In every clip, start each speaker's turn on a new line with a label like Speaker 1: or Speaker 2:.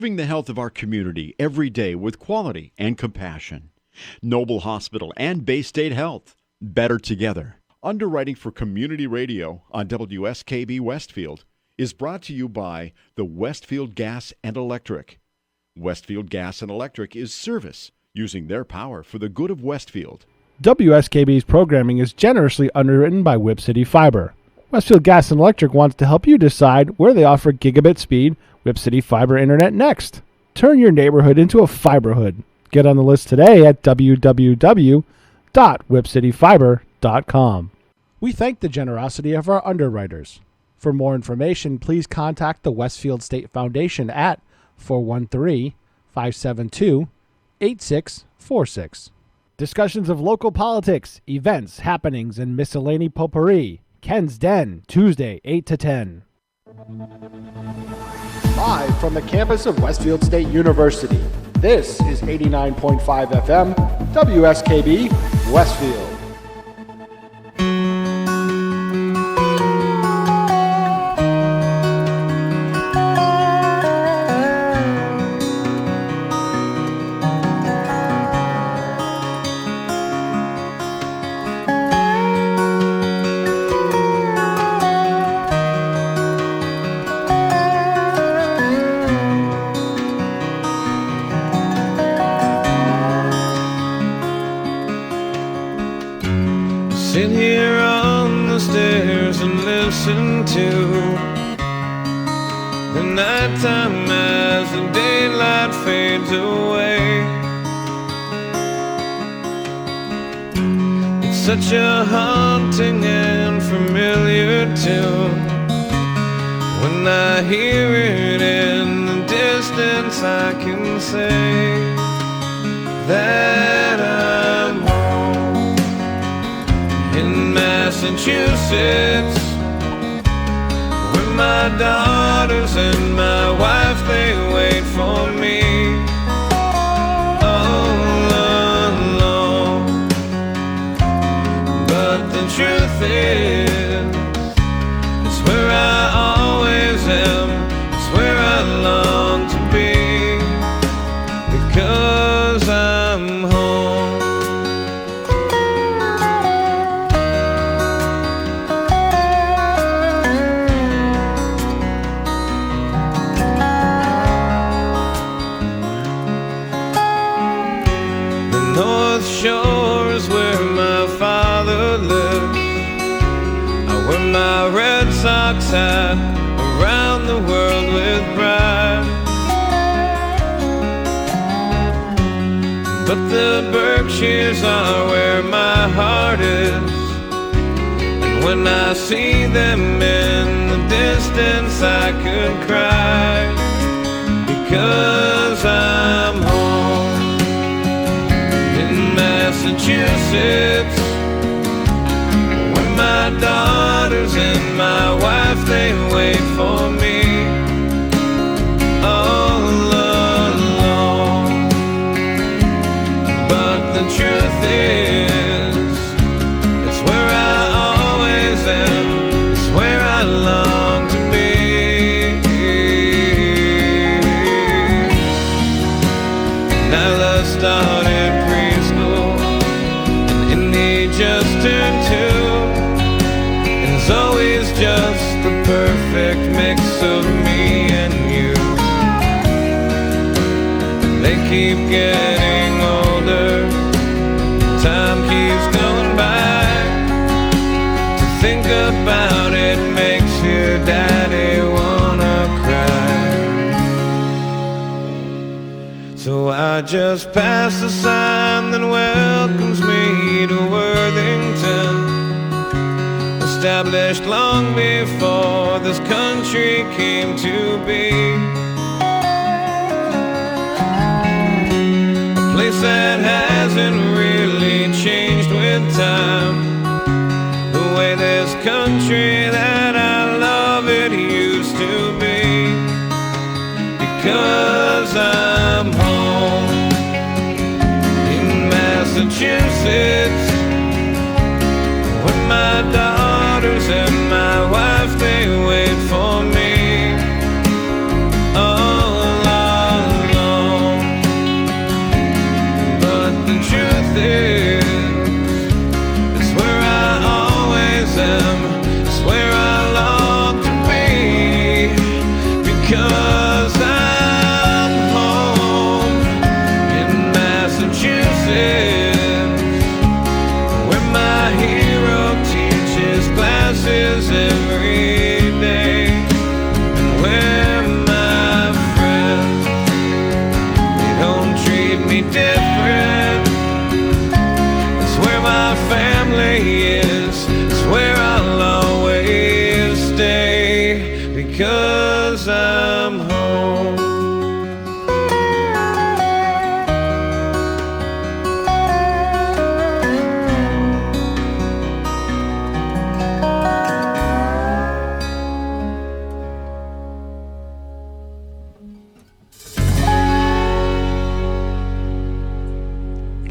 Speaker 1: Serving the health of our community every day with quality and compassion. Noble Hospital and Bay State Health. Better together. Underwriting for Community Radio on WSKB Westfield is brought to you by the Westfield Gas and Electric. Westfield Gas and Electric is service using their power for the good of Westfield.
Speaker 2: WSKB's programming is generously underwritten by Whip City Fiber. Westfield Gas and Electric wants to help you decide where they offer gigabit speed Whip City Fiber Internet next. Turn your neighborhood into a fiberhood. Get on the list today at www.whipcityfiber.com. We thank the generosity of our underwriters. For more information, please contact the Westfield State Foundation at 413-572-8646. Discussions of local politics, events, happenings, and miscellany potpourri. Ken's Den, Tuesday, 8 to 10. Live from the campus of Westfield State University, this is 89.5 FM, WSKB, Westfield.
Speaker 3: Sit here on the stairs and listen to the nighttime as the daylight fades away. It's such a haunting and familiar tune. When I hear it in the distance, I can say that I'm home in Massachusetts, where my daughters and my wife, they wait for me all alone. But the truth is, it's where I always am, it's where I long to be, because I'm home. Shore is where my father lives. I wear my Red Sox hat around the world with pride. But the Berkshires are where my heart is, and when I see them in the distance I could cry, because I'm home Massachusetts, where my daughters and my wife, they wait for me all alone. But the truth is, it's where I always am, it's where I long to be. Nyla started just turned 2, and Zoe's just the perfect mix of me and you. They keep getting older, time keeps going by. To think about it makes your daddy wanna cry. So I just passed a sign that welcomes me to Worthington, established long before this country came to be. A place that hasn't really changed with time, the way this country that I love it used to be, because I'm home in Massachusetts, where my daughters and my wife, they wait for me all alone. be different. It's where my family is. It's where I'll always stay, because I'm home.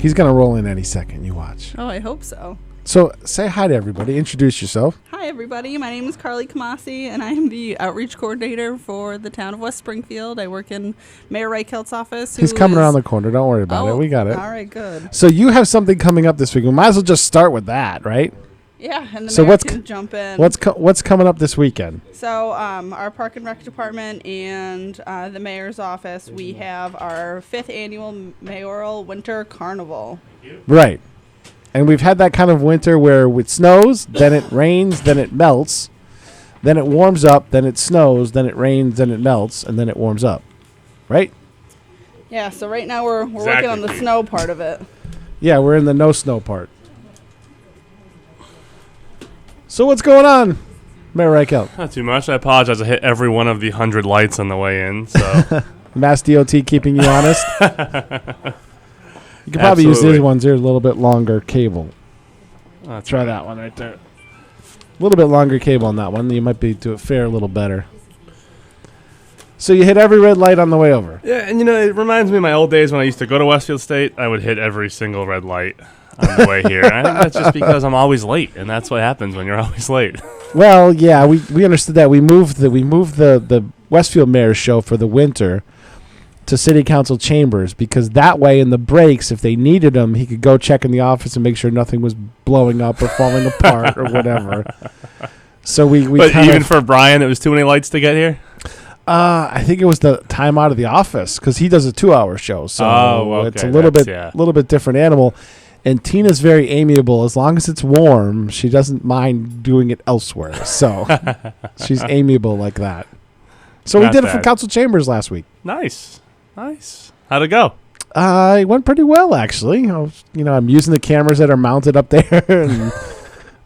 Speaker 2: He's going to roll in any second. You watch.
Speaker 4: Oh, I hope so.
Speaker 2: So say hi to everybody. Introduce yourself.
Speaker 4: Hi, everybody. My name is Carly Kamasi, and I am the outreach coordinator for the town of West Springfield. I work in Mayor Reichelt's office.
Speaker 2: He's coming around the corner. Don't worry about it. We got it.
Speaker 4: All right, good.
Speaker 2: So you have something coming up this week. We might as well just start with that, right?
Speaker 4: Yeah, and the
Speaker 2: So
Speaker 4: mayor
Speaker 2: what's
Speaker 4: can jump in.
Speaker 2: What's coming up this weekend?
Speaker 4: So our Park and Rec Department and the mayor's office, we have our 5th annual mayoral winter carnival.
Speaker 2: Right. And we've had that kind of winter where it snows, then it rains, then it melts, then it warms up, then it snows, then it rains, then it melts, and then it warms up. Right?
Speaker 4: Yeah, so right now we're working on the snow part of it.
Speaker 2: Yeah, we're in the no snow part. So what's going on, Mayor Reichelt?
Speaker 5: Not too much. I apologize. I hit every one of the 100 lights on the way in. So
Speaker 2: Mass DOT keeping you honest? You could probably use these ones. They're a little bit longer cable. Try that one right there. A little bit longer cable on that one. You might be to fare a little better. So you hit every red light on the way over.
Speaker 5: Yeah, and it reminds me of my old days when I used to go to Westfield State. I would hit every single red light on the way here. And I think that's just because I'm always late, and that's what happens when you're always late.
Speaker 2: Well, yeah, we understood that. We moved the Westfield Mayor's show for the winter to City Council chambers, because that way in the breaks, if they needed him, he could go check in the office and make sure nothing was blowing up or falling apart or whatever. So we
Speaker 5: But even for Brian, it was too many lights to get here?
Speaker 2: I think it was the time out of the office, because he does a 2-hour show, so it's a little bit different animal. And Tina's very amiable. As long as it's warm, she doesn't mind doing it elsewhere. So she's amiable like that. So we did it from council chambers last week.
Speaker 5: Nice. How'd it go?
Speaker 2: It went pretty well, actually. I'm using the cameras that are mounted up there, and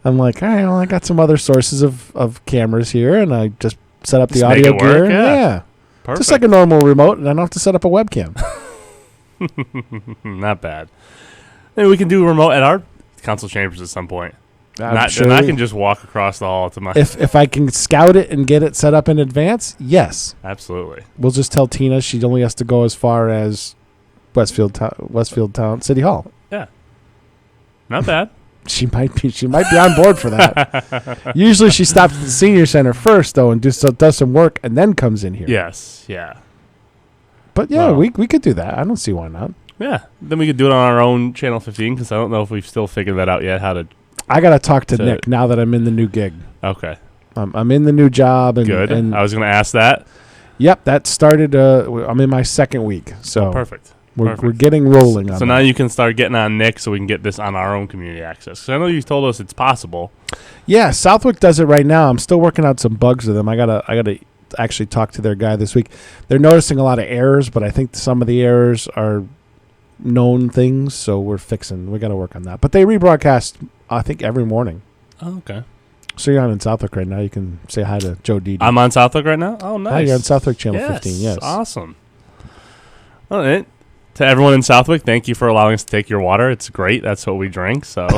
Speaker 2: I'm like, all right, well, I got some other sources of cameras here, and I just set up the audio gear. Yeah.
Speaker 5: Perfect.
Speaker 2: Just like a normal remote, and I don't have to set up a webcam.
Speaker 5: Not bad. Maybe we can do a remote at our council chambers at some point. And I can just walk across the hall to my...
Speaker 2: If I can scout it and get it set up in advance, yes.
Speaker 5: Absolutely.
Speaker 2: We'll just tell Tina she only has to go as far as Westfield Town City Hall.
Speaker 5: Yeah. Not bad.
Speaker 2: She might be on board for that. Usually she stops at the senior center first, though, and does some work and then comes in here.
Speaker 5: Yes, yeah.
Speaker 2: But, yeah, we could do that. I don't see why not.
Speaker 5: Yeah. Then we could do it on our own Channel 15, because I don't know if we've still figured that out yet, how to...
Speaker 2: I got to talk to Nick now that I'm in the new gig.
Speaker 5: Okay.
Speaker 2: I'm in the new job. And,
Speaker 5: good.
Speaker 2: And
Speaker 5: I was going to ask that.
Speaker 2: Yep, that started. I'm in my second week. So
Speaker 5: perfect.
Speaker 2: We're getting rolling on that.
Speaker 5: So now you can start getting on Nick so we can get this on our own community access. Because I know you told us it's possible.
Speaker 2: Yeah, Southwick does it right now. I'm still working out some bugs with them. I gotta actually talk to their guy this week. They're noticing a lot of errors, but I think some of the errors are known things, so we got to work on that. But they rebroadcast, I think, every morning.
Speaker 5: Oh, okay.
Speaker 2: So you're on in Southwick right now. You can say hi to Joe Didi.
Speaker 5: I'm on Southwick right now? Oh, nice.
Speaker 2: Hi, you're on Southwick Channel 15, yes.
Speaker 5: Awesome. All right. To everyone in Southwick, thank you for allowing us to take your water. It's great. That's what we drink, so...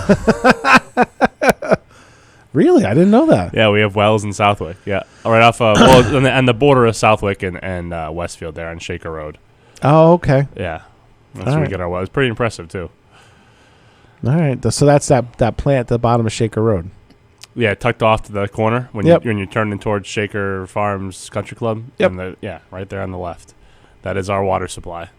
Speaker 2: Really? I didn't know that.
Speaker 5: Yeah, we have wells in Southwick. Yeah. Right off on the border of Southwick and Westfield there on Shaker Road.
Speaker 2: Oh, okay.
Speaker 5: Yeah. That's where we get our well. It's pretty impressive, too.
Speaker 2: All right. So that's that plant at the bottom of Shaker Road.
Speaker 5: Yeah, tucked off to the corner when you're turning towards Shaker Farms Country Club.
Speaker 2: Yep.
Speaker 5: Right there on the left. That is our water supply.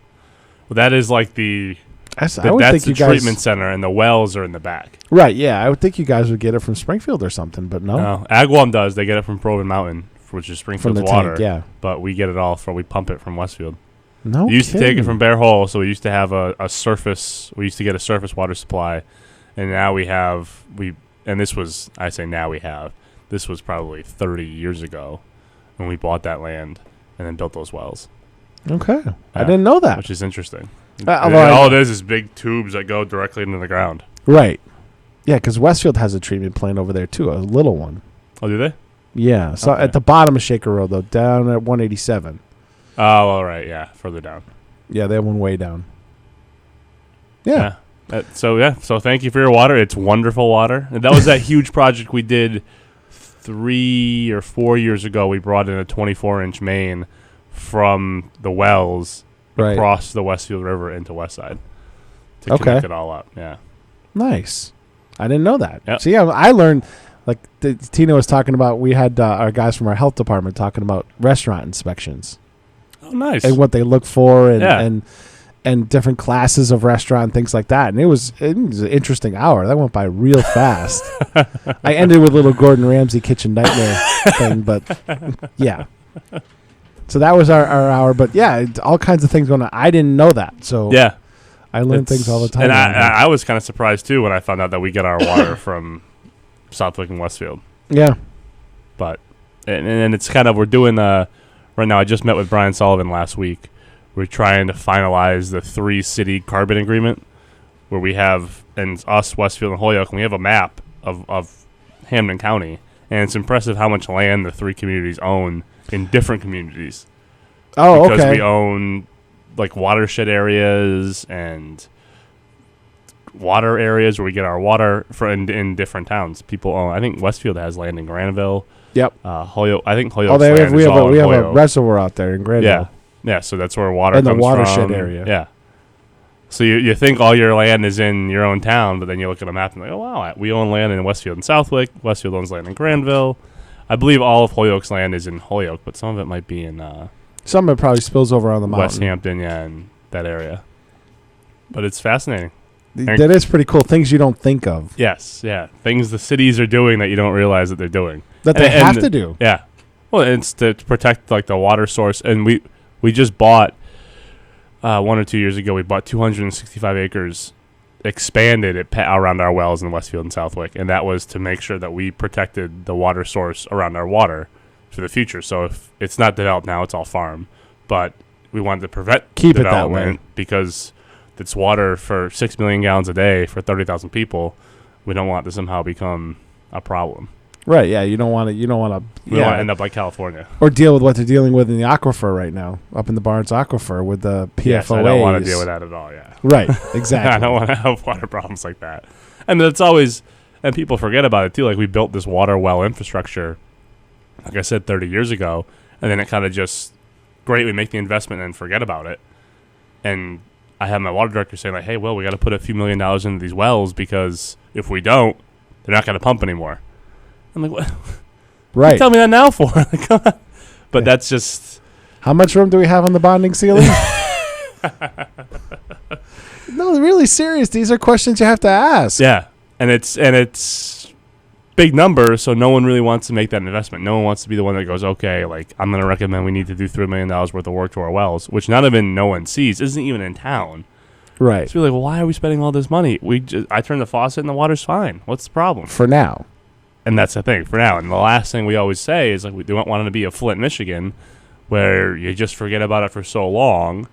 Speaker 5: Well, that is like that's the treatment center, and the wells are in the back.
Speaker 2: Right, yeah. I would think you guys would get it from Springfield or something, but no.
Speaker 5: No. Agawam does. They get it from Probin Mountain, which is Springfield's water.
Speaker 2: Tank, yeah.
Speaker 5: But we get it all we pump it from Westfield.
Speaker 2: No
Speaker 5: We used to take it from Bear Hole, so we used to have a surface. We used to get a surface water supply, and now and this was, I say now we have, this was probably 30 years ago when we bought that land and then built those wells.
Speaker 2: Okay. I didn't know that.
Speaker 5: Which is interesting. All it is big tubes that go directly into the ground.
Speaker 2: Right. Yeah, because Westfield has a treatment plant over there, too, a little one.
Speaker 5: Oh, do they?
Speaker 2: Yeah. So
Speaker 5: Okay.
Speaker 2: at the bottom of Shaker Road, though, down at 187.
Speaker 5: Oh, all right. Yeah, further down.
Speaker 2: Yeah, they have one way down. Yeah.
Speaker 5: So thank you for your water. It's wonderful water. And that was that huge project we did 3 or 4 years ago. We brought in a 24-inch main from the wells
Speaker 2: Right.
Speaker 5: across the Westfield River into Westside to
Speaker 2: Okay.
Speaker 5: connect it all up. Yeah.
Speaker 2: Nice. I didn't know that.
Speaker 5: Yep.
Speaker 2: See, I learned, like Tina was talking about, we had our guys from our health department talking about restaurant inspections
Speaker 5: Oh, nice.
Speaker 2: and what they look for
Speaker 5: Yeah.
Speaker 2: and different classes of restaurant, things like that. And it was an interesting hour. That went by real fast. I ended with a little Gordon Ramsay kitchen nightmare thing, but yeah. So that was our hour. But yeah, all kinds of things going on. I didn't know that. So
Speaker 5: Yeah.
Speaker 2: I learn things all the time.
Speaker 5: And I was kind of surprised, too, when I found out that we get our water from Southwick and Westfield.
Speaker 2: Yeah.
Speaker 5: But, and it's kind of, we're doing, right now, I just met with Brian Sullivan last week. We're trying to finalize the 3-city carbon agreement where we have, and us, Westfield and Holyoke, and we have a map of Hamden County. And it's impressive how much land the 3 communities own in different communities.
Speaker 2: Oh,
Speaker 5: Because
Speaker 2: okay.
Speaker 5: we own, like, watershed areas and water areas where we get our water in different towns. People own, I think Westfield has land in Granville.
Speaker 2: Yep.
Speaker 5: Holyoke, I think Holyoke's
Speaker 2: Oh,
Speaker 5: land
Speaker 2: we
Speaker 5: is
Speaker 2: have
Speaker 5: all
Speaker 2: a
Speaker 5: in
Speaker 2: we have a
Speaker 5: Holyoke.
Speaker 2: reservoir out there in Granville.
Speaker 5: Yeah. Yeah, so that's where water
Speaker 2: In the
Speaker 5: comes
Speaker 2: watershed
Speaker 5: from.
Speaker 2: area.
Speaker 5: Yeah. So you think all your land is in your own town, but then you look at a map and like, oh, wow, we own land in Westfield and Southwick. Westfield owns land in Granville. I believe all of Holyoke's land is in Holyoke, but some of it might be in
Speaker 2: Some of it probably spills over on the mountain.
Speaker 5: West Hampton, yeah, and that area. But it's fascinating.
Speaker 2: That is pretty cool. Things you don't think of
Speaker 5: Yes, yeah. Things the cities are doing that you don't realize that they're doing.
Speaker 2: that they
Speaker 5: And-
Speaker 2: have to do.
Speaker 5: Yeah. Well, it's to protect like the water source, and we just bought 1 or 2 years ago. We bought 265 acres, expanded it around our wells in Westfield and Southwick, and that was to make sure that we protected the water source around our water for the future. So if it's not developed now, it's all farm, but we wanted to prevent
Speaker 2: Keep it that
Speaker 5: development
Speaker 2: way.
Speaker 5: because it's water for 6 million gallons a day for 30,000 people. We don't want to somehow become a problem.
Speaker 2: Right? Yeah. You don't want to.
Speaker 5: We don't want to end up like California.
Speaker 2: or deal with what they're dealing with in the aquifer right now, up in the Barnes Aquifer with the PFOAs.
Speaker 5: Yes, I don't want to deal with that at all. Yeah,
Speaker 2: Right. Exactly.
Speaker 5: I don't want to have water problems like that. And that's always, and people forget about it too. Like we built this water well infrastructure, like I said, 30 years ago, and then it kind of just great. We make the investment and forget about it. And I have my water director saying like, "Hey, well, we got to put a few $1 million into these wells because if we don't, they're not going to pump anymore." I'm like, "What?
Speaker 2: Right.
Speaker 5: You tell me that now for?" Like, come on. But that's just.
Speaker 2: How much room do we have on the bonding ceiling? No, really serious. These are questions you have to ask.
Speaker 5: Yeah, and it's big numbers, so no one really wants to make that investment. No one wants to be the one that goes, okay, like I'm going to recommend we need to do $3 million worth of work to our wells, which not even no one sees, isn't even in town.
Speaker 2: Right.
Speaker 5: So we're like, well, why are we spending all this money? I turn the faucet and the water's fine. What's the problem?
Speaker 2: For now.
Speaker 5: And that's the thing for now. And the last thing we always say is like we don't want it to be a Flint, Michigan, where you just forget about it for so long.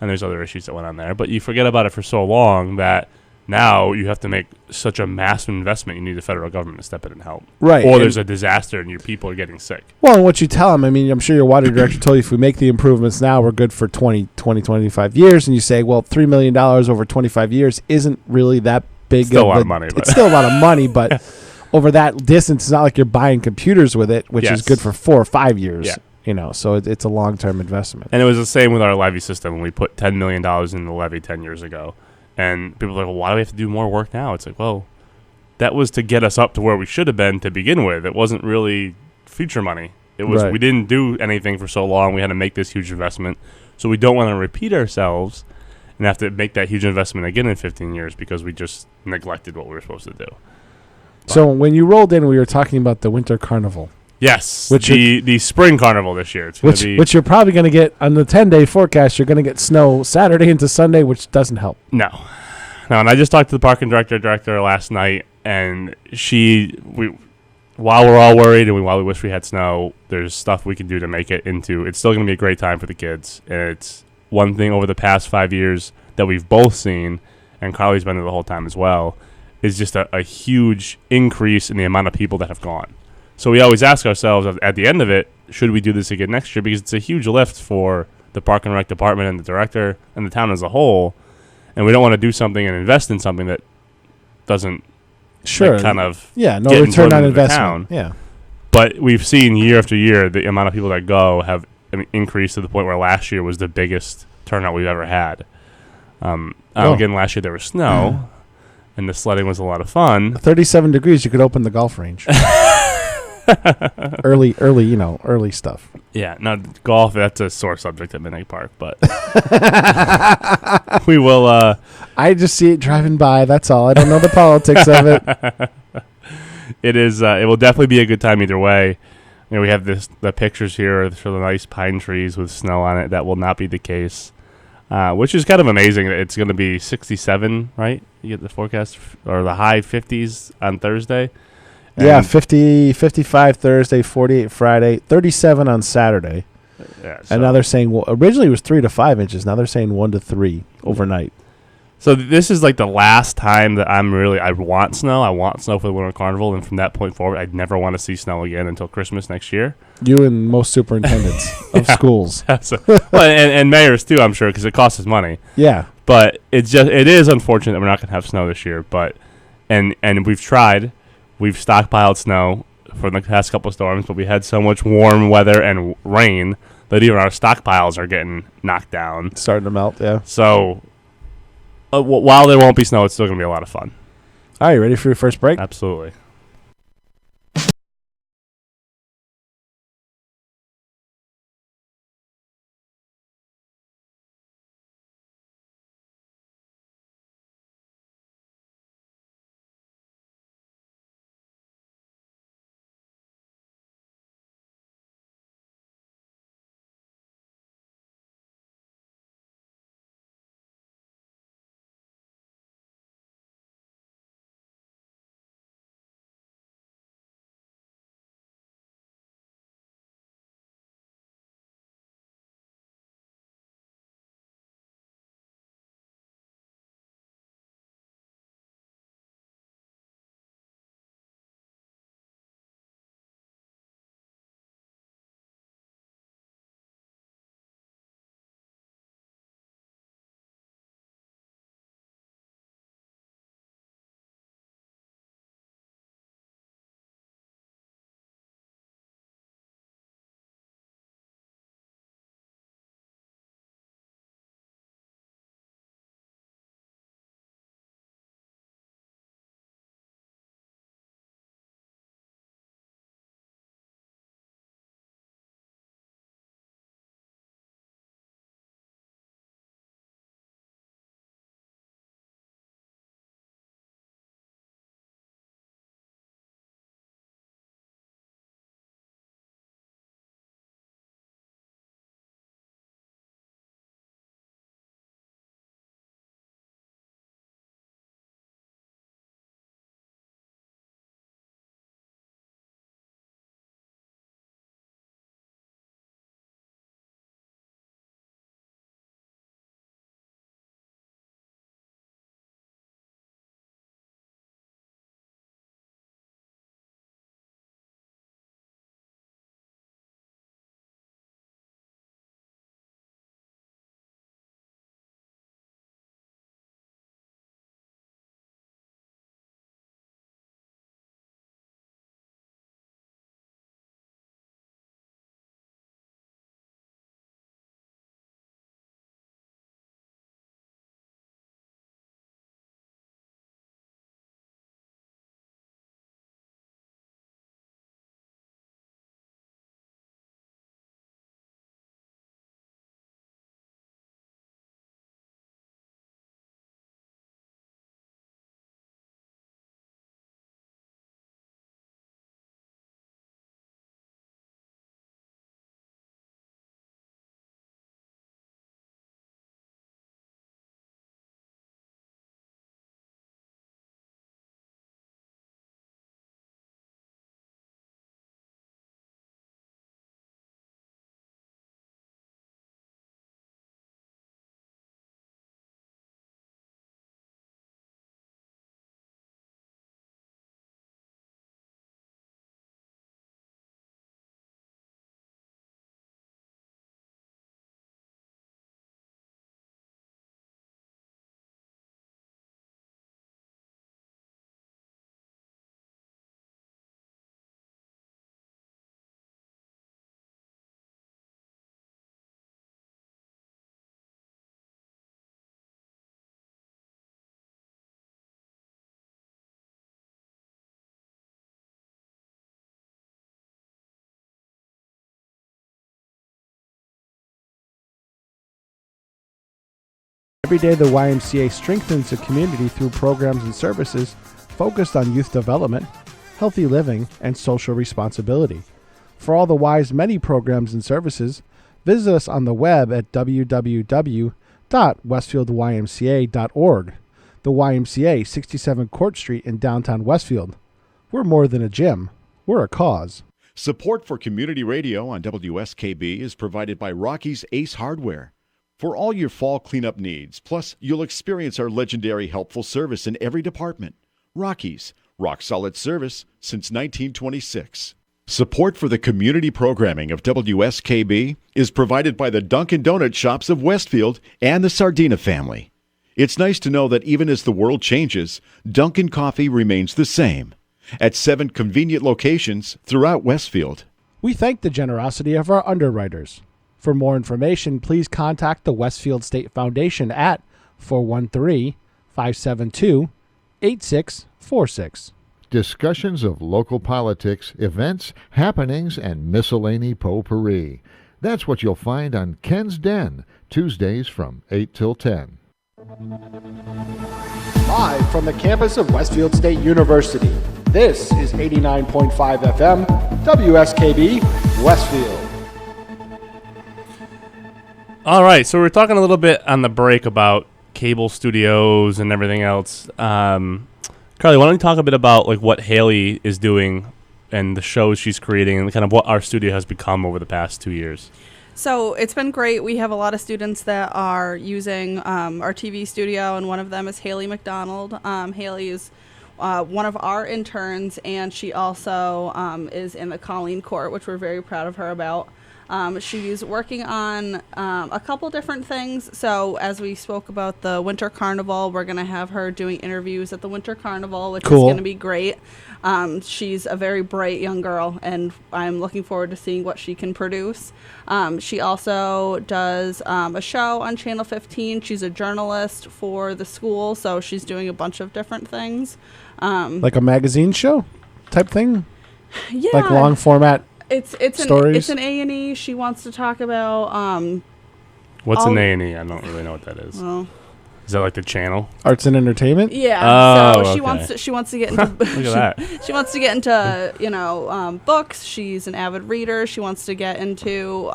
Speaker 5: And there's other issues that went on there, but you forget about it for so long that now you have to make such a massive investment. You need the federal government to step in and help.
Speaker 2: Right.
Speaker 5: Or
Speaker 2: And-
Speaker 5: there's a disaster and your people are getting sick.
Speaker 2: Well, and what you tell them, I mean, I'm sure your water director told you if we make the improvements now, we're good for 25 years. And you say, well, $3 million over 25 years isn't really that big
Speaker 5: Still a lot
Speaker 2: a-
Speaker 5: of money, but-
Speaker 2: It's still a lot of money, but over that distance, it's not like you're buying computers with it, which
Speaker 5: Yes.
Speaker 2: is good for 4 or 5 years.
Speaker 5: Yeah.
Speaker 2: You know, so it's a long-term investment.
Speaker 5: And it was the same with our levy system when we put $10 million in the levy 10 years ago. And people are like, well, why do we have to do more work now? It's like, well, that was to get us up to where we should have been to begin with. It wasn't really future money. It was
Speaker 2: Right.
Speaker 5: we didn't do anything for so long. We had to make this huge investment. So we don't want to repeat ourselves and have to make that huge investment again in 15 years because we just neglected what we were supposed to do.
Speaker 2: So when you rolled in, we were talking about the winter carnival,
Speaker 5: Yes,
Speaker 2: Which
Speaker 5: the spring carnival this year. It's going to be
Speaker 2: which you're probably going to get on the 10-day forecast. You're going to get snow Saturday into Sunday, which doesn't help.
Speaker 5: No. And I just talked to the parking director last night, and while we're all worried and while we wish we had snow, there's stuff we can do to make it into. It's still going to be a great time for the kids, and it's one thing over the past 5 years that we've both seen, and Carly's been there the whole time as well, is just a huge increase in the amount of people that have gone. So we always ask ourselves at the end of it, should we do this again next year? Because it's a huge lift for the Park and Rec department and the director and the town as a whole. And we don't want to do something and invest in something that doesn't kind of
Speaker 2: no
Speaker 5: get
Speaker 2: return on
Speaker 5: into the
Speaker 2: investment.
Speaker 5: town.
Speaker 2: Yeah.
Speaker 5: But we've seen year after year the amount of people that go have increased to the point where last year was the biggest turnout we've ever had. Again, last year there was snow, and the sledding was a lot of fun.
Speaker 2: 37 degrees, you could open the golf range. early stuff.
Speaker 5: Yeah, no, golf, that's a sore subject at Midnight Park, but we will...
Speaker 2: I just see it driving by, that's all. I don't know the politics of it.
Speaker 5: It is. It will definitely be a good time either way. You know, we have the pictures here for the nice pine trees with snow on it. That will not be the case, which is kind of amazing. It's going to be 67, right? You get the forecast, or the high 50s on Thursday.
Speaker 2: Yeah, 55 Thursday, 48 Friday, 37 on Saturday.
Speaker 5: Yeah,
Speaker 2: and now they're saying, originally it was 3 to 5 inches. Now they're saying 1 to 3 overnight.
Speaker 5: So this is like the last time that I want snow. I want snow for the Winter Carnival, and from that point forward, I'd never want to see snow again until Christmas next year.
Speaker 2: You and most superintendents of schools.
Speaker 5: And mayors too, I'm sure, because it costs us money.
Speaker 2: Yeah.
Speaker 5: But it is unfortunate that we're not going to have snow this year. But and we've tried. We've stockpiled snow for the past couple of storms, but we had so much warm weather and rain that even our stockpiles are getting knocked down.
Speaker 2: Starting to melt, yeah.
Speaker 5: So... while there won't be snow, it's still going to be a lot of fun.
Speaker 2: All right, you ready for your first break?
Speaker 5: Absolutely.
Speaker 2: Every day, the YMCA strengthens the community through programs and services focused on youth development, healthy living, and social responsibility. For all the Y's many programs and services, visit us on the web at www.westfieldymca.org. The YMCA, 67 Court Street in downtown Westfield. We're more than a gym. We're a cause.
Speaker 1: Support for community radio on WSKB is provided by Rocky's Ace Hardware. For all your fall cleanup needs, plus you'll experience our legendary helpful service in every department. Rocky's, rock solid service since 1926. Support for the community programming of WSKB is provided by the Dunkin' Donut shops of Westfield and the Sardina family. It's nice to know that even as the world changes, Dunkin' Coffee remains the same at 7 convenient locations throughout Westfield.
Speaker 2: We thank the generosity of our underwriters. For more information, please contact the Westfield State Foundation at 413-572-8646.
Speaker 6: Discussions of local politics, events, happenings, and miscellany potpourri. That's what you'll find on Ken's Den, Tuesdays from 8 till 10.
Speaker 2: Live from the campus of Westfield State University, this is 89.5 FM, WSKB, Westfield.
Speaker 5: All right, so we were talking a little bit on the break about cable studios and everything else. Carly, why don't you talk a bit about like what Haley is doing and the shows she's creating and kind of what our studio has become over the past 2 years?
Speaker 4: So it's been great. We have a lot of students that are using our TV studio, and one of them is Haley McDonald. Haley is one of our interns, and she also is in the Colleen Court, which we're very proud of her about. She's working on a couple different things. So as we spoke about the Winter Carnival, we're going to have her doing interviews at the Winter Carnival, which is going to be great. She's a very bright young girl, and I'm looking forward to seeing what she can produce. She also does a show on Channel 15. She's a journalist for the school, so she's doing a bunch of different things.
Speaker 2: Like a magazine show type thing?
Speaker 4: Yeah.
Speaker 2: Like long format
Speaker 4: It's
Speaker 2: stories?
Speaker 4: It's an A&E. She wants to talk about
Speaker 5: What's an A&E? I don't really know what that is.
Speaker 4: well,
Speaker 5: Is that like the channel?
Speaker 2: Arts and entertainment?
Speaker 4: yeah.
Speaker 5: Oh,
Speaker 4: So she
Speaker 5: okay.
Speaker 4: wants to get into
Speaker 5: Look at that.
Speaker 4: she wants to get into books. She's an avid reader. She wants to get into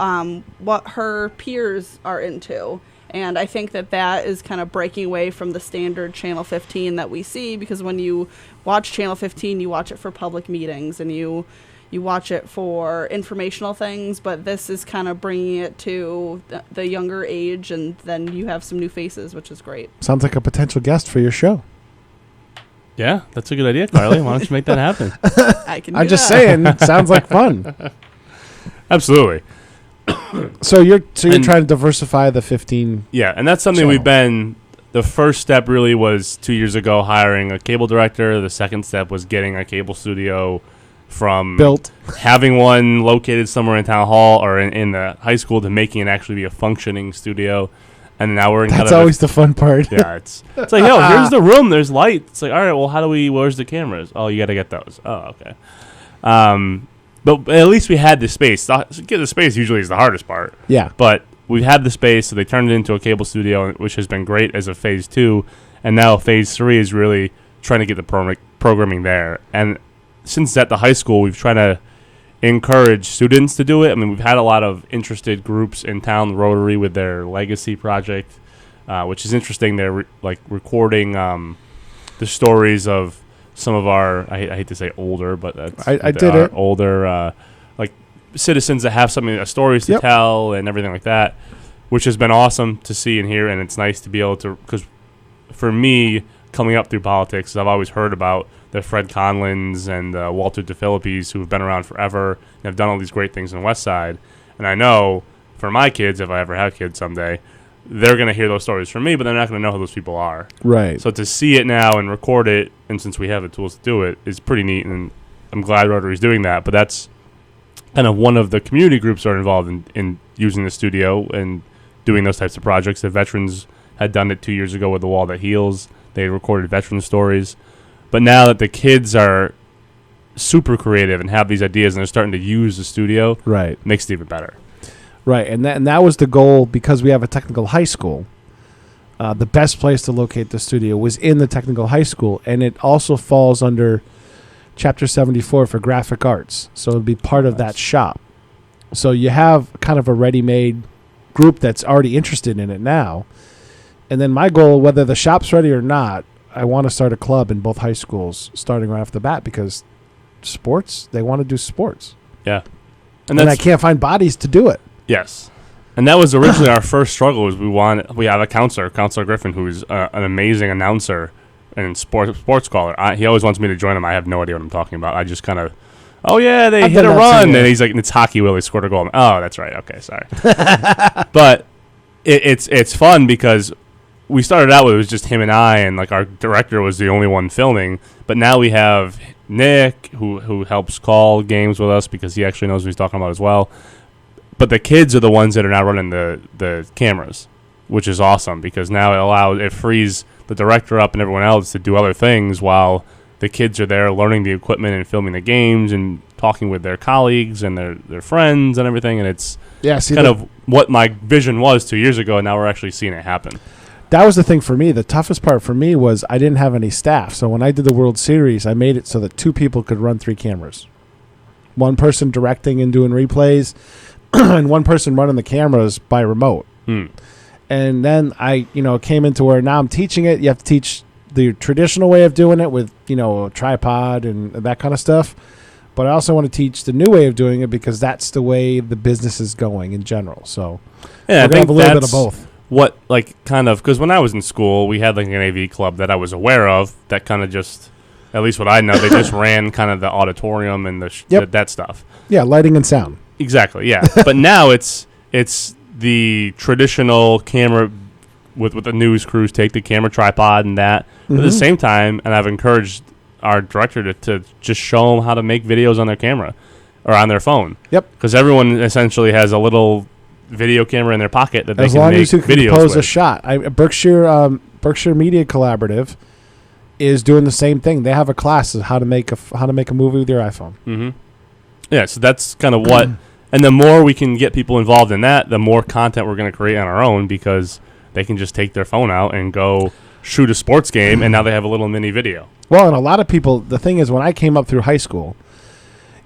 Speaker 4: what her peers are into. And I think that is kind of breaking away from the standard Channel 15 that we see, because when you watch Channel 15, you watch it for public meetings and you watch it for informational things, but this is kind of bringing it to the younger age, and then you have some new faces, which is great.
Speaker 2: Sounds like a potential guest for your show.
Speaker 5: Yeah, that's a good idea, Carly. Why don't you make that happen?
Speaker 4: I can.
Speaker 2: I'm just saying, sounds like fun.
Speaker 5: Absolutely.
Speaker 2: So you're
Speaker 5: And-
Speaker 2: trying to diversify the 15.
Speaker 5: Yeah, and that's something
Speaker 2: Channel.
Speaker 5: we've been. The first step really was 2 years ago hiring a cable director. The second step was getting a cable studio from
Speaker 2: Built.
Speaker 5: having one located somewhere in town hall or in the high school to making it actually be a functioning studio. And now we're in
Speaker 2: That's
Speaker 5: kind of
Speaker 2: always the fun part.
Speaker 5: yeah, it's like, yo, here's the room. There's light. It's like, all right, well, where's the cameras? Oh, you got to get those. Oh, okay. But at least we had the space. Get the space usually is the hardest part.
Speaker 2: Yeah.
Speaker 5: But we've had the space, so they turned it into a cable studio, which has been great as a phase 2. And now phase 3 is really trying to get the programming there. And since at the high school, we've tried to encourage students to do it. I mean, we've had a lot of interested groups in town, Rotary with their Legacy project, which is interesting. They're recording the stories of some of our, I hate to say older, but that's
Speaker 2: I did it.
Speaker 5: older citizens that have stories to
Speaker 2: Yep.
Speaker 5: tell and everything like that, which has been awesome to see and hear. And it's nice to be able to, because for me, coming up through politics, I've always heard about the Fred Conlins and Walter DeFilippis, who have been around forever and have done all these great things on the West Side. And I know for my kids, if I ever have kids someday, they're going to hear those stories from me, but they're not going to know who those people are.
Speaker 2: Right.
Speaker 5: So to see it now and record it, and since we have the tools to do it, is pretty neat. And I'm glad Rotary's doing that. But that's kind of one of the community groups that are involved in using the studio and doing those types of projects. The veterans had done it 2 years ago with The Wall That Heals. They recorded veteran stories. But now that the kids are super creative and have these ideas and they're starting to use the studio,
Speaker 2: Right.
Speaker 5: it makes it even better.
Speaker 2: Right. And that was the goal, because we have a technical high school. the best place to locate the studio was in the technical high school, and it also falls under Chapter 74 for graphic arts. So it'd be part of that shop. So you have kind of a ready-made group that's already interested in it now. And then my goal, whether the shop's ready or not, I want to start a club in both high schools starting right off the bat, because sports, they want to do sports.
Speaker 5: Yeah.
Speaker 2: And I can't find bodies to do it.
Speaker 5: Yes. And that was originally our first struggle. Was we have a Counselor Griffin, who's an amazing announcer and sports caller. He always wants me to join him. I have no idea what I'm talking about. I just kind of, they hit a run, and he's like, it's Hockey Willie scored a goal. Oh, that's right. Okay, sorry. But it's fun because we started out with it was just him and I, and like our director was the only one filming. But now we have Nick, who helps call games with us because he actually knows what he's talking about as well. But the kids are the ones that are now running the cameras, which is awesome because now it frees the director up and everyone else to do other things while the kids are there learning the equipment and filming the games and talking with their colleagues and their friends and everything. And it's kind of what my vision was 2 years ago, and now we're actually seeing it happen.
Speaker 2: That was the thing for me. The toughest part for me was I didn't have any staff. So when I did the World Series, I made it so that 2 people could run 3 cameras. One person directing and doing replays, and one person running the cameras by remote. And then I, came into where now I'm teaching it. You have to teach the traditional way of doing it with, a tripod and that kind of stuff. But I also want to teach the new way of doing it because that's the way the business is going in general. So
Speaker 5: yeah, I think
Speaker 2: have a little bit of both.
Speaker 5: What, because when I was in school, we had like an AV club that I was aware of that kind of just, at least what I know, they just ran kind of the auditorium and that stuff.
Speaker 2: Yeah, lighting and sound.
Speaker 5: Exactly, yeah. But now it's the traditional camera with the news crews take the camera tripod and that. But at the same time, and I've encouraged our director to just show them how to make videos on their camera or on their phone.
Speaker 2: Yep.
Speaker 5: Because everyone essentially has a little video camera in their pocket that they
Speaker 2: as
Speaker 5: can
Speaker 2: long
Speaker 5: make
Speaker 2: as you can
Speaker 5: videos
Speaker 2: compose
Speaker 5: with.
Speaker 2: a shot. Berkshire Media Collaborative is doing the same thing. They have a class of how to make a movie with your iPhone.
Speaker 5: Mm-hmm. Yeah, so that's kind of what. And the more we can get people involved in that, the more content we're going to create on our own because they can just take their phone out and go shoot a sports game, and now they have a little mini video.
Speaker 2: Well, and a lot of people, the thing is, when I came up through high school,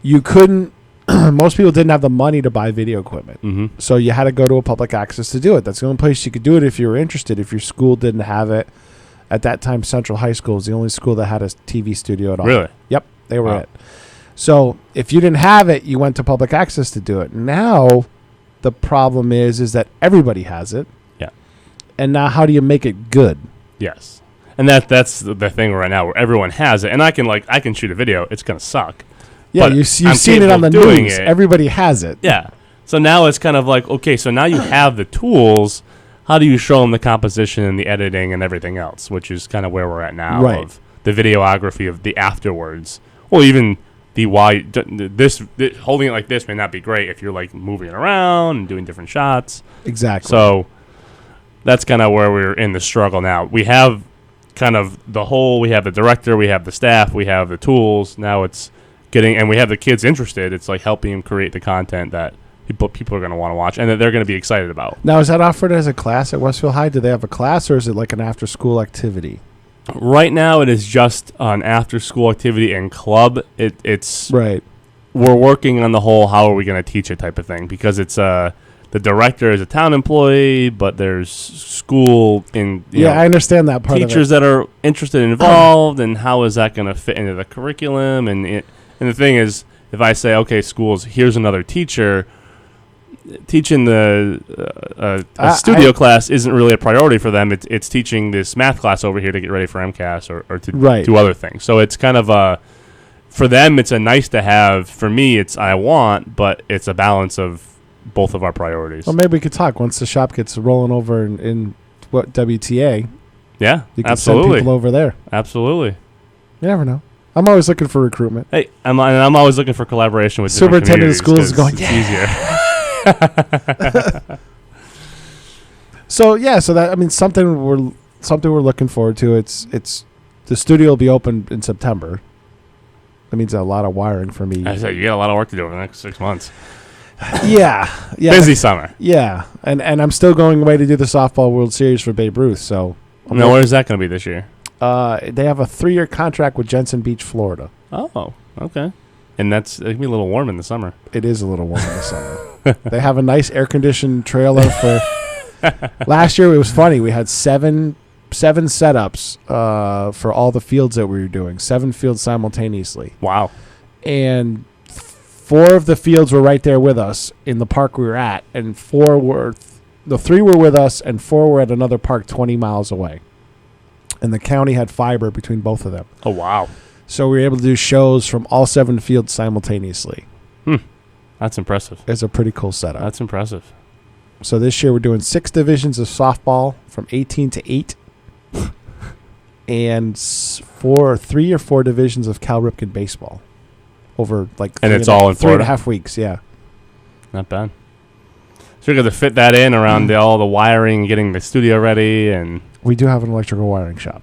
Speaker 2: you couldn't, most people didn't have the money to buy video equipment.
Speaker 5: Mm-hmm.
Speaker 2: So you had to go to a public access to do it. That's the only place you could do it if you were interested. If your school didn't have it. At that time, Central High School was the only school that had a TV studio at all.
Speaker 5: Really?
Speaker 2: Yep, they were it. So if you didn't have it, you went to public access to do it. Now, the problem is that everybody has it.
Speaker 5: Yeah.
Speaker 2: And now how do you make it good?
Speaker 5: Yes. And that's the thing right now where everyone has it. And I can shoot a video. It's going to suck.
Speaker 2: Yeah, you've seen it on the news. Everybody has it.
Speaker 5: Yeah. So now it's kind of like, okay, so now you have the tools. How do you show them the composition and the editing and everything else, which is kind of where we're at now,
Speaker 2: right.
Speaker 5: Of the videography of the afterwards. Well, even holding it like this may not be great if you're like moving it around and doing different shots.
Speaker 2: Exactly.
Speaker 5: So that's kind of where we're in the struggle now. We have kind of we have the director, we have the staff, we have the tools. Now it's and we have the kids interested. It's like helping them create the content that people are going to want to watch and that they're going to be excited about.
Speaker 2: Now, is that offered as a class at Westfield High? Do they have a class, or is it like an after-school activity?
Speaker 5: Right now, it is just an after-school activity and club. It's
Speaker 2: right.
Speaker 5: We're working on the whole how are we going to teach it type of thing because it's the director is a town employee, but there's school
Speaker 2: I understand that part.
Speaker 5: Teachers that are interested and involved, and how is that going to fit into the curriculum? And the thing is, if I say, okay, schools, here's another teacher. Teaching the studio class isn't really a priority for them. It's teaching this math class over here to get ready for MCAS or to do other things. So it's kind of for them, it's a nice to have. For me, it's I want, but it's a balance of both of our priorities.
Speaker 2: Well, maybe we could talk once the shop gets rolling over in WTA.
Speaker 5: Yeah,
Speaker 2: you can
Speaker 5: absolutely.
Speaker 2: send people over there.
Speaker 5: Absolutely.
Speaker 2: You never know. I'm always looking for recruitment.
Speaker 5: Hey, I'm always looking for collaboration with
Speaker 2: superintendent of schools is going.
Speaker 5: It's easier.
Speaker 2: So that something we're looking forward to. It's the studio will be open in September. That means a lot of wiring for me.
Speaker 5: I said you got a lot of work to do over the next 6 months.
Speaker 2: Yeah.
Speaker 5: Busy summer.
Speaker 2: Yeah, and I'm still going away to do the softball World Series for Babe Ruth. So
Speaker 5: Now, where's that going to be this year?
Speaker 2: they have a 3-year contract with Jensen Beach, Florida.
Speaker 5: Oh, okay. And it can be a little warm in the summer.
Speaker 2: It is a little warm in the summer. They have a nice air-conditioned trailer for. Last year it was funny. We had seven setups for all the fields that we were doing. 7 fields simultaneously,
Speaker 5: Wow.
Speaker 2: and 4 of the fields were right there with us in the park we were at, and 3 were with us, and 4 were at another park 20 miles away. And the county had fiber between both of them.
Speaker 5: Oh, wow.
Speaker 2: So we were able to do shows from all 7 fields simultaneously.
Speaker 5: That's impressive.
Speaker 2: It's a pretty cool setup.
Speaker 5: That's impressive.
Speaker 2: So this year we're doing 6 divisions of softball from 18 to 8. And 3 or 4 divisions of Cal Ripken baseball over
Speaker 5: And it's all in Florida?
Speaker 2: 3.5 weeks, yeah.
Speaker 5: Not bad. So you're going to fit that in around all the wiring and getting the studio ready. And
Speaker 2: We do have an electrical wiring shop.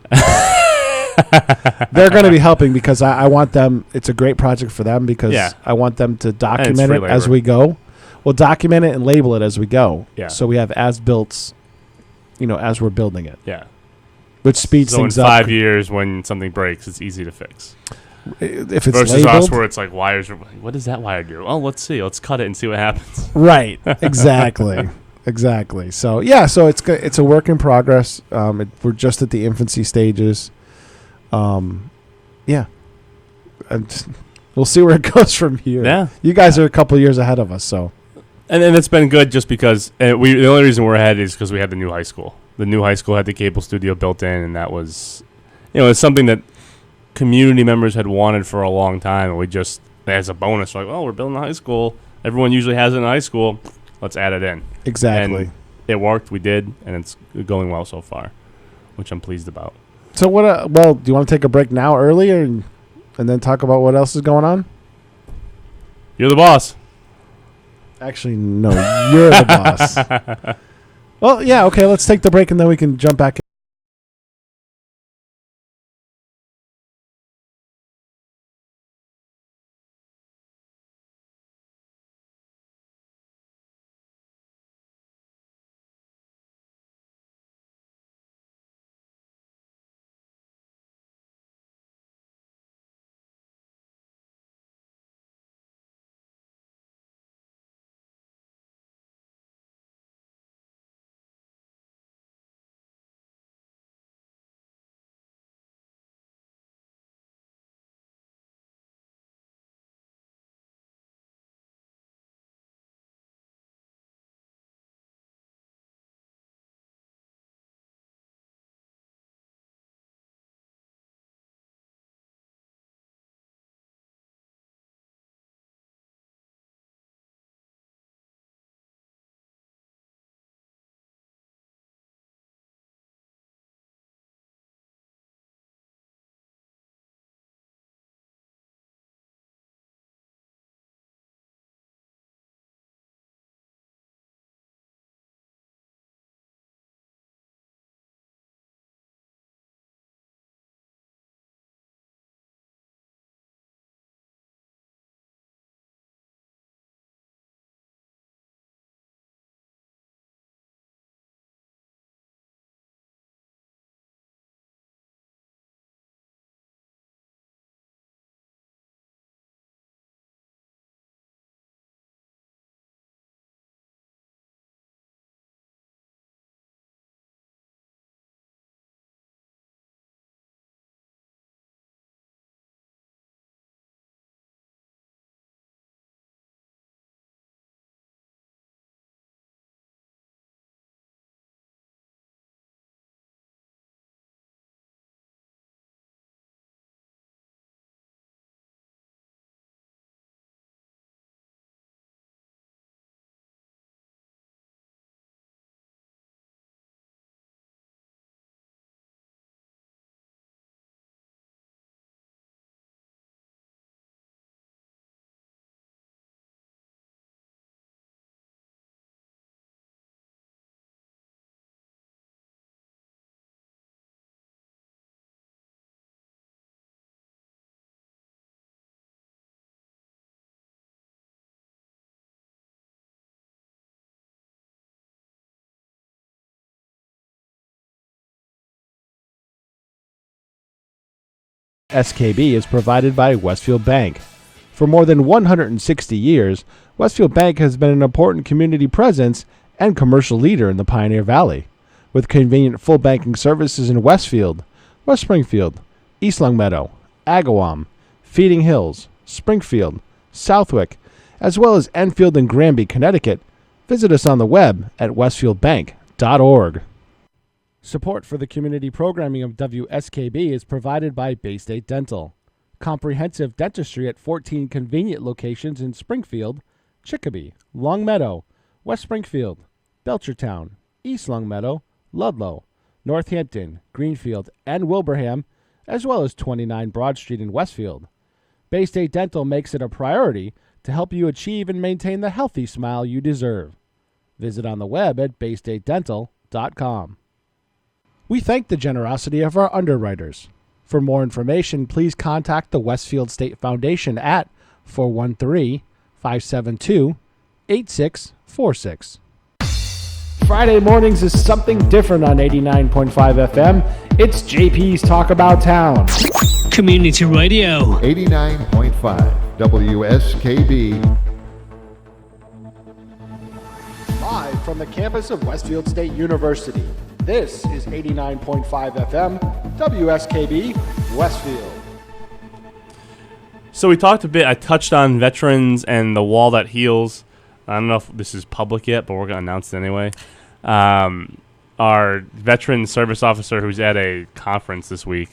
Speaker 2: They're going to be helping because I want them. It's a great project for them because I want them to document
Speaker 5: free
Speaker 2: it as
Speaker 5: labor.
Speaker 2: we go. We'll document it and label it as we go.
Speaker 5: Yeah.
Speaker 2: So we have as-built, as we're building it,
Speaker 5: yeah.
Speaker 2: which speeds
Speaker 5: So in
Speaker 2: things up.
Speaker 5: 5 years, when something breaks, it's easy to fix.
Speaker 2: If it's
Speaker 5: Versus
Speaker 2: labeled,
Speaker 5: us, where it's like wires. What does that wire do? Oh, let's see. Let's cut it and see what happens.
Speaker 2: right? Exactly. Exactly. So it's a work in progress. We're just at the infancy stages. Yeah. And we'll see where it goes from here.
Speaker 5: Yeah.
Speaker 2: You guys are a couple years ahead of us, so.
Speaker 5: And it's been good just because the only reason we're ahead is because we had the new high school. The new high school had the cable studio built in, and that was, it's something that community members had wanted for a long time. And we just, as a bonus, like, we're building a high school. Everyone usually has it in high school. Let's add it in.
Speaker 2: Exactly.
Speaker 5: And it worked. We did, and it's going well so far, which I'm pleased about.
Speaker 2: So do you want to take a break now early and then talk about what else is going on?
Speaker 5: You're the boss.
Speaker 2: Actually, no, you're the boss. Well, yeah, okay, let's take the break and then we can jump back WSKB is provided by Westfield Bank. For more than 160 years, Westfield Bank has been an important community presence and commercial leader in the Pioneer Valley. With convenient full banking services in Westfield, West Springfield, East Longmeadow, Agawam, Feeding Hills, Springfield, Southwick, as well as Enfield and Granby, Connecticut, visit us on the web at westfieldbank.org. Support for the community programming of WSKB is provided by Bay State Dental. Comprehensive dentistry at 14 convenient locations in Springfield, Chicopee, Longmeadow, West Springfield, Belchertown, East Longmeadow, Ludlow, Northampton, Greenfield, and Wilbraham, as well as 29 Broad Street in Westfield. Bay State Dental makes it a priority to help you achieve and maintain the healthy smile you deserve. Visit on the web at baystatedental.com. We thank the generosity of our underwriters. For more information, please contact the Westfield State Foundation at 413-572-8646. Friday mornings is something different on 89.5 FM. It's JP's Talk About Town.
Speaker 7: Community Radio.
Speaker 6: 89.5 WSKB.
Speaker 2: Live from the campus of Westfield State University. This is 89.5 FM, WSKB, Westfield.
Speaker 5: So we talked a bit. I touched on veterans and the wall that heals. I don't know if this is public yet, but we're going to announce it anyway. Our veteran service officer who's at a conference this week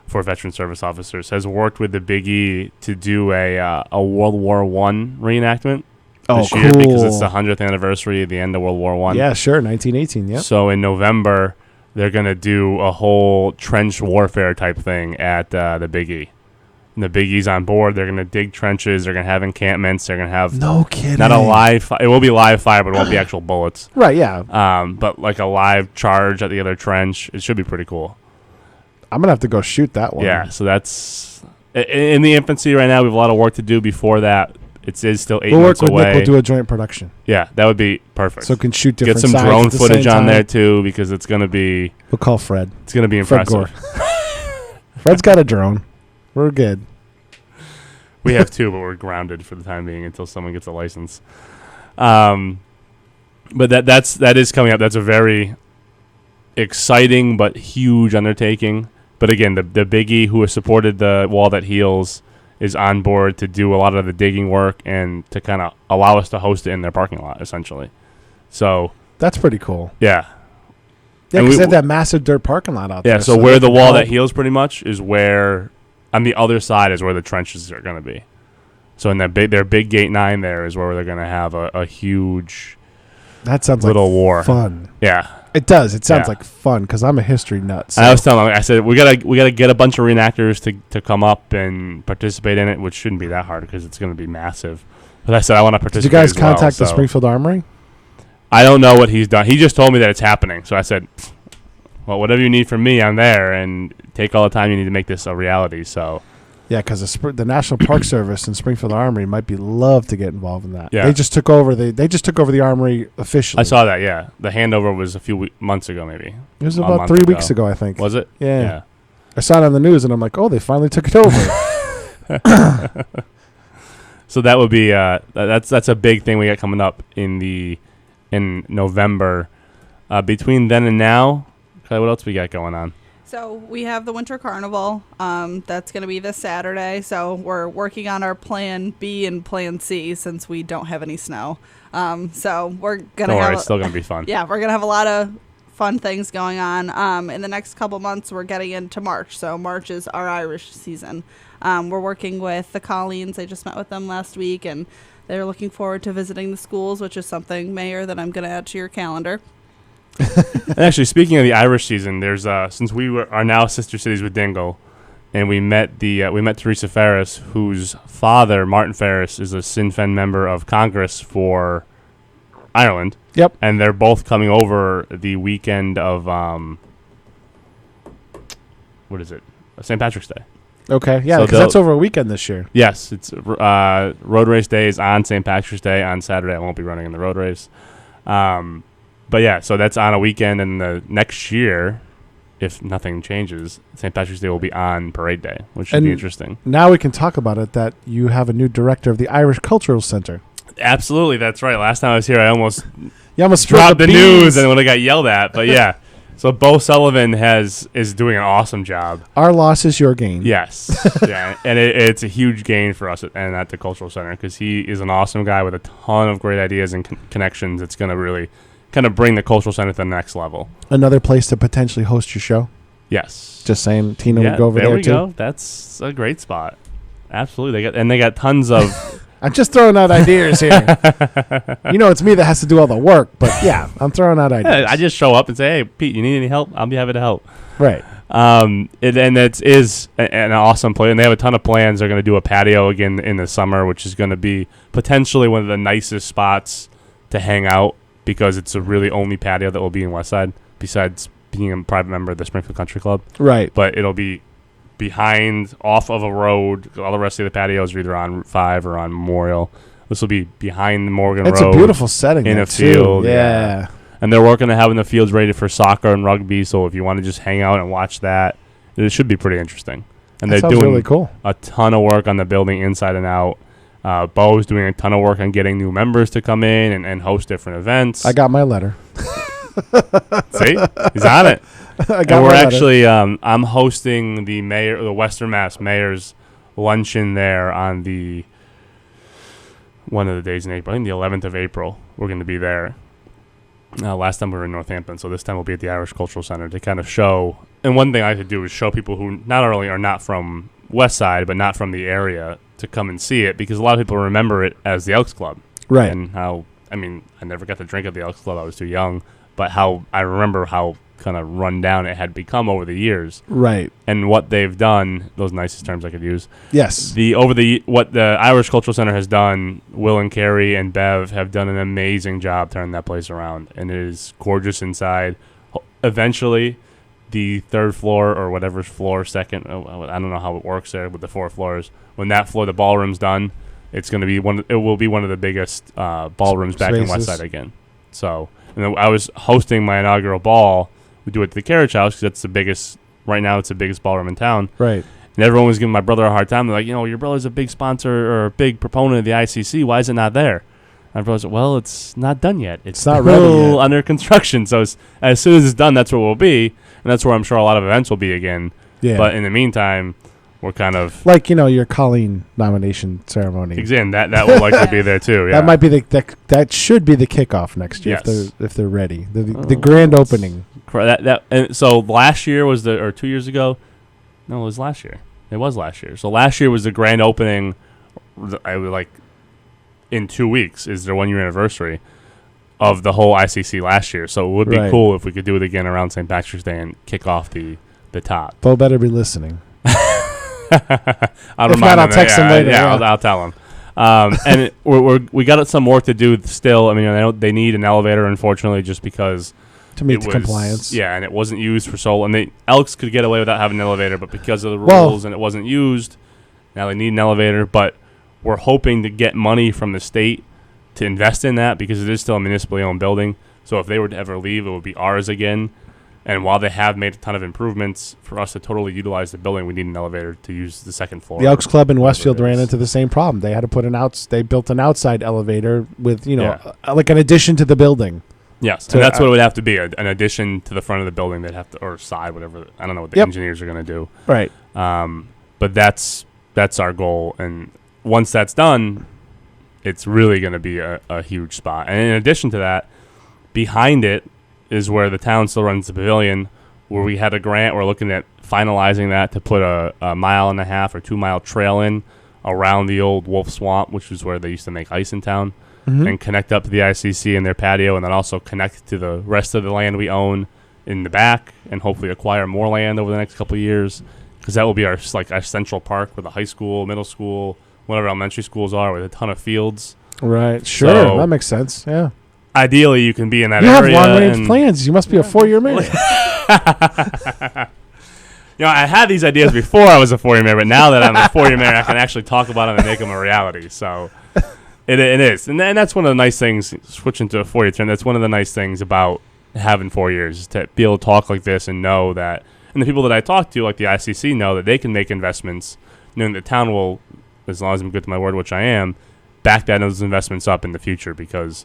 Speaker 5: for veteran service officers has worked with the Big E to do a World War I reenactment this year because it's the 100th anniversary of the end of World War I.
Speaker 2: Yeah, sure, 1918, yeah.
Speaker 5: So in November, they're going to do a whole trench warfare type thing at the Big E. And the Big E's on board. They're going to dig trenches. They're going to have encampments. They're going to have
Speaker 2: no kidding.
Speaker 5: Not a live. It will be live fire, but it won't be actual bullets.
Speaker 2: Right. Yeah.
Speaker 5: But like a live charge at the other trench. It should be pretty cool.
Speaker 2: I'm gonna have to go shoot that one.
Speaker 5: Yeah. So that's in the infancy right now. We have a lot of work to do before that. It is still 8 months away.
Speaker 2: We'll work with Nick. We'll do a joint production.
Speaker 5: Yeah, that would be perfect.
Speaker 2: So we can shoot different.
Speaker 5: Get some drone footage on there too, because it's gonna be.
Speaker 2: We'll call Fred.
Speaker 5: It's gonna be impressive.
Speaker 2: Fred's got a drone. We're good.
Speaker 5: We have two, but we're grounded for the time being until someone gets a license. But that is coming up. That's a very exciting but huge undertaking. But again, the Big E, who has supported the Wall That Heals, is on board to do a lot of the digging work and to kind of allow us to host it in their parking lot, essentially. So
Speaker 2: that's pretty cool.
Speaker 5: Yeah.
Speaker 2: Yeah, because they have that massive dirt parking lot out there.
Speaker 5: Yeah, so where the Wall That Heals pretty much is where, on the other side is where the trenches are going to be. So in their big Gate 9 there is where they're going to have a huge
Speaker 2: that sounds
Speaker 5: little
Speaker 2: like
Speaker 5: war.
Speaker 2: Fun.
Speaker 5: Yeah.
Speaker 2: It does. It sounds like fun because I'm a history nut. So.
Speaker 5: I was telling them, I said we gotta get a bunch of reenactors to come up and participate in it, which shouldn't be that hard because it's going to be massive. But I said I want to participate.
Speaker 2: Did you guys
Speaker 5: as well,
Speaker 2: contact the Springfield Armory?
Speaker 5: I don't know what he's done. He just told me that it's happening. So I said, well, whatever you need from me, I'm there, and take all the time you need to make this a reality. So.
Speaker 2: Yeah, because the National Park Service and Springfield Armory might be love to get involved in that.
Speaker 5: Yeah.
Speaker 2: They just took over the Armory officially.
Speaker 5: I saw that. Yeah, the handover was a few months ago, maybe.
Speaker 2: It was about 3 weeks ago, I think.
Speaker 5: Was it?
Speaker 2: Yeah. I saw it on the news, and I'm like, oh, they finally took it over.
Speaker 5: So that would be that's a big thing we got coming up in November. Between then and now, okay, what else we got going on?
Speaker 4: So we have the Winter Carnival. That's going to be this Saturday. So we're working on our Plan B and Plan C since we don't have any snow. So we're going to have...
Speaker 5: it's still going to be fun.
Speaker 4: Yeah, we're going to have a lot of fun things going on. In the next couple months, we're getting into March. So March is our Irish season. We're working with the Colleens. I just met with them last week, and they're looking forward to visiting the schools, which is something, Mayor, that I'm going to add to your calendar.
Speaker 5: And actually, speaking of the Irish season, there's since we are now sister cities with Dingle, and we met Teresa Ferris, whose father Martin Ferris is a Sinn Féin member of Congress for Ireland.
Speaker 2: Yep.
Speaker 5: And they're both coming over the weekend of what is it? St. Patrick's Day.
Speaker 2: Okay, yeah, because that's over a weekend this year.
Speaker 5: Yes, it's road race day is on St. Patrick's Day. On Saturday, I won't be running in the road race. But yeah, so that's on a weekend, and the next year, if nothing changes, St. Patrick's Day will be on Parade Day, which should be interesting.
Speaker 2: Now we can talk about it that you have a new director of the Irish Cultural Center.
Speaker 5: Absolutely, that's right. Last time I was here, I almost
Speaker 2: dropped
Speaker 5: dropped the news and would have got yelled at. But yeah, so Bo Sullivan is doing an awesome job.
Speaker 2: Our loss is your gain.
Speaker 5: Yes, yeah, and it's a huge gain for us at the Cultural Center because he is an awesome guy with a ton of great ideas and connections. It's going to really kind of bring the Cultural Center to the next level.
Speaker 2: Another place to potentially host your show.
Speaker 5: Yes,
Speaker 2: just saying, Tina would go over there too.
Speaker 5: There we go. That's a great spot. Absolutely, they got tons of.
Speaker 2: I'm just throwing out ideas here. It's me that has to do all the work, but yeah, I'm throwing out ideas.
Speaker 5: I just show up and say, "Hey, Pete, you need any help? I'll be happy to help."
Speaker 2: Right.
Speaker 5: It is an awesome place, and they have a ton of plans. They're going to do a patio again in the summer, which is going to be potentially one of the nicest spots to hang out because it's a really only patio that will be in Westside, besides being a private member of the Springfield Country Club.
Speaker 2: Right.
Speaker 5: But it'll be behind, off of a road. All the rest of the patios are either on Route 5 or on Memorial. This will be behind the Morgan Road.
Speaker 2: It's a beautiful setting
Speaker 5: in a
Speaker 2: too.
Speaker 5: field.
Speaker 2: Yeah.
Speaker 5: And they're working on having the fields ready for soccer and rugby. So if you want to just hang out and watch that, it should be pretty interesting. And they're doing
Speaker 2: really cool.
Speaker 5: A ton of work on the building inside and out. Bo's doing a ton of work on getting new members to come in and host different events.
Speaker 2: I got my letter.
Speaker 5: See? He's on it.
Speaker 2: And we're
Speaker 5: actually, I'm hosting the Western Mass Mayor's luncheon there on one of the days in April. I think the 11th of April. We're going to be there. Last time we were in Northampton, so this time we'll be at the Irish Cultural Center to kind of show. And one thing I like to do is show people who not only are not from West Side, but not from the area to come and see it, because a lot of people remember it as the Elks Club.
Speaker 2: Right.
Speaker 5: And I never got to drink at the Elks Club. I was too young. But I remember how kind of run down it had become over the years.
Speaker 2: Right.
Speaker 5: And what they've done, those nicest terms I could use.
Speaker 2: Yes.
Speaker 5: What the Irish Cultural Center has done, Will and Carrie and Bev have done an amazing job turning that place around. And it is gorgeous inside. Eventually, the third floor or whatever floor, second, I don't know how it works there with the 4 floors. When that floor, the ballroom's done, it will be one of the biggest ballrooms back in West Side again. So, and I was hosting my inaugural ball. We do it at the Carriage House because that's the biggest. Right now, it's the biggest ballroom in town.
Speaker 2: Right.
Speaker 5: And everyone was giving my brother a hard time. They're like, your brother's a big sponsor or a big proponent of the ICC. Why is it not there? My brother's like, well, it's not done yet. It's
Speaker 2: not ready yet.
Speaker 5: Under construction. So as soon as it's done, that's where we'll be, and that's where I'm sure a lot of events will be again.
Speaker 2: Yeah.
Speaker 5: But in the meantime, we're kind of
Speaker 2: like your Colleen nomination ceremony.
Speaker 5: Exactly. That will likely be there too. Yeah.
Speaker 2: That might be that should be the kickoff next year if they're ready. The grand opening.
Speaker 5: And so last year was or 2 years ago. No, it was last year. It was last year. So last year was the grand opening. I would like in 2 weeks is their 1 year anniversary of the whole ICC last year. So it would be cool if we could do it again around St. Patrick's Day and kick off the top.
Speaker 2: Bo better be listening.
Speaker 5: I'll
Speaker 2: if not, I'll text him later.
Speaker 5: Yeah, I'll tell him. And we got some work to do still. I mean, they need an elevator, unfortunately, just because
Speaker 2: to meet the compliance.
Speaker 5: Yeah, and it wasn't used for so long. And Elks could get away without having an elevator, but because of the rules and it wasn't used, now they need an elevator. But we're hoping to get money from the state to invest in that because it is still a municipally owned building. So if they were to ever leave, it would be ours again. And while they have made a ton of improvements, for us to totally utilize the building, we need an elevator to use the second floor.
Speaker 2: The Elks Club in Westfield ran into the same problem. They had to put they built an outside elevator with, like an addition to the building.
Speaker 5: Yes, and that's what it would have to be, an addition to the front of the building. They'd have to, or side, whatever. I don't know what the engineers are going to do.
Speaker 2: Right.
Speaker 5: But that's our goal. And once that's done, it's really going to be a huge spot. And in addition to that, behind it, is where the town still runs the pavilion, where we had a grant. We're looking at finalizing that to put a 1.5 or 2 mile trail in around the old Wolf Swamp, which is where they used to make ice in town, and connect up to the ICC and their patio, and then also connect to the rest of the land we own in the back, and hopefully acquire more land over the next couple of years, because that will be our central park where the high school, middle school, whatever elementary schools are, with a ton of fields.
Speaker 2: Right. Sure. So, that makes sense. Yeah.
Speaker 5: Ideally, you can be in that
Speaker 2: area.
Speaker 5: You
Speaker 2: have long-range plans. You must be a 4-year mayor.
Speaker 5: I had these ideas before I was a 4-year mayor, but now that I'm a 4-year mayor, I can actually talk about them and make them a reality. So it is. And that's one of the nice things, switching to a 4-year term, that's one of the nice things about have in 4 years, is to be able to talk like this and know that, and the people that I talk to, like the ICC, know that they can make investments, knowing the town will, as long as I'm good to my word, which I am, back those investments up in the future, because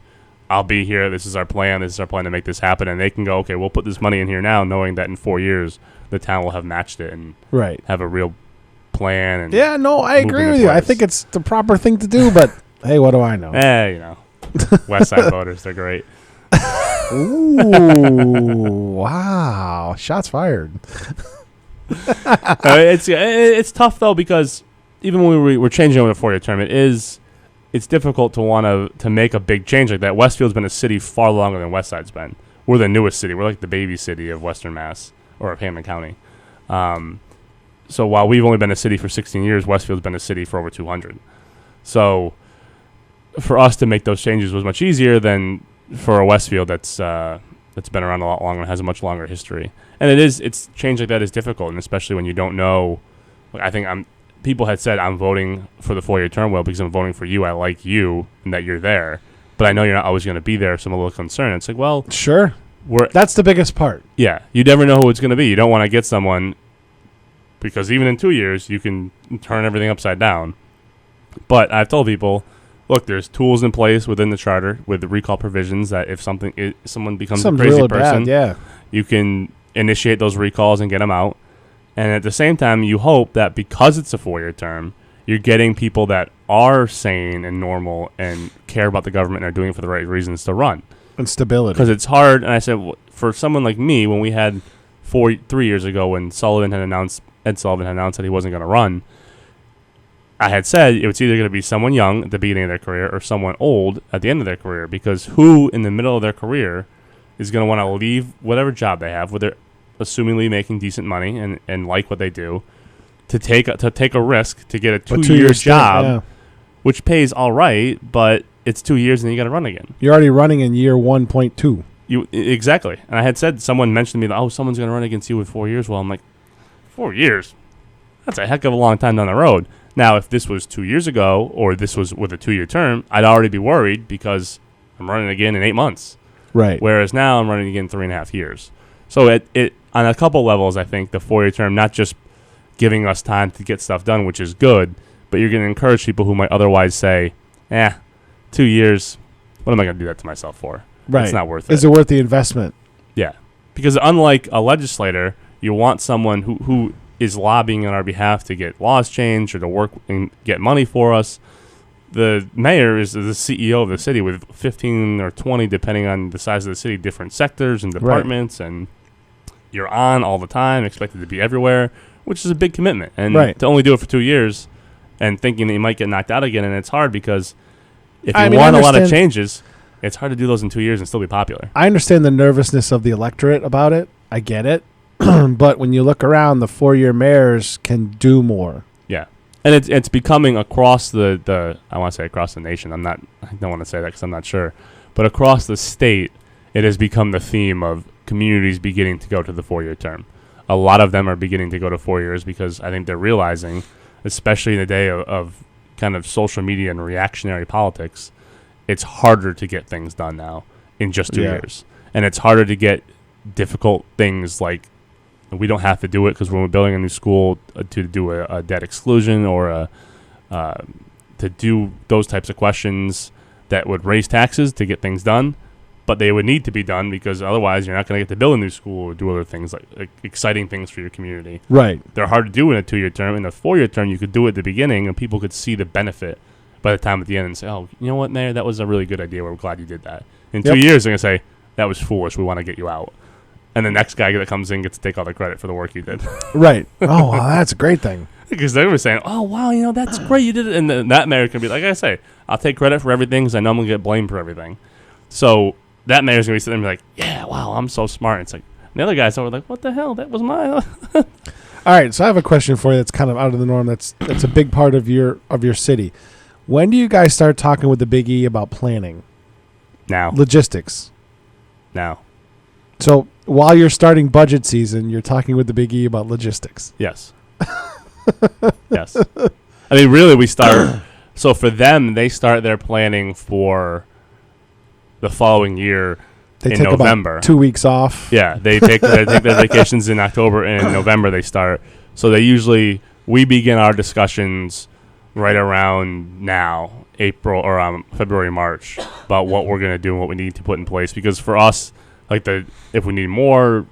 Speaker 5: I'll be here. This is our plan. This is our plan to make this happen. And they can go, okay, we'll put this money in here now, knowing that in 4 years the town will have matched it and have a real plan. And
Speaker 2: yeah, no, I agree with you. I think it's the proper thing to do, but hey, what do I know?
Speaker 5: You know, West Side voters, they're great.
Speaker 2: Ooh, wow. Shots fired.
Speaker 5: It's tough, though, because even when we're changing over the 4-year term, it's difficult to want to make a big change like that. Westfield's been a city far longer than Westside's been. We're the newest city. We're like the baby city of Western Mass, or of Hammond County. So while we've only been a city for 16 years, Westfield's been a city for over 200. So for us to make those changes was much easier than for a Westfield that's been around a lot longer and has a much longer history. And it's change like that is difficult, and especially when you don't know. I think people had said I'm voting for the 4-year term, well, because I'm voting for you. I like you and that you're there, but I know you're not always going to be there, so I'm a little concerned. It's like, well,
Speaker 2: sure, that's the biggest part.
Speaker 5: Yeah, you never know who it's going to be. You don't want to get someone, because even in 2 years you can turn everything upside down. But I've told people, look, there's tools in place within the charter with the recall provisions that if someone becomes a crazy
Speaker 2: really
Speaker 5: person,
Speaker 2: bad,
Speaker 5: you can initiate those recalls and get them out. And at the same time, you hope that because it's a 4-year term, you're getting people that are sane and normal and care about the government and are doing it for the right reasons to run.
Speaker 2: And stability.
Speaker 5: Because it's hard. And I said, for someone like me, when we had 3 years ago when Ed Sullivan had announced that he wasn't going to run, I had said it was either going to be someone young at the beginning of their career or someone old at the end of their career. Because who in the middle of their career is going to want to leave whatever job they have, whether assumingly making decent money and like what they do, to take a risk to get a 2-year job, which pays all right, but it's 2 years and you got to run again.
Speaker 2: You're already running in year 1.2.
Speaker 5: Exactly. And I had said, someone mentioned to me, someone's going to run against you in 4 years. Well, I'm like, 4 years? That's a heck of a long time down the road. Now, if this was 2 years ago or this was with a 2-year term, I'd already be worried because I'm running again in 8 months.
Speaker 2: Right.
Speaker 5: Whereas now I'm running again 3.5 years. So it on a couple levels, I think the 4-year term, not just giving us time to get stuff done, which is good, but you're going to encourage people who might otherwise say, 2 years, what am I going to do that to myself for?
Speaker 2: Right.
Speaker 5: It's not worth it.
Speaker 2: Is it worth the investment?
Speaker 5: Yeah. Because unlike a legislator, you want someone who is lobbying on our behalf to get laws changed or to work and get money for us. The mayor is the CEO of the city with 15 or 20, depending on the size of the city, different sectors and departments, and you're on all the time, expected to be everywhere, which is a big commitment. And to only do it for 2 years and thinking that you might get knocked out again, and it's hard because if you want a lot of changes, it's hard to do those in 2 years and still be popular.
Speaker 2: I understand the nervousness of the electorate about it. I get it. But when you look around, the 4-year mayors can do more.
Speaker 5: Yeah. And it's becoming across the I want to say across the nation. I don't want to say that because I'm not sure. But across the state, it has become the theme of communities beginning to go to the 4-year term. A lot of them are beginning to go to 4 years because I think they're realizing, especially in the day of kind of social media and reactionary politics, it's harder to get things done now in just 2 years. And it's harder to get difficult things like, we don't have to do it because when we're building a new school to do a debt exclusion or to do those types of questions that would raise taxes to get things done, but they would need to be done because otherwise you're not going to get to build a new school or do other things like exciting things for your community.
Speaker 2: Right.
Speaker 5: They're hard to do in a 2-year term. In a 4-year term, you could do it at the beginning and people could see the benefit by the time at the end and say, oh, you know what, Mayor, that was a really good idea. We're glad you did that. In 2 years, they're going to say, that was foolish. We want to get you out. And the next guy that comes in gets to take all the credit for the work you did.
Speaker 2: Right. Oh, well, that's a great thing.
Speaker 5: Because they were saying, oh, wow, that's great. You did it. And then that mayor can be like I say, I'll take credit for everything because I know I'm going to get blamed for everything. So that mayor's going to be sitting there and be like, yeah, wow, I'm so smart. And it's like, the other guys are like, what the hell? That was mine.
Speaker 2: All right. So I have a question for you that's kind of out of the norm. That's a big part of your city. When do you guys start talking with the Big E about planning?
Speaker 5: Now.
Speaker 2: Logistics.
Speaker 5: Now.
Speaker 2: So while you're starting budget season, you're talking with the Big E about logistics.
Speaker 5: Yes. Yes. I mean, really, we start. So for them, they start their planning for the following year
Speaker 2: They
Speaker 5: in
Speaker 2: take
Speaker 5: November.
Speaker 2: about 2 weeks off.
Speaker 5: Yeah, they take their vacations in October, and in November they start. So we begin our discussions right around now, April or February, March, about what we're going to do and what we need to put in place. Because for us, if we need more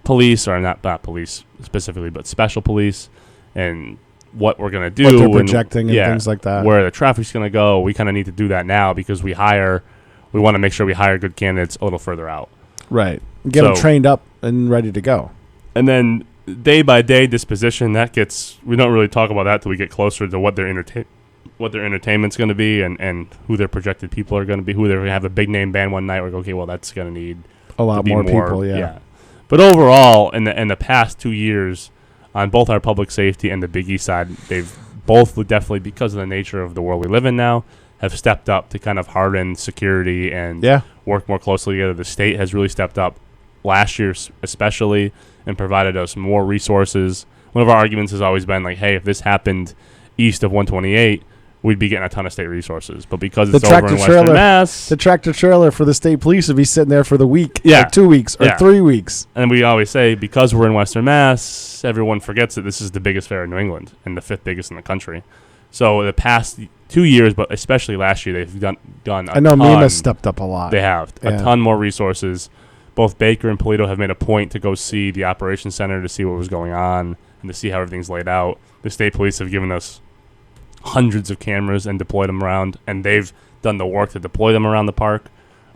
Speaker 5: police, or not police specifically, but special police, and what we're going to do,
Speaker 2: what they're projecting and things like that,
Speaker 5: where the traffic's going to go, we kind of need to do that now because we want to make sure we hire good candidates a little further out.
Speaker 2: Right. Get them trained up and ready to go.
Speaker 5: And then day by day disposition, we don't really talk about that till we get closer to what their entertainment's going to be and who their projected people are going to be, who they're going to have a big name band one night. We're going, okay, well, that's going to need
Speaker 2: a lot more people, yeah.
Speaker 5: But overall, in the past 2 years, on both our public safety and the Big East side, they've both definitely, because of the nature of the world we live in now, have stepped up to kind of harden security and work more closely together. The state has really stepped up last year especially and provided us more resources. One of our arguments has always been like, hey, if this happened east of 128, we'd be getting a ton of state resources. But because it's over in Western Mass,
Speaker 2: the tractor trailer for the state police would be sitting there for the week,
Speaker 5: or
Speaker 2: 2 weeks, or 3 weeks.
Speaker 5: And we always say, because we're in Western Mass, everyone forgets that this is the biggest fair in New England and the 5th biggest in the country. So the past 2 years, but especially last year, they've done a
Speaker 2: I know
Speaker 5: ton.
Speaker 2: MEMA's stepped up a lot.
Speaker 5: They have a ton more resources. Both Baker and Polito have made a point to go see the operations center to see what was going on and to see how everything's laid out. The state police have given us hundreds of cameras and deployed them around, and they've done the work to deploy them around the park,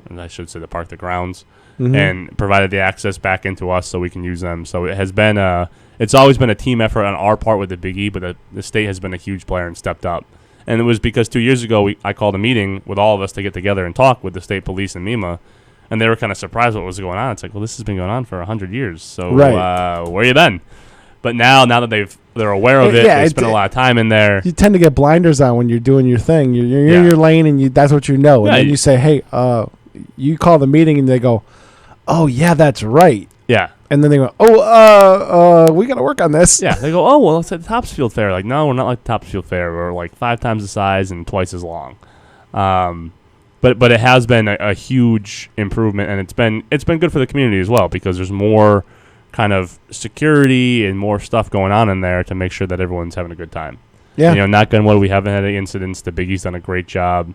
Speaker 5: and I should say the grounds, and provided the access back into us so we can use them. So it has been it's always been a team effort on our part with the Big E, but the state has been a huge player and stepped up. And it was because 2 years ago I called a meeting with all of us to get together and talk with the state police and MEMA, and they were kind of surprised what was going on. It's like, well, this has been going on for 100 years, so where you been? But now that they're aware of it, they spend a lot of time in there.
Speaker 2: You tend to get blinders on when you're doing your thing. You're in your lane, and that's what you know. And then you say, hey, you call the meeting, and they go, oh, yeah, that's right.
Speaker 5: Yeah.
Speaker 2: And then they go, we got to work on this.
Speaker 5: Yeah. They go, oh, well, it's at the Topsfield Fair. Like, no, we're not like the Topsfield Fair. We're like 5 times the size and twice as long. But it has been a huge improvement, and it's been good for the community as well, because there's more kind of security and more stuff going on in there to make sure that everyone's having a good time. Yeah. Knock on wood, we haven't had any incidents. The Big E's done a great job.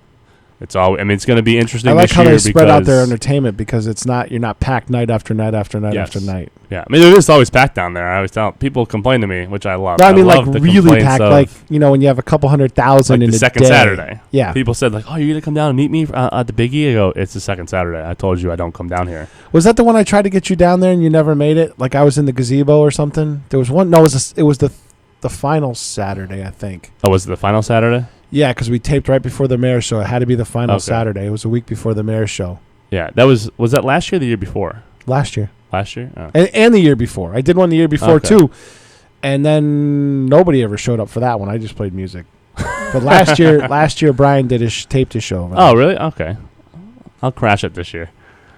Speaker 5: It's it's going to be interesting.
Speaker 2: I like how they spread out their entertainment, because you're not packed night after night after night after night.
Speaker 5: Yeah, I mean, it is always packed down there. I always tell people complain to me, which I love.
Speaker 2: No, I mean, like really packed, like when you have a couple 100,000 in a
Speaker 5: second
Speaker 2: day.
Speaker 5: Saturday.
Speaker 2: Yeah,
Speaker 5: people said like, "Oh, you're gonna come down and meet me at the Big E?" I go, "It's the second Saturday. I told you I don't come down here."
Speaker 2: Was that the one I tried to get you down there and you never made it? Like I was in the gazebo or something. There was one. No, it was the final Saturday, I think.
Speaker 5: Oh, was it the final Saturday?
Speaker 2: Yeah, because we taped right before the mayor's show. It had to be the final Saturday. It was a week before the mayor's show.
Speaker 5: Yeah, was that last year or the year before?
Speaker 2: Last year.
Speaker 5: Last year? Oh.
Speaker 2: And the year before. I did one the year before, too. And then nobody ever showed up for that one. I just played music. But last year, Brian did taped his show.
Speaker 5: Oh, really? Okay. I'll crash it this year.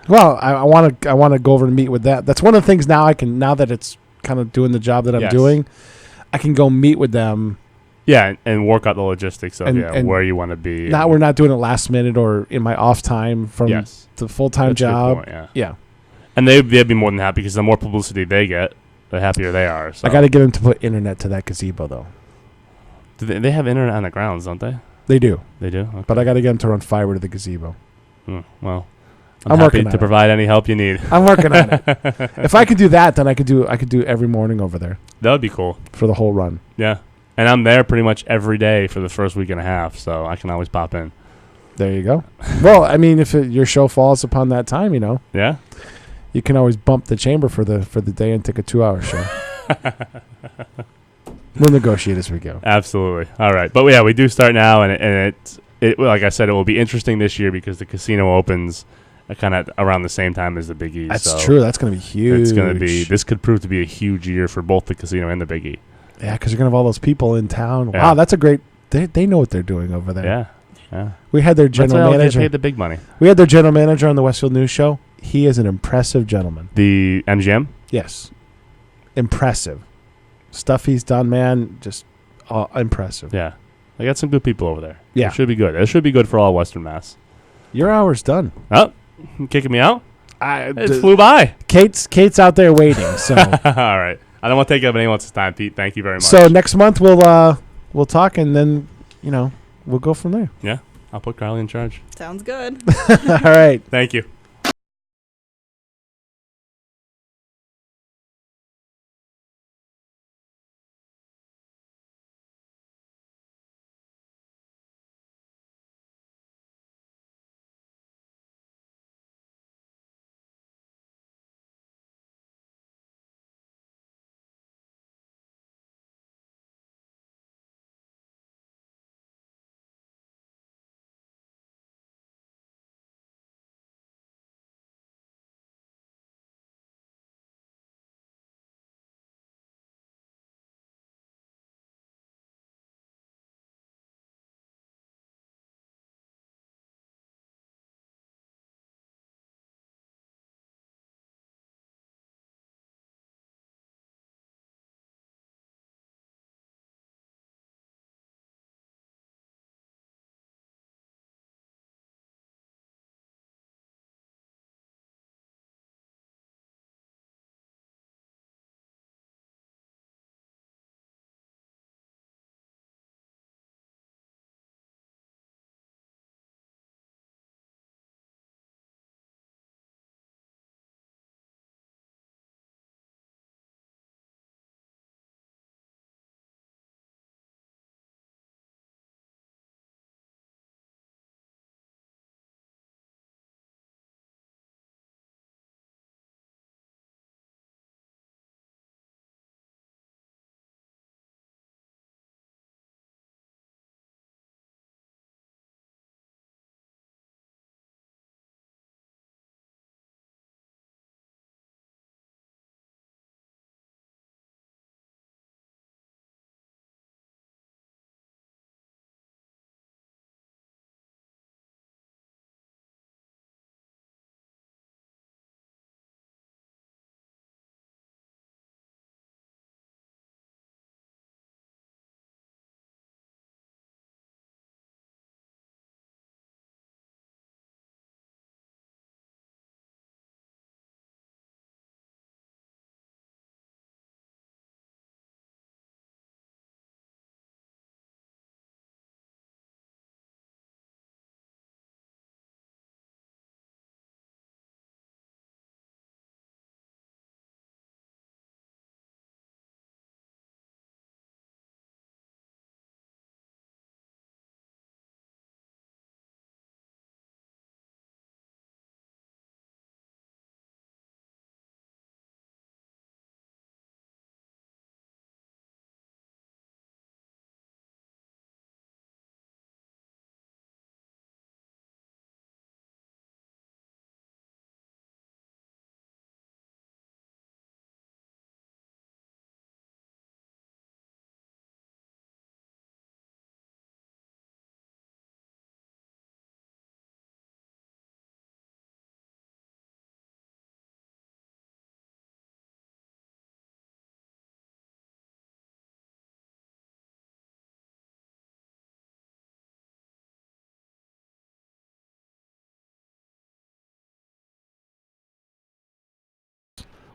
Speaker 2: Well, I want to go over and meet with that. That's one of the things now that it's kind of doing the job that I'm doing, I can go meet with them.
Speaker 5: Yeah, and work out the logistics of where you want to be.
Speaker 2: We're not doing it last minute or in my off time from the full-time job. Yeah. And
Speaker 5: they'd be more than happy, because the more publicity they get, the happier they are. So.
Speaker 2: I got to get them to put internet to that gazebo, though.
Speaker 5: They have internet on the grounds, don't they?
Speaker 2: They do.
Speaker 5: They do? Okay.
Speaker 2: But I got to get them to run fiber to the gazebo.
Speaker 5: Well, I'm happy to provide any help you need.
Speaker 2: I'm working on it. If I could do that, then I could do every morning over there.
Speaker 5: That would be cool.
Speaker 2: For the whole run.
Speaker 5: Yeah. And I'm there pretty much every day for the first week and a half, so I can always pop in.
Speaker 2: There you go. Well, I mean, if your show falls upon that time,
Speaker 5: Yeah.
Speaker 2: You can always bump the chamber for the day and take a 2-hour show. We'll negotiate as we go.
Speaker 5: Absolutely. All right. But we do start now, and it like I said, it will be interesting this year because the casino opens kind of around the same time as the Big E.
Speaker 2: That's true. That's going to be huge.
Speaker 5: This could prove to be a huge year for both the casino and the Big E.
Speaker 2: Yeah, because you're going to have all those people in town.
Speaker 5: Yeah.
Speaker 2: Wow, that's a great... They know what they're doing over there.
Speaker 5: Yeah.
Speaker 2: We had their general manager.
Speaker 5: They paid the big money.
Speaker 2: We had their general manager on the Westfield News Show. He is an impressive gentleman.
Speaker 5: The MGM?
Speaker 2: Yes. Impressive. Stuff he's done, man, just impressive.
Speaker 5: Yeah. They got some good people over there.
Speaker 2: Yeah.
Speaker 5: It should be good. It should be good for all Western Mass.
Speaker 2: Your hour's done.
Speaker 5: Oh, you kicking me out? It flew by.
Speaker 2: Kate's out there waiting. So
Speaker 5: All right. I don't want to take up anyone else's time, Pete. Thank you very much.
Speaker 2: So next month we'll talk, and then we'll go from there.
Speaker 5: Yeah, I'll put Carly in charge.
Speaker 4: Sounds good.
Speaker 2: All right.
Speaker 5: Thank you.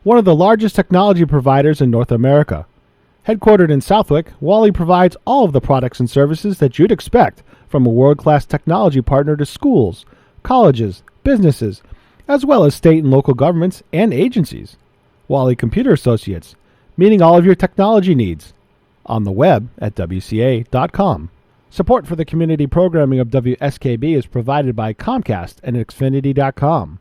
Speaker 2: One of the largest technology providers in North America. Headquartered in Southwick, Wally provides all of the products and services that you'd expect from a world-class technology partner to schools, colleges, businesses, as well as state and local governments and agencies. Wally Computer Associates, meeting all of your technology needs. On the web at WCA.com. Support for the community programming of WSKB is provided by Comcast and Xfinity.com.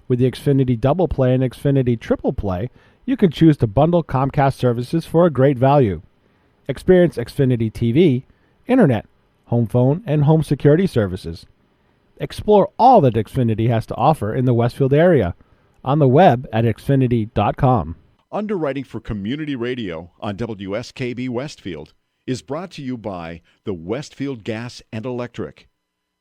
Speaker 2: With the Xfinity Double Play and Xfinity Triple Play, you can choose to bundle Comcast services for a great value. Experience Xfinity TV, Internet, home phone, and home security services. Explore all that Xfinity has to offer in the Westfield area on the web at Xfinity.com.
Speaker 1: Underwriting for Community Radio on WSKB Westfield is brought to you by the Westfield Gas and Electric.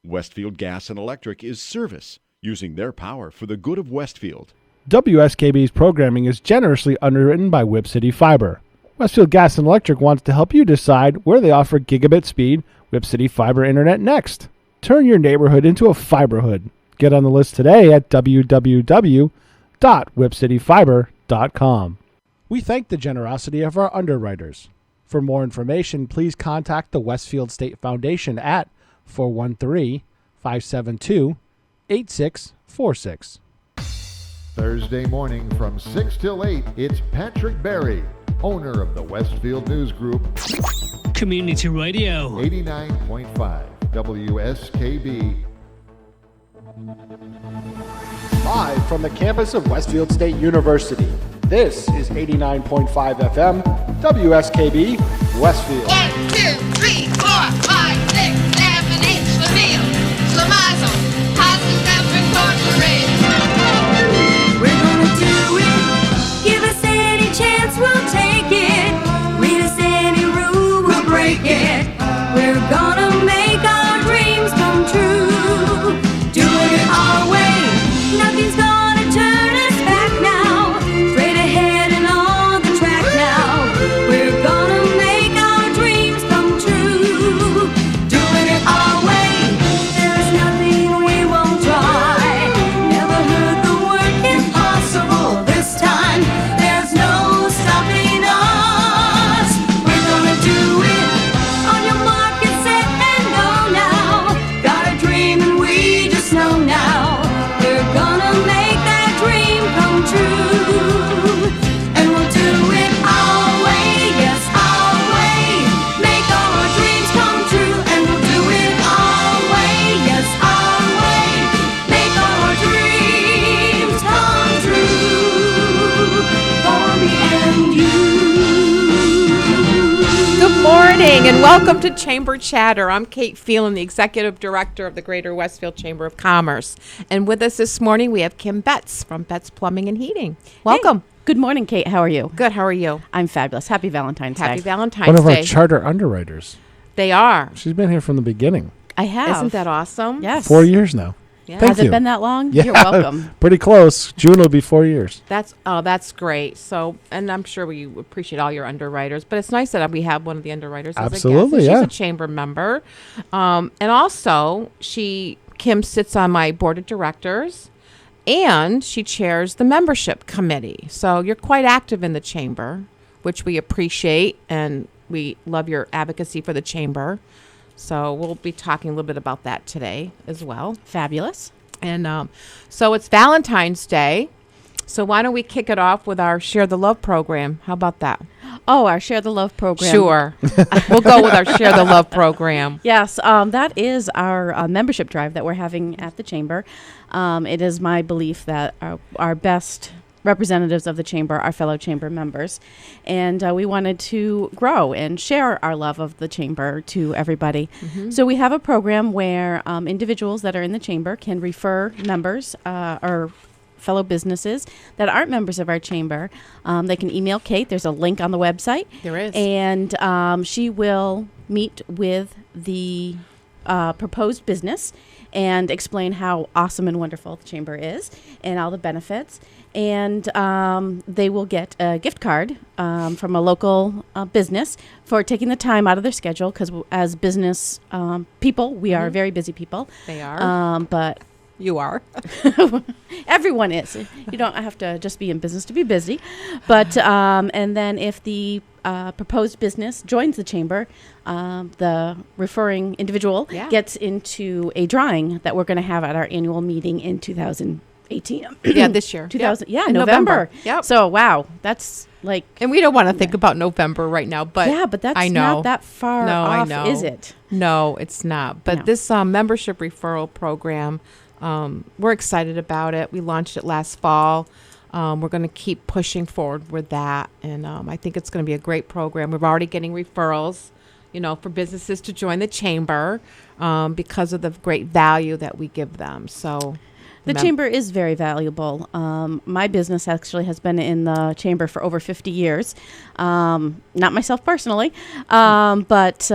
Speaker 1: Westfield Gas and Electric is service, using their power for the good of Westfield.
Speaker 2: WSKB's programming is generously underwritten by Whip City Fiber. Westfield Gas and Electric wants to help you decide where they offer gigabit speed Whip City Fiber Internet next. Turn your neighborhood into a fiberhood. Get on the list today at www.whipcityfiber.com. www.whipcityfiber.com. We thank the generosity of our underwriters. For more information, please contact the Westfield State Foundation at 413-572-8646.
Speaker 6: Thursday morning from 6 till 8, it's Patrick Berry, owner of the Westfield News Group,
Speaker 7: Community Radio.
Speaker 6: 89.5 WSKB.
Speaker 2: Live from the campus of Westfield State University, this is 89.5 FM, WSKB, Westfield.
Speaker 8: 1, 2, 3, 4, 5, 6, 7, 8, Schlemiel, Schlemazel, Hasenkamp Incorporated.
Speaker 9: We're gonna do it. Give us any chance, we'll take it. Read us any rule, we'll break it. We're gonna make our dreams come true. Doing it our way. Nothing's gonna turn us back now. Straight ahead and on the track now. We're gonna make our dreams come true. Doing it our way. There's nothing we won't try. Never heard the word impossible. This time there's no stopping us. We're gonna do it. On your mark and set and go now. Got a dream and we just know now. We're gonna make that dream come true. And we'll do it our way, yes, our way. Make all our dreams come true. And we'll do it our way, yes, our way. Make all our dreams come true. For me and you.
Speaker 10: Good morning and welcome to Chamber Chatter. I'm Kate Phelan, the Executive Director of the Greater Westfield Chamber of Commerce. And with us this morning, we have Kim Betts from Betts Plumbing and Heating. Welcome.
Speaker 11: Good morning, Kate. How are you?
Speaker 10: Good. How are you?
Speaker 11: I'm fabulous. Happy Valentine's
Speaker 10: Happy
Speaker 11: Day.
Speaker 10: Valentine's
Speaker 2: One of
Speaker 10: Day.
Speaker 2: our charter underwriters.
Speaker 10: They are.
Speaker 2: She's been here from the beginning.
Speaker 11: I have.
Speaker 10: Isn't that awesome?
Speaker 11: Yes.
Speaker 2: 4 years now.
Speaker 10: Yeah.
Speaker 2: Thank
Speaker 11: Has
Speaker 2: you.
Speaker 11: it been that long?
Speaker 2: Yeah.
Speaker 11: You're welcome.
Speaker 2: Pretty close. June will be 4 years.
Speaker 10: That's great. So, and I'm sure we appreciate all your underwriters, but it's nice that we have one of the underwriters as
Speaker 2: Absolutely,
Speaker 10: a guest.
Speaker 2: yeah.
Speaker 10: She's a chamber member. And also Kim sits on my board of directors and she chairs the membership committee. So you're quite active in the chamber, which we appreciate, and we love your advocacy for the chamber. So we'll be talking a little bit about that today as well.
Speaker 11: Fabulous.
Speaker 10: And so it's Valentine's Day. So why don't we kick it off with our Share the Love program? How about that?
Speaker 11: Oh, our Share the Love program.
Speaker 10: Sure. We'll go with our Share the Love program.
Speaker 11: Yes, that is our membership drive that we're having at the chamber. It is my belief that our best representatives of the chamber are fellow chamber members, and we wanted to grow and share our love of the chamber to everybody. So we have a program where individuals that are in the chamber can refer members or fellow businesses that aren't members of our chamber. They can email Kate. There's a link on the website.
Speaker 10: There is.
Speaker 11: And she will meet with the proposed business and explain how awesome and wonderful the chamber is and all the benefits. And they will get a gift card from a local business for taking the time out of their schedule, because as business people, we are very busy people.
Speaker 10: They are.
Speaker 11: But
Speaker 10: You are.
Speaker 11: everyone is. You don't have to just be in business to be busy. But and then if the proposed business joins the chamber, the referring individual gets into a drawing that we're going to have at our annual meeting in 2018.
Speaker 10: Yeah, this year.
Speaker 11: 2000.
Speaker 10: Yep.
Speaker 11: Yeah,
Speaker 10: In
Speaker 11: November.
Speaker 10: Yep.
Speaker 11: So wow, that's like.
Speaker 10: And we don't want to think about November right now, but
Speaker 11: Yeah, but that's
Speaker 10: I know.
Speaker 11: not that far
Speaker 10: No, I
Speaker 11: off,
Speaker 10: know.
Speaker 11: is it?
Speaker 10: No, it's not. But
Speaker 11: No.
Speaker 10: this membership referral program, we're excited about it. We launched it last fall. We're going to keep pushing forward with that. And I think it's going to be a great program. We're already getting referrals, for businesses to join the chamber because of the great value that we give them. So
Speaker 11: The chamber is very valuable. My business actually has been in the chamber for over 50 years. Not myself personally, but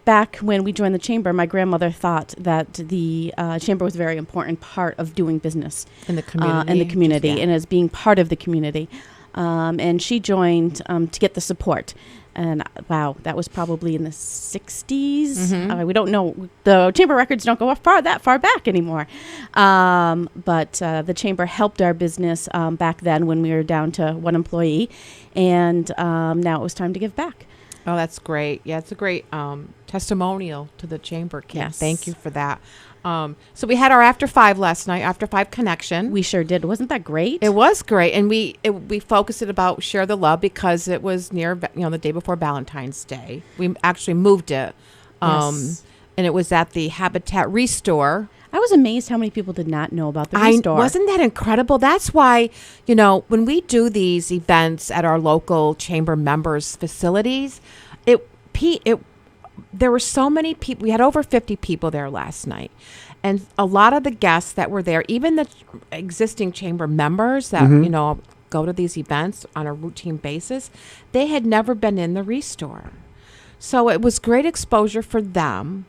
Speaker 11: back when we joined the chamber, my grandmother thought that the chamber was a very important part of doing business
Speaker 10: in the community.
Speaker 11: and as being part of the community. and she joined to get the support. And wow, that was probably in the 60s. We don't know. The chamber records don't go that far back anymore. But the chamber helped our business back then when we were down to one employee. And now it was time to give back.
Speaker 10: Oh, that's great. Yeah, it's a great testimonial to the chamber, Kim.
Speaker 11: Yes.
Speaker 10: Thank you for that. So we had our After 5 last night, After 5 connection.
Speaker 11: We sure did. Wasn't that great?
Speaker 10: It was great, and we focused it about share the love because it was near the day before Valentine's Day. We actually moved it,
Speaker 11: Yes.
Speaker 10: and it was at the Habitat Restore.
Speaker 11: I was amazed how many people did not know about the restore.
Speaker 10: Wasn't that incredible? That's why when we do these events at our local chamber members' facilities, there were so many people. We had over 50 people there last night. And a lot of the guests that were there, even the existing chamber members that, go to these events on a routine basis, they had never been in the Restore. So it was great exposure for them.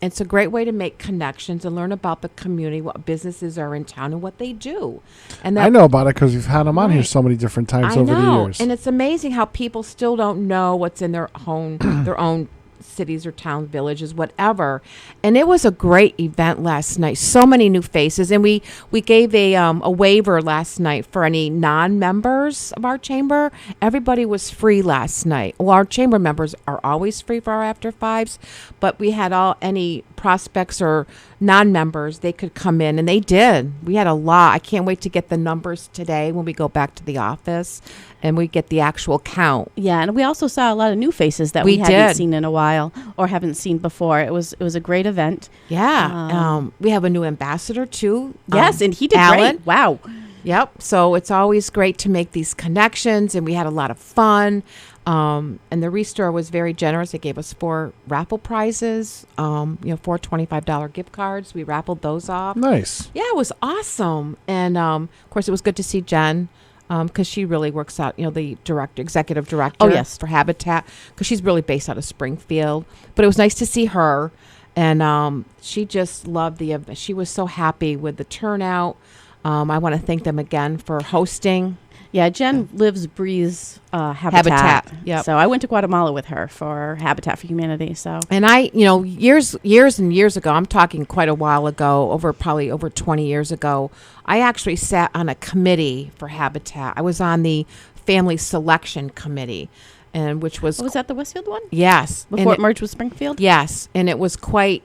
Speaker 10: It's a great way to make connections and learn about the community, what businesses are in town and what they do. And
Speaker 2: I know about it because we've had them on here
Speaker 10: Right.
Speaker 2: so many different times
Speaker 10: I
Speaker 2: over
Speaker 10: know.
Speaker 2: the years.
Speaker 10: And it's amazing how people still don't know what's in their own cities or towns, villages, whatever. And it was a great event last night. So many new faces, and we gave a waiver last night for any non-members of our chamber. Everybody was free last night. Well, our chamber members are always free for our After 5s, but we had any prospects or non-members, they could come in, and they did. We had a lot. I can't wait to get the numbers today when we go back to the office and we get the actual count.
Speaker 11: Yeah, and we also saw a lot of new faces that we hadn't seen in a while or haven't seen before. It was a great event.
Speaker 10: Yeah. We have a new ambassador too.
Speaker 11: Yes, and he did
Speaker 10: Alan.
Speaker 11: great. Wow.
Speaker 10: Yep. So it's always great to make these connections, and we had a lot of fun. And the Restore was very generous. They gave us 4 raffle prizes, 4 $25 gift cards. We raffled those off.
Speaker 2: Nice.
Speaker 10: Yeah, it was awesome. And, of course, it was good to see Jen because she really works out, the executive director
Speaker 11: Oh, yes.
Speaker 10: for Habitat, because she's really based out of Springfield. But it was nice to see her. And she just loved the event. She was so happy with the turnout. I want to thank them again for hosting.
Speaker 11: Yeah, Jen lives, breathes Habitat.
Speaker 10: Habitat, yep.
Speaker 11: So I went to Guatemala with her for Habitat for Humanity. So
Speaker 10: And I, years and years ago, I'm talking quite a while ago, probably over 20 years ago, I actually sat on a committee for Habitat. I was on the Family Selection Committee, and which was...
Speaker 11: was that the Westfield one?
Speaker 10: Yes.
Speaker 11: Before it merged with Springfield?
Speaker 10: Yes, and it was quite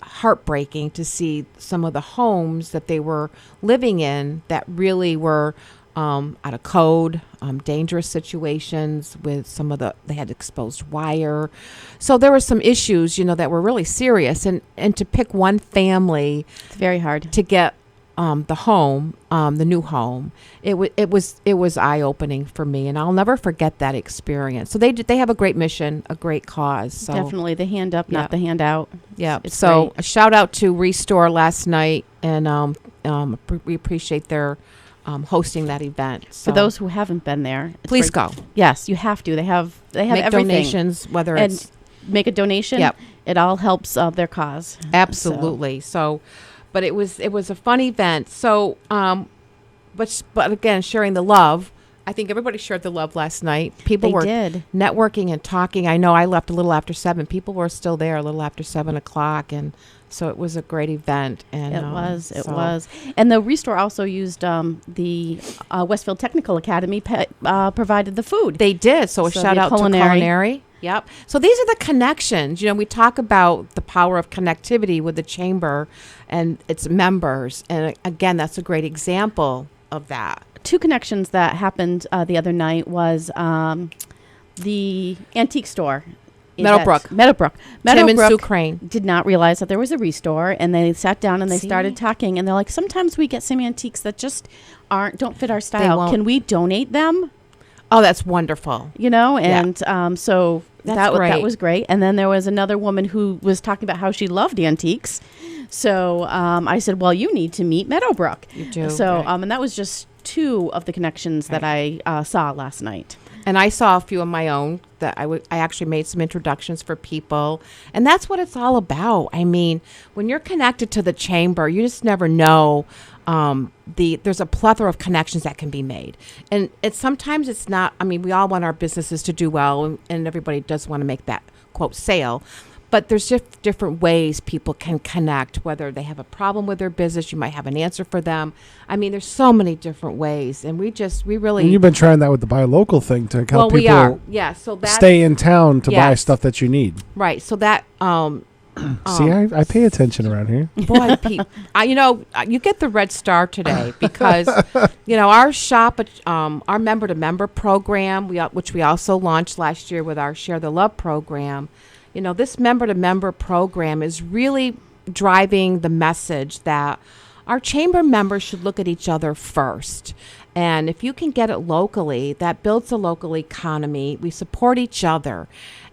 Speaker 10: heartbreaking to see some of the homes that they were living in that really were out of code, dangerous situations with they had exposed wire. So there were some issues, that were really serious. And to pick one family,
Speaker 11: It's very hard.
Speaker 10: to get the new home, it was eye-opening for me, and I'll never forget that experience. So they have a great mission, a great cause. So
Speaker 11: Definitely the hand up,
Speaker 10: Yeah.
Speaker 11: not the hand out.
Speaker 10: yeah.
Speaker 11: It's
Speaker 10: So
Speaker 11: great.
Speaker 10: a shout out to Restore last night, and we appreciate their hosting that event.
Speaker 11: For
Speaker 10: So
Speaker 11: those who haven't been there, it's
Speaker 10: please
Speaker 11: very-
Speaker 10: go.
Speaker 11: Yes, you have to. They have
Speaker 10: Make
Speaker 11: everything.
Speaker 10: donations, whether
Speaker 11: And
Speaker 10: it's
Speaker 11: make a donation.
Speaker 10: Yep.
Speaker 11: It all helps their cause.
Speaker 10: absolutely. So, but it was a fun event. So, but again, sharing the love. I think everybody shared the love last night. People
Speaker 11: They
Speaker 10: were
Speaker 11: did.
Speaker 10: networking and talking. I know I left a little after 7. People were still there a little after 7:00, and so it was a great event. And
Speaker 11: It was. It
Speaker 10: so-
Speaker 11: was. And the Restore also used the Westfield Technical Academy provided the food.
Speaker 10: They did. So a
Speaker 11: So
Speaker 10: shout
Speaker 11: the
Speaker 10: out to
Speaker 11: culinary.
Speaker 10: culinary. Yep. So these are the connections. We talk about the power of connectivity with the chamber and its members. And again, that's a great example of that.
Speaker 11: 2 connections that happened the other night was the antique store.
Speaker 10: Meadowbrook.
Speaker 11: Meadowbrook.
Speaker 10: Tim and Sue
Speaker 11: Meadowbrook
Speaker 10: Crane.
Speaker 11: did not realize that there was a Restore, and they sat down and they
Speaker 10: See?
Speaker 11: started talking, and they're like, sometimes we get some antiques that just don't fit our style.
Speaker 10: won't.
Speaker 11: Can we donate them?
Speaker 10: Oh, that's wonderful.
Speaker 11: And so
Speaker 10: That's
Speaker 11: that
Speaker 10: great.
Speaker 11: was great. And then there was another woman who was talking about how she loved antiques. So I said, well, you need to meet Meadowbrook.
Speaker 10: You do,
Speaker 11: So
Speaker 10: right.
Speaker 11: and that was just 2 of the connections that I saw last night.
Speaker 10: And I saw a few of my own that I actually made some introductions for people, and that's what it's all about. I mean, when you're connected to the chamber, you just never know. There's a plethora of connections that can be made, and sometimes it's not. I mean, we all want our businesses to do well, and everybody does want to make that quote sale. But there's just different ways people can connect, whether they have a problem with their business, you might have an answer for them. I mean, there's so many different ways, and we really.
Speaker 2: And you've been trying that with the buy local thing to help
Speaker 10: well,
Speaker 2: people
Speaker 10: we are. Yeah, so that
Speaker 2: stay in town to buy
Speaker 10: yes.
Speaker 2: stuff that you need.
Speaker 10: Right. So that.
Speaker 2: See, I pay attention around here.
Speaker 10: Boy, Pete, you get the red star today because, our shop, our member-to-member program, which we also launched last year with our Share the Love program. This member-to-member program is really driving the message that our chamber members should look at each other first. And if you can get it locally, that builds a local economy. We support each other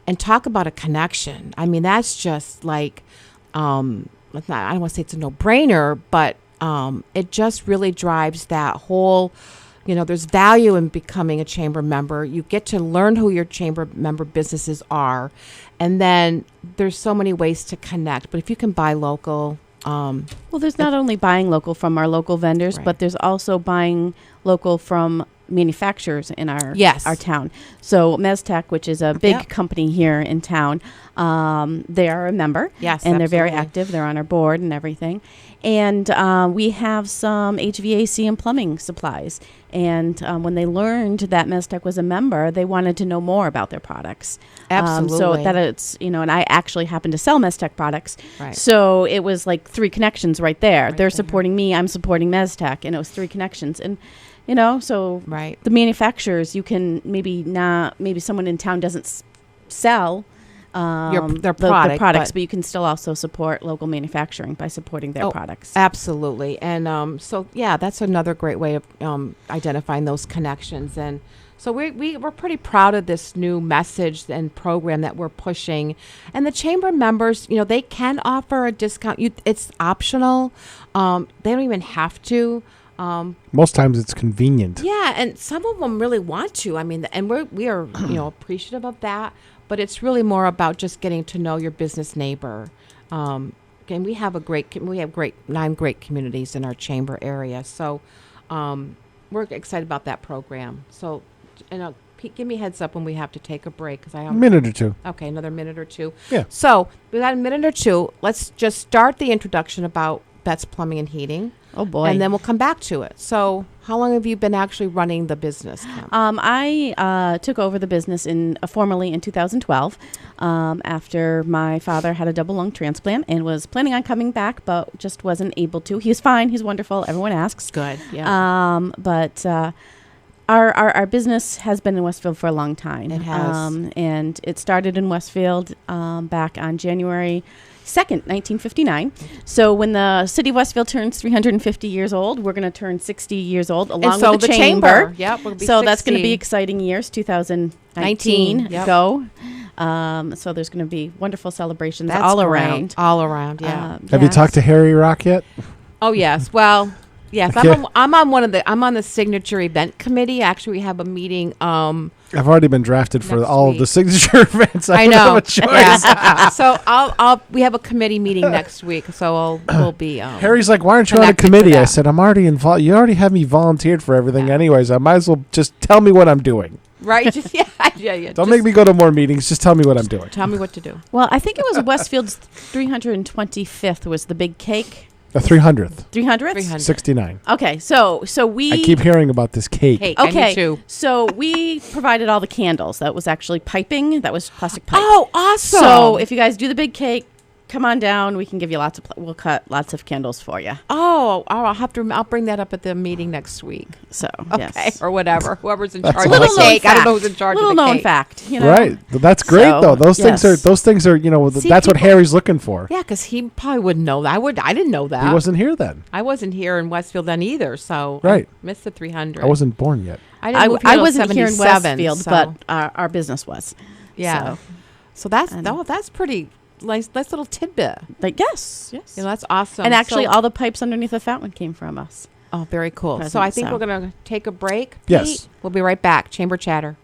Speaker 10: and talk about a connection. I mean, that's just like, I don't want to say it's a no-brainer, but it just really drives that whole, there's value in becoming a chamber member. You get to learn who your chamber member businesses are. And then there's so many ways to connect. But if you can buy local.
Speaker 11: Well, there's not only buying local from our local vendors,
Speaker 10: Right.
Speaker 11: but there's also buying local from manufacturers in our town. So Meztec, which is a big company here in town, they are a member.
Speaker 10: Yes,
Speaker 11: and they're very
Speaker 10: absolutely.
Speaker 11: active. They're on our board and everything. And we have some HVAC and plumbing supplies. And when they learned that Meztec was a member, they wanted to know more about their products.
Speaker 10: Absolutely.
Speaker 11: So that it's, and I actually happen to sell Meztec products.
Speaker 10: Right.
Speaker 11: So it was like 3 connections right there. They're supporting me, I'm supporting Meztec, and it was 3 connections. And, so
Speaker 10: Right.
Speaker 11: the manufacturers, you can maybe someone in town doesn't sell
Speaker 10: their
Speaker 11: the products,
Speaker 10: but
Speaker 11: but you can still also support local manufacturing by supporting their products.
Speaker 10: Absolutely. And that's another great way of identifying those connections. And so we're pretty proud of this new message and program that we're pushing. And the chamber members, they can offer a discount. It's optional. They don't even have to.
Speaker 2: Most times it's convenient.
Speaker 10: Yeah, and some of them really want to. I mean, and we are appreciative of that. But it's really more about just getting to know your business neighbor. And we have 9 great communities in our chamber area. So we're excited about that program. So, Pete, give me a heads up when we have to take a break because
Speaker 2: A minute or two.
Speaker 10: Okay, another minute or two.
Speaker 2: Yeah.
Speaker 10: So we got a minute or two. Let's just start the introduction about Bet's Plumbing and Heating.
Speaker 11: Oh boy!
Speaker 10: And then we'll come back to it. So, how long have you been actually running the business, Kim?
Speaker 11: I took over the business formally in 2012 after my father had a double lung transplant and was planning on coming back, but just wasn't able to. He was fine. He's wonderful. Everyone asks.
Speaker 10: Good. Yeah.
Speaker 11: But our business has been in Westfield for a long time.
Speaker 10: It has.
Speaker 11: And it started in Westfield back on January 2nd, 1959. So when the city of Westfield turns 350 years old, we're going to turn 60 years old along with the chamber.
Speaker 10: Yep, we'll be
Speaker 11: so
Speaker 10: 60.
Speaker 11: that's going to be exciting years, 2019.
Speaker 10: Yep.
Speaker 11: Go. So there's going to be wonderful celebrations
Speaker 10: That's
Speaker 11: all
Speaker 10: great.
Speaker 11: around.
Speaker 10: All around, yeah.
Speaker 2: Have you talked to Harry Rock yet?
Speaker 10: Oh, yes. Well, yes. I'm on the signature event committee. Actually, we have a meeting.
Speaker 2: I've already been drafted for
Speaker 10: next
Speaker 2: all of
Speaker 10: week.
Speaker 2: the signature events.
Speaker 10: I
Speaker 2: don't
Speaker 10: know.
Speaker 2: have a choice.
Speaker 10: Yeah. So we have a committee meeting next week. So we'll be.
Speaker 2: Harry's like, why aren't you on a
Speaker 10: connected to
Speaker 2: committee? I
Speaker 10: that.
Speaker 2: said, I'm already involved. You already have me volunteered for everything anyways. I might as well just tell me what I'm doing.
Speaker 10: Right. Just yeah.
Speaker 2: Don't make me go to more meetings. Just tell me what I'm doing.
Speaker 10: Tell me what to do.
Speaker 11: Well, I think it was Westfield's 325th was the big cake.
Speaker 2: The 300th.
Speaker 11: 300th?
Speaker 2: 69.
Speaker 11: Okay, so we...
Speaker 2: I keep hearing about this cake.
Speaker 10: Cake. I do
Speaker 11: Okay,
Speaker 10: too.
Speaker 11: so we provided all the candles. That was actually piping. That was plastic pipe.
Speaker 10: Oh, awesome.
Speaker 11: So if you guys do the big cake, come on down. We can give you we'll cut lots of candles for you.
Speaker 10: I'll bring that up at the meeting next week.
Speaker 11: So,
Speaker 10: Okay.
Speaker 11: yes.
Speaker 10: Or whatever. Whoever's in
Speaker 2: That's
Speaker 10: charge of
Speaker 2: awesome.
Speaker 10: the cake. I don't know who's in charge
Speaker 11: Little
Speaker 10: of the
Speaker 11: known
Speaker 10: cake.
Speaker 11: fact.
Speaker 2: Right. That's great,
Speaker 11: So,
Speaker 2: though. Those
Speaker 11: yes.
Speaker 2: things are,
Speaker 10: See,
Speaker 2: that's what
Speaker 10: people-
Speaker 2: Harry's looking for.
Speaker 10: Yeah, because he probably wouldn't know that. I didn't know that.
Speaker 2: He wasn't here then.
Speaker 10: I wasn't here in Westfield then either, so
Speaker 2: Right.
Speaker 10: I missed the 300.
Speaker 2: I wasn't born yet.
Speaker 10: I didn't move here
Speaker 11: I
Speaker 10: till
Speaker 11: wasn't here in
Speaker 10: 77,
Speaker 11: Westfield,
Speaker 10: so-
Speaker 11: but our business was.
Speaker 10: yeah. So that's pretty nice little tidbit.
Speaker 11: Like, yes.
Speaker 10: Yeah, that's awesome.
Speaker 11: And actually,
Speaker 10: So-
Speaker 11: all the pipes underneath the fountain came from us.
Speaker 10: oh, very cool. So
Speaker 11: present,
Speaker 10: I think
Speaker 11: so.
Speaker 10: we're gonna take a break.
Speaker 2: Yes.
Speaker 10: Pete. We'll be right back. Chamber chatter.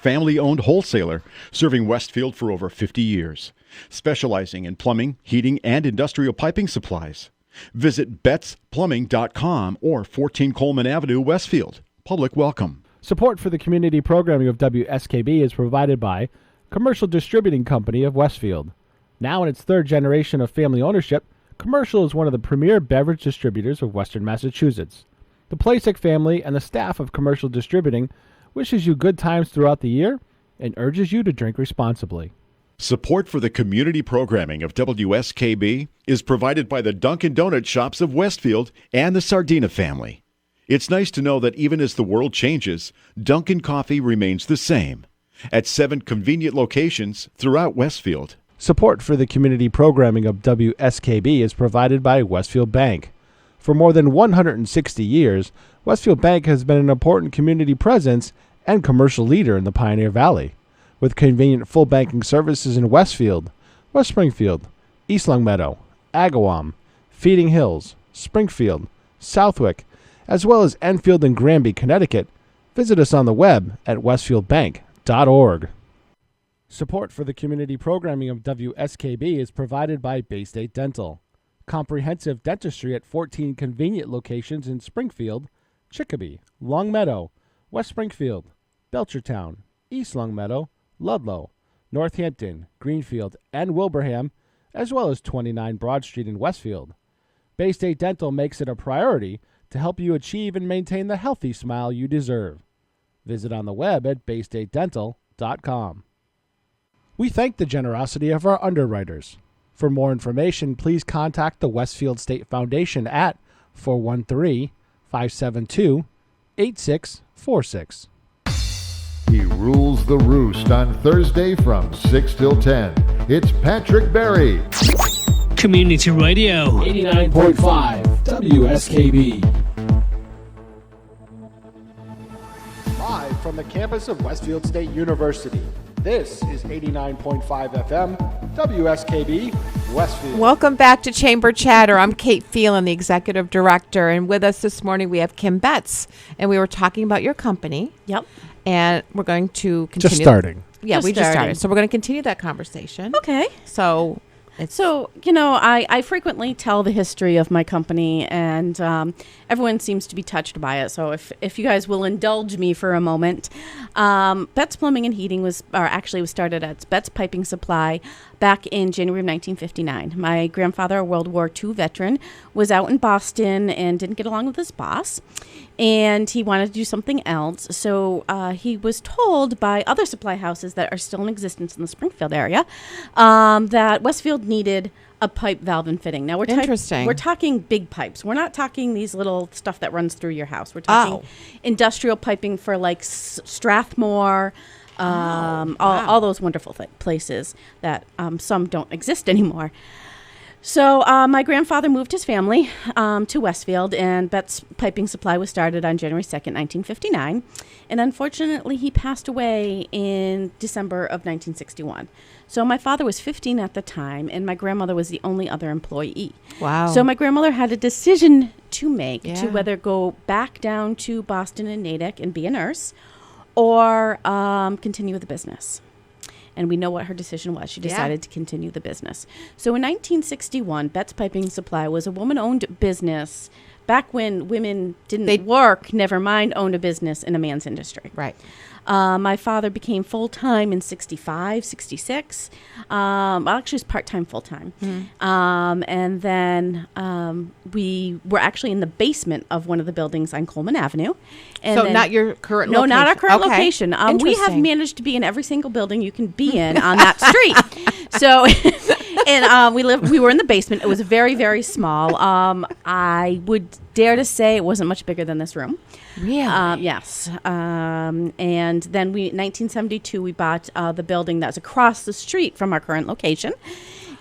Speaker 1: family-owned wholesaler serving Westfield for over 50 years, specializing in plumbing, heating, and industrial piping supplies. Visit betsplumbing.com or 14 Coleman Avenue, Westfield. Public welcome.
Speaker 2: Support for the community programming of WSKB is provided by Commercial Distributing Company of Westfield. Now in its third generation of family ownership, Commercial is one of the premier beverage distributors of Western Massachusetts. The Plasek family and the staff of Commercial Distributing wishes you good times throughout the year and urges you to drink responsibly.
Speaker 1: Support for the community programming of WSKB is provided by the Dunkin' Donut shops of Westfield and the Sardina family. It's nice to know that even as the world changes, Dunkin' Coffee remains the same at 7 convenient locations throughout Westfield.
Speaker 2: Support for the community programming of WSKB is provided by Westfield Bank. For more than 160 years, Westfield Bank has been an important community presence and commercial leader in the Pioneer Valley. With convenient full banking services in Westfield, West Springfield, East Longmeadow, Agawam, Feeding Hills, Springfield, Southwick, as well as Enfield and Granby, Connecticut, visit us on the web at westfieldbank.org. Support for the community programming of WSKB is provided by Bay State Dental. Comprehensive dentistry at 14 convenient locations in Springfield, Chicopee, Longmeadow, West Springfield, Belchertown, East Longmeadow, Ludlow, Northampton, Greenfield, and Wilbraham, as well as 29 Broad Street in Westfield. Bay State Dental makes it a priority to help you achieve and maintain the healthy smile you deserve. Visit on the web at baystatedental.com. We thank the generosity of our underwriters. For more information, please contact the Westfield State Foundation at 413-572-8646.
Speaker 6: He rules the roost on Thursday from 6 till 10. It's Patrick Berry.
Speaker 7: Community Radio.
Speaker 2: 89.5 WSKB. Live from the campus of Westfield State University. This is 89.5 FM, WSKB, Westfield.
Speaker 10: Welcome back to Chamber Chatter. I'm Kate Phelan, the Executive Director, and with us this morning we have Kim Betts, and we were talking about your company.
Speaker 11: Yep.
Speaker 10: And we're going to continue.
Speaker 2: Just starting.
Speaker 10: Yeah,
Speaker 11: Just
Speaker 10: we just
Speaker 11: starting.
Speaker 10: started. So we're going to continue that conversation.
Speaker 11: Okay.
Speaker 10: So
Speaker 11: I frequently tell the history of my company, and everyone seems to be touched by it. So if you guys will indulge me for a moment, Betts Plumbing and Heating was started at Betts Piping Supply back in January of 1959. My grandfather, a World War II veteran, was out in Boston and didn't get along with his boss, and he wanted to do something else. So he was told by other supply houses that are still in existence in the Springfield area that Westfield needed a pipe, valve, and fitting. Now
Speaker 10: Interesting.
Speaker 11: We're talking big pipes. We're not talking these little stuff that runs through your house. We're talking industrial piping for like Strathmore, all those wonderful places that some don't exist anymore. So my grandfather moved his family to Westfield, and Betts Piping Supply was started on January 2nd, 1959. And unfortunately, he passed away in December of 1961. So my father was 15 at the time, and my grandmother was the only other employee.
Speaker 10: Wow.
Speaker 11: So my grandmother had a decision to make to
Speaker 10: Yeah.
Speaker 11: whether go back down to Boston and Natick and be a nurse or continue with the business. And we know what her decision was. She decided to continue the business. So in 1961, Betts Piping Supply was a woman-owned business back when women didn't work, never mind owned a business in a man's industry.
Speaker 10: Right.
Speaker 11: My father became full-time in 65, 66. Actually, it was part-time, full-time. And then we were actually in the basement of one of the buildings on Coleman Avenue. And
Speaker 10: So
Speaker 11: then-
Speaker 10: not your current
Speaker 11: No,
Speaker 10: location.
Speaker 11: not our current
Speaker 10: Okay.
Speaker 11: location. We have
Speaker 10: Interesting.
Speaker 11: managed to be in every single building you can be in on that street. So, and we were in the basement. It was very, very small. I would dare to say it wasn't much bigger than this room.
Speaker 10: Really?
Speaker 11: Yes. And then in 1972, we bought the building that's across the street from our current location.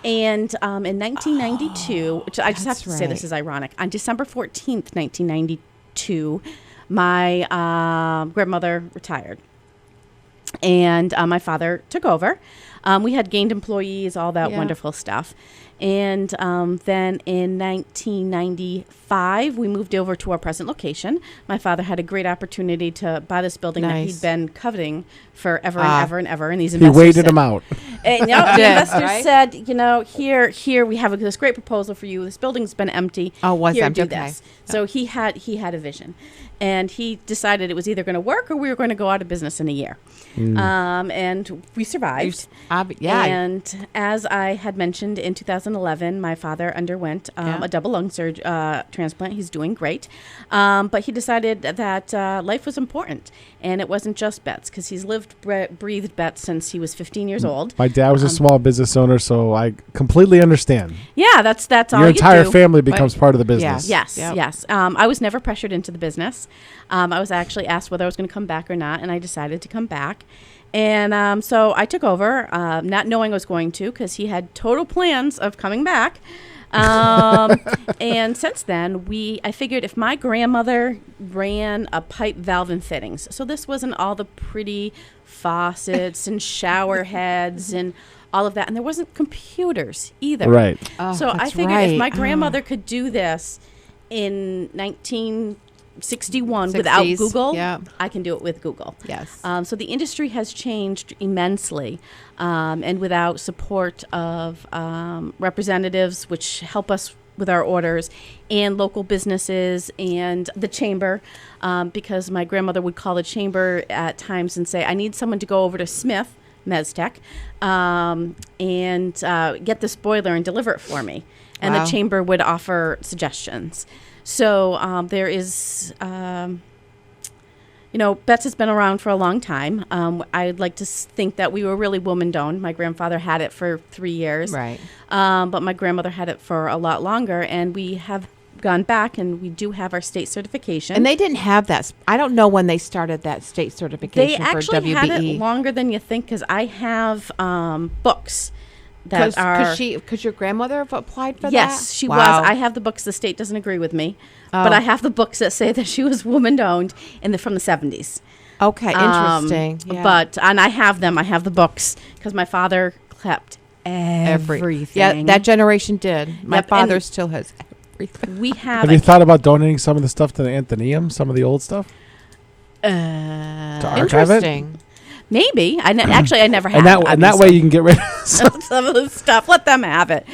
Speaker 11: And in 1992, which I just have to say this is ironic, on December 14th, 1992, my grandmother retired. And my father took over. We had gained employees, all that wonderful stuff. And then in 1995, we moved over to our present location. My father had a great opportunity to buy this building that he'd been coveting forever and ever and ever. And these
Speaker 2: He
Speaker 11: investors
Speaker 2: waited him out.
Speaker 11: And, the investors said, here we have this great proposal for you. This building's been empty.
Speaker 10: Oh, was
Speaker 11: here,
Speaker 10: empty?
Speaker 11: do
Speaker 10: Okay.
Speaker 11: this. So he had a vision, and he decided it was either going to work or we were going to go out of business in a year. And we survived. And as I had mentioned, in 2011, my father underwent a double lung transplant. He's doing great. But he decided that life was important. And it wasn't just bets, because he's lived, breathed bets since he was 15 years old.
Speaker 2: My dad was a small business owner, so I completely understand.
Speaker 11: Yeah, that's all
Speaker 2: Your
Speaker 11: you
Speaker 2: entire
Speaker 11: do.
Speaker 2: family becomes part of the business.
Speaker 11: Yes. I was never pressured into the business. I was actually asked whether I was going to come back or not, and I decided to come back. And so I took over, not knowing I was going to, because he had total plans of coming back. And since then, I figured if my grandmother ran a pipe, valve, and fittings, so this wasn't all the pretty faucets and shower heads and all of that, and there wasn't computers either.
Speaker 2: Right.
Speaker 11: So I figured if my grandmother could do this in 1961 without Google, I can do it with Google.
Speaker 10: Yes.
Speaker 11: So the industry has changed immensely, and without support of representatives, which help us with our orders, and local businesses and the chamber, because my grandmother would call the chamber at times and say, I need someone to go over to Smith, Meztec, and get this boiler and deliver it for me. And the chamber would offer suggestions. So there is, Betts has been around for a long time. I'd like to think that we were really woman-owned. My grandfather had it for 3 years.
Speaker 10: Right.
Speaker 11: But my grandmother had it for a lot longer, and we have gone back, and we do have our state certification.
Speaker 10: And they didn't have that. I don't know when they started that state certification
Speaker 11: they
Speaker 10: for WBE.
Speaker 11: actually had it longer than you think, because I have books that are...
Speaker 10: Because your grandmother applied for that?
Speaker 11: Yes, she was. I have the books. The state doesn't agree with me. But I have the books that say that she was woman-owned from the 70s.
Speaker 10: Okay, interesting.
Speaker 11: And I have them. I have the books, because my father kept everything.
Speaker 10: Yeah, that generation did. My father still has everything.
Speaker 11: We
Speaker 2: Have you thought about donating some of the stuff to the Athenaeum, some of the old stuff? To archive
Speaker 10: interesting.
Speaker 2: It?
Speaker 11: Maybe. I never have.
Speaker 2: And that way you can get rid of
Speaker 11: some of the stuff. Let them have it.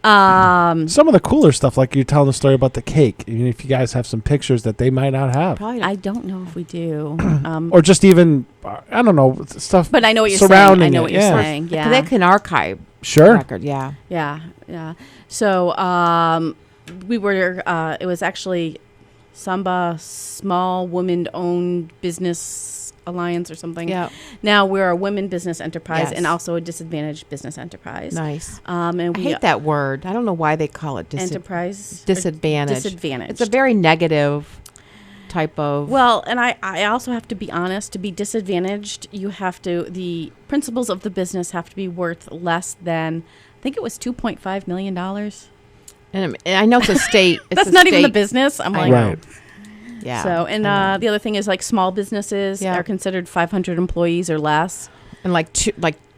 Speaker 2: Some of the cooler stuff, like you're telling the story about the cake. Even if you guys have some pictures that they might not have.
Speaker 11: I don't know if we do.
Speaker 2: Or just even, I don't know, stuff.
Speaker 11: But I know what you're
Speaker 2: surrounding
Speaker 11: saying. I know what you're
Speaker 2: yeah.
Speaker 11: saying. Yeah.
Speaker 10: They can archive.
Speaker 2: Sure.
Speaker 10: Record. Yeah.
Speaker 11: Yeah. So we were. It was actually Samba Small Women-Owned Business Alliance or something.
Speaker 10: Yeah.
Speaker 11: Now we're a women business enterprise
Speaker 10: Yes.
Speaker 11: and also a disadvantaged business enterprise.
Speaker 10: Nice.
Speaker 11: And
Speaker 10: I
Speaker 11: we
Speaker 10: hate that word. I don't know why they call it
Speaker 11: enterprise.
Speaker 10: Disadvantage.
Speaker 11: Disadvantaged.
Speaker 10: It's a very negative type of.
Speaker 11: Well, and I also have to be honest. To be disadvantaged, the principles of the business have to be worth less than, I think it was $2.5 million.
Speaker 10: And I know it's a state.
Speaker 11: That's not even the business. I'm like,
Speaker 2: right.
Speaker 10: Yeah.
Speaker 11: So, and the other thing is, like, small businesses are considered 500 employees or less.
Speaker 10: And like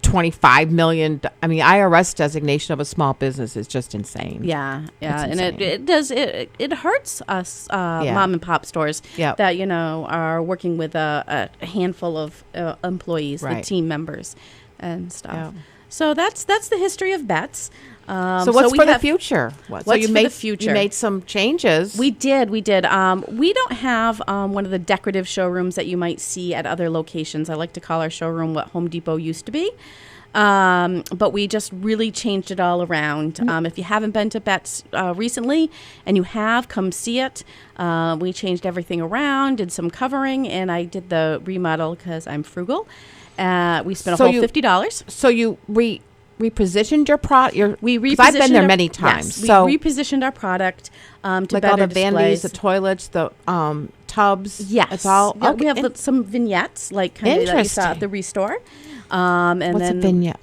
Speaker 10: 25 million. I mean, IRS designation of a small business is just insane.
Speaker 11: Yeah.
Speaker 10: It's
Speaker 11: And it hurts us mom and pop stores that, are working with a handful of employees, the team members and stuff. Yeah. So that's the history of Betts.
Speaker 10: So what's for the future?
Speaker 11: What's for the future?
Speaker 10: You made some changes.
Speaker 11: We did. We don't have one of the decorative showrooms that you might see at other locations. I like to call our showroom what Home Depot used to be. But we just really changed it all around. If you haven't been to Betts recently, and you have, come see it. We changed everything around, did some covering, and I did the remodel because I'm frugal. We spent a whole $50.
Speaker 10: So you repositioned your product.
Speaker 11: We repositioned.
Speaker 10: I've been there many times.
Speaker 11: Yes,
Speaker 10: so
Speaker 11: we repositioned our product to
Speaker 10: like
Speaker 11: better
Speaker 10: all the
Speaker 11: displays.
Speaker 10: vanities, the toilets, the tubs.
Speaker 11: Yes,
Speaker 10: it's all.
Speaker 11: Yeah, we have some vignettes, like kind of that you saw at the Restore. And
Speaker 10: what's
Speaker 11: then
Speaker 10: a vignette?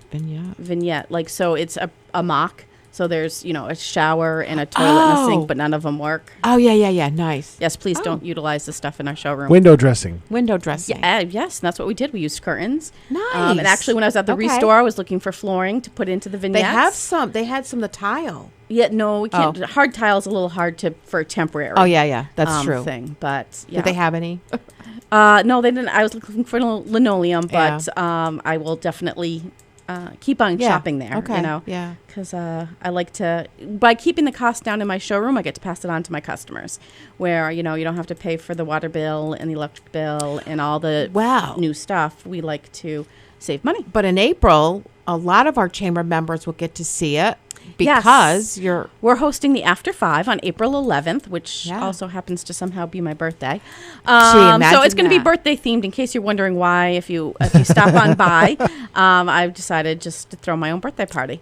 Speaker 11: Vignette, like, so it's a mock. So there's, a shower and a toilet and a sink, but none of them work.
Speaker 10: Oh, yeah. Nice.
Speaker 11: Yes, please don't utilize the stuff in our showroom.
Speaker 2: Window dressing.
Speaker 10: Window dressing.
Speaker 11: Yeah, yes, and that's what we did. We used curtains.
Speaker 10: Nice.
Speaker 11: And actually, when I was at the Restore, I was looking for flooring to put into the vignettes.
Speaker 10: They had some of the tile.
Speaker 11: Yeah, no, we can't. Hard tile's a little hard for temporary.
Speaker 10: Oh, yeah. That's true.
Speaker 11: Thing, but yeah.
Speaker 10: Did they have any?
Speaker 11: No, they didn't. I was looking for linoleum, but I will definitely keep on shopping there.
Speaker 10: Okay.
Speaker 11: Yeah. Because I like to, by keeping the cost down in my showroom, I get to pass it on to my customers. Where you don't have to pay for the water bill and the electric bill and all the new stuff. We like to save money.
Speaker 10: But in April, a lot of our chamber members will get to see it. Because
Speaker 11: we're hosting the After 5 on April 11th, which also happens to somehow be my birthday. So it's going to be birthday themed. In case you're wondering why, if you stop on by, I've decided just to throw my own birthday party.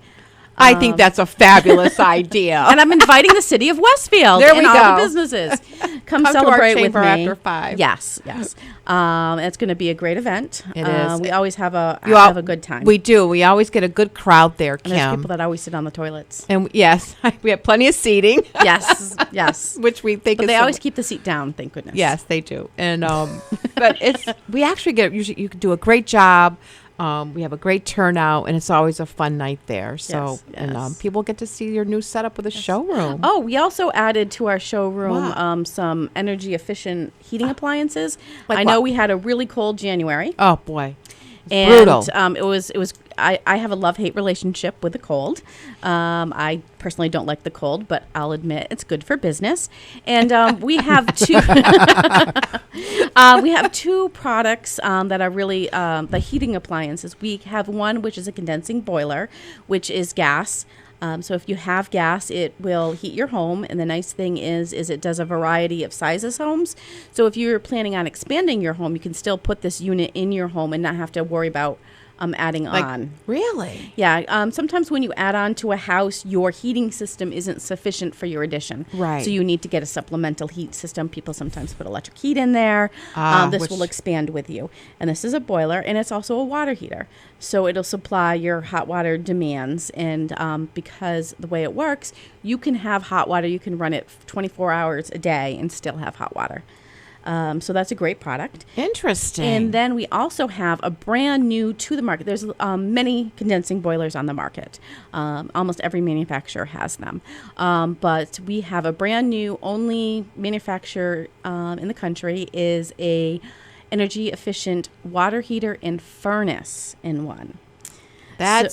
Speaker 10: I think that's a fabulous idea.
Speaker 11: And I'm inviting the city of Westfield and all the businesses. Come celebrate with me.
Speaker 10: After 5.
Speaker 11: Yes. It's going to be a great event.
Speaker 10: It is.
Speaker 11: We always have a good time.
Speaker 10: We do. We always get a good crowd there, Kim.
Speaker 11: And there's people that always sit on the toilets.
Speaker 10: And yes, we have plenty of seating.
Speaker 11: Yes.
Speaker 10: Which we think
Speaker 11: but they always keep the seat down, thank goodness.
Speaker 10: Yes, they do. And but we actually you do a great job. We have a great turnout, and it's always a fun night there. So, and people get to see your new setup with a showroom.
Speaker 11: Oh, we also added to our showroom some energy efficient heating appliances. I know we had a really cold January.
Speaker 10: Oh boy,
Speaker 11: brutal. It was. I have a love-hate relationship with the cold. I personally don't like the cold, but I'll admit it's good for business. And we have two. We have two products that are really the heating appliances. We have one which is a condensing boiler, which is gas. So if you have gas, it will heat your home. And the nice thing is it does a variety of sizes homes. So if you're planning on expanding your home, you can still put this unit in your home and not have to worry about adding on.
Speaker 10: Really?
Speaker 11: Yeah. Sometimes when you add on to a house, your heating system isn't sufficient for your addition.
Speaker 10: Right.
Speaker 11: So you need to get a supplemental heat system. People sometimes put electric heat in there. This will expand with you. And this is a boiler, and it's also a water heater. So it'll supply your hot water demands. And because the way it works, you can have hot water. You can run it 24 hours a day and still have hot water. So that's a great product.
Speaker 10: Interesting.
Speaker 11: And then we also have a brand new to the market. There's many condensing boilers on the market. Almost every manufacturer has them. But we have a brand new, only manufacturer in the country is a energy efficient water heater and furnace in one.
Speaker 10: Do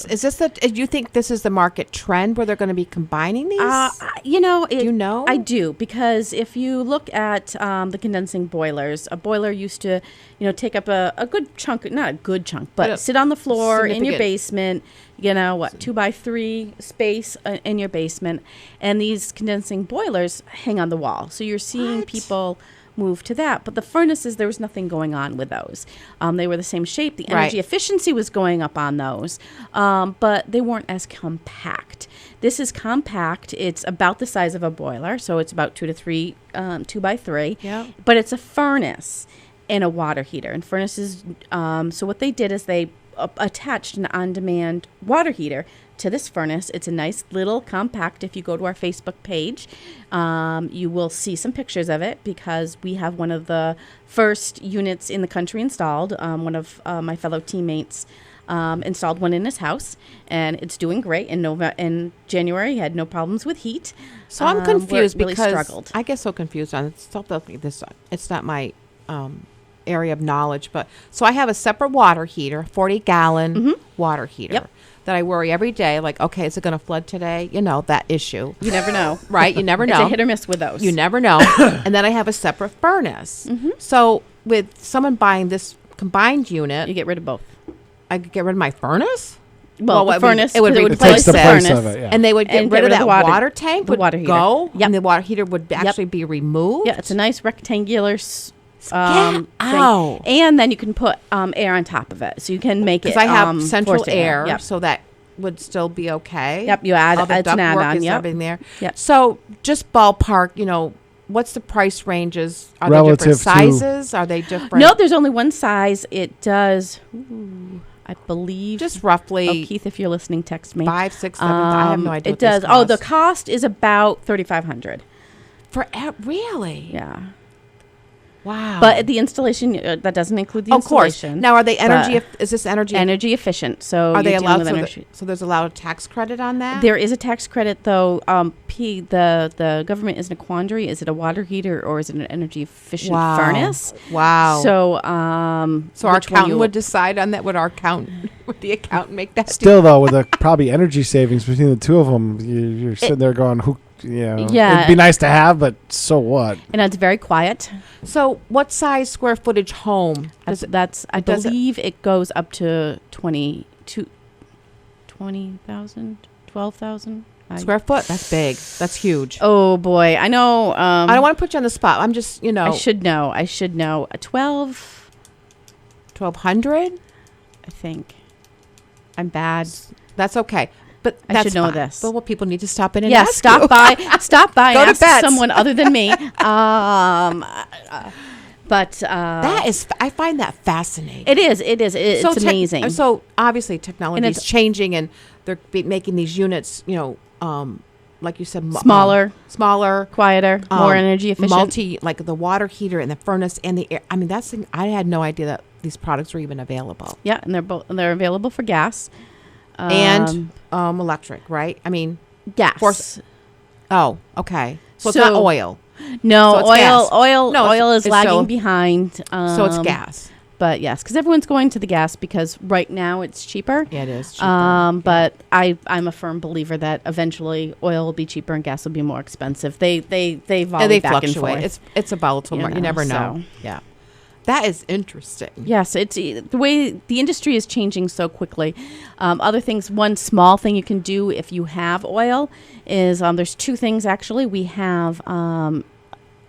Speaker 10: you think this is the market trend where they're going to be combining these?
Speaker 11: Do you know?
Speaker 10: I
Speaker 11: do, because if you look at the condensing boilers, a boiler used to, take up a good chunk, not a good chunk, but sit on the floor in your basement, 2x3 space in your basement. And these condensing boilers hang on the wall. So you're seeing people move to that. But the furnaces, there was nothing going on with those. They were the same shape. The energy efficiency was going up on those, but they weren't as compact. This is compact. It's about the size of a boiler, so it's about 2 by 3.
Speaker 10: Yeah.
Speaker 11: But it's a furnace and a water heater. And furnaces, so what they did is they attached an on-demand water heater to this furnace. It's a nice little compact. If you go to our Facebook page, you will see some pictures of it, because we have one of the first units in the country installed. One of my fellow teammates installed one in his house, and it's doing great. In January, he had no problems with heat.
Speaker 10: So I'm confused
Speaker 11: really
Speaker 10: because
Speaker 11: struggled.
Speaker 10: I get so confused on this. It's not my area of knowledge, but so I have a separate water heater, 40-gallon water heater. That I worry every day, like, okay, is it going to flood today? That issue.
Speaker 11: You never know.
Speaker 10: Right? You never know.
Speaker 11: It's a hit or miss with those.
Speaker 10: You never know. And then I have a separate furnace. So with someone buying this combined unit,
Speaker 11: you get rid of both.
Speaker 10: I could get rid of my furnace?
Speaker 11: Well, the furnace,
Speaker 10: it would
Speaker 11: replace
Speaker 2: the
Speaker 11: the
Speaker 2: place
Speaker 11: furnace.
Speaker 2: of it, yeah.
Speaker 10: And they would get rid of that water tank,
Speaker 11: the water heater.
Speaker 10: go,
Speaker 11: Yep.
Speaker 10: and the water heater would actually be removed?
Speaker 11: Yeah, it's a nice rectangular
Speaker 10: Ow.
Speaker 11: thing. And then you can put air on top of it. So you can make it
Speaker 10: because I have central
Speaker 11: forced
Speaker 10: air, so that would still be okay.
Speaker 11: Yep, you add
Speaker 10: all the
Speaker 11: it's an
Speaker 10: ductwork
Speaker 11: add-on.
Speaker 10: is
Speaker 11: Yep.
Speaker 10: everything there.
Speaker 11: Yep.
Speaker 10: So just ballpark, what's the price ranges? Are there
Speaker 2: Relative
Speaker 10: different sizes? Are they different?
Speaker 11: No, there's only one size. It does. I believe.
Speaker 10: Just roughly.
Speaker 11: Oh, Keith, if you're listening, text me.
Speaker 10: 5, 6, 7. I have no idea.
Speaker 11: It
Speaker 10: what these
Speaker 11: does. Oh, the
Speaker 10: cost.
Speaker 11: cost is about $3,500.
Speaker 10: Really?
Speaker 11: Yeah.
Speaker 10: Wow.
Speaker 11: But the installation, that doesn't include the
Speaker 10: of course.
Speaker 11: installation.
Speaker 10: Now, are they energy?
Speaker 11: but
Speaker 10: Is this energy?
Speaker 11: energy efficient? So
Speaker 10: Are they
Speaker 11: you're dealing
Speaker 10: allowed?
Speaker 11: with
Speaker 10: So,
Speaker 11: energy.
Speaker 10: so there's allowed a tax credit on that.
Speaker 11: There is a tax credit, though. The government is in a quandary. Is it a water heater or is it an energy efficient furnace?
Speaker 10: Wow.
Speaker 11: So,
Speaker 10: So our
Speaker 11: which one
Speaker 10: accountant
Speaker 11: you-
Speaker 10: would decide on that. Would the accountant make that?
Speaker 2: Still, though, with the probably energy savings between the two of them, you're sitting there going, "Who?
Speaker 11: Yeah.
Speaker 2: It'd be nice to have, but so what?"
Speaker 11: And it's very quiet.
Speaker 10: So what size square footage home?
Speaker 11: I believe it goes up to 20,000, 12,000
Speaker 10: square foot? That's big. That's huge.
Speaker 11: Oh boy, I know.
Speaker 10: I don't want to put you on the spot. I'm just,
Speaker 11: I should know. A
Speaker 10: 1,200.
Speaker 11: I think. I'm bad.
Speaker 10: That's okay. But
Speaker 11: I
Speaker 10: that's
Speaker 11: should know
Speaker 10: fine.
Speaker 11: this.
Speaker 10: But people need to stop in and
Speaker 11: Yeah,
Speaker 10: ask
Speaker 11: stop
Speaker 10: you.
Speaker 11: by. Stop by.
Speaker 10: Go
Speaker 11: and
Speaker 10: to
Speaker 11: ask
Speaker 10: bets.
Speaker 11: someone other than me. But
Speaker 10: That is, I find that fascinating.
Speaker 11: it is. It is. It's amazing.
Speaker 10: So obviously technology is
Speaker 11: it's-
Speaker 10: changing, and they're making these units, like you said,
Speaker 11: smaller, quieter, more energy efficient.
Speaker 10: like the water heater and the furnace and the air. I mean, I had no idea that these products were even available.
Speaker 11: Yeah, and they're available for gas
Speaker 10: And electric, right? I mean,
Speaker 11: gas.
Speaker 10: Oh, okay. So it's
Speaker 11: So-
Speaker 10: not oil.
Speaker 11: No,
Speaker 10: So it's
Speaker 11: oil.
Speaker 10: gas.
Speaker 11: Oil.
Speaker 10: No,
Speaker 11: oil is
Speaker 10: it's
Speaker 11: lagging
Speaker 10: so-
Speaker 11: behind.
Speaker 10: So it's gas.
Speaker 11: But yes, because everyone's going to the gas because right now it's cheaper.
Speaker 10: Yeah, it is cheaper.
Speaker 11: But I'm a firm believer that eventually oil will be cheaper and gas will be more expensive. They volley
Speaker 10: They
Speaker 11: back and
Speaker 10: fluctuate.
Speaker 11: forth.
Speaker 10: It's a volatile market. You never know.
Speaker 11: so-
Speaker 10: Yeah. That is interesting.
Speaker 11: Yes, it's the way the industry is changing so quickly. Other things, one small thing you can do if you have oil is there's two things actually. We have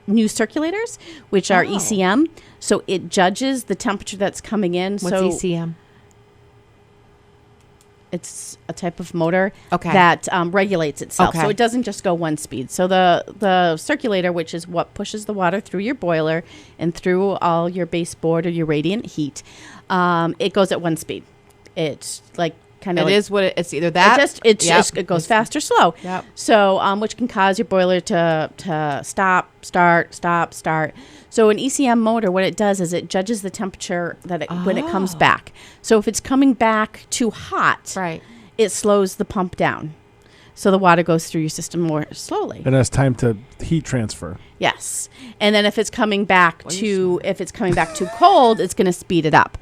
Speaker 11: new circulators, which are ECM. So it judges the temperature that's coming in.
Speaker 10: What's
Speaker 11: so
Speaker 10: ECM?
Speaker 11: It's a type of motor
Speaker 10: Okay.
Speaker 11: that regulates itself.
Speaker 10: Okay.
Speaker 11: So it doesn't just go one speed. So the circulator, which is what pushes the water through your boiler and through all your baseboard or your radiant heat, it goes at one speed. It's like kind of
Speaker 10: It's either that.
Speaker 11: it goes fast or slow.
Speaker 10: Yep.
Speaker 11: So which can cause your boiler to stop, start. So an ECM motor, what it does is it judges the temperature when it comes back. So if it's coming back too hot,
Speaker 10: Right.
Speaker 11: it slows the pump down. So the water goes through your system more slowly.
Speaker 2: And it's time to heat transfer.
Speaker 11: Yes. And then if it's coming back too cold, it's going to speed it up.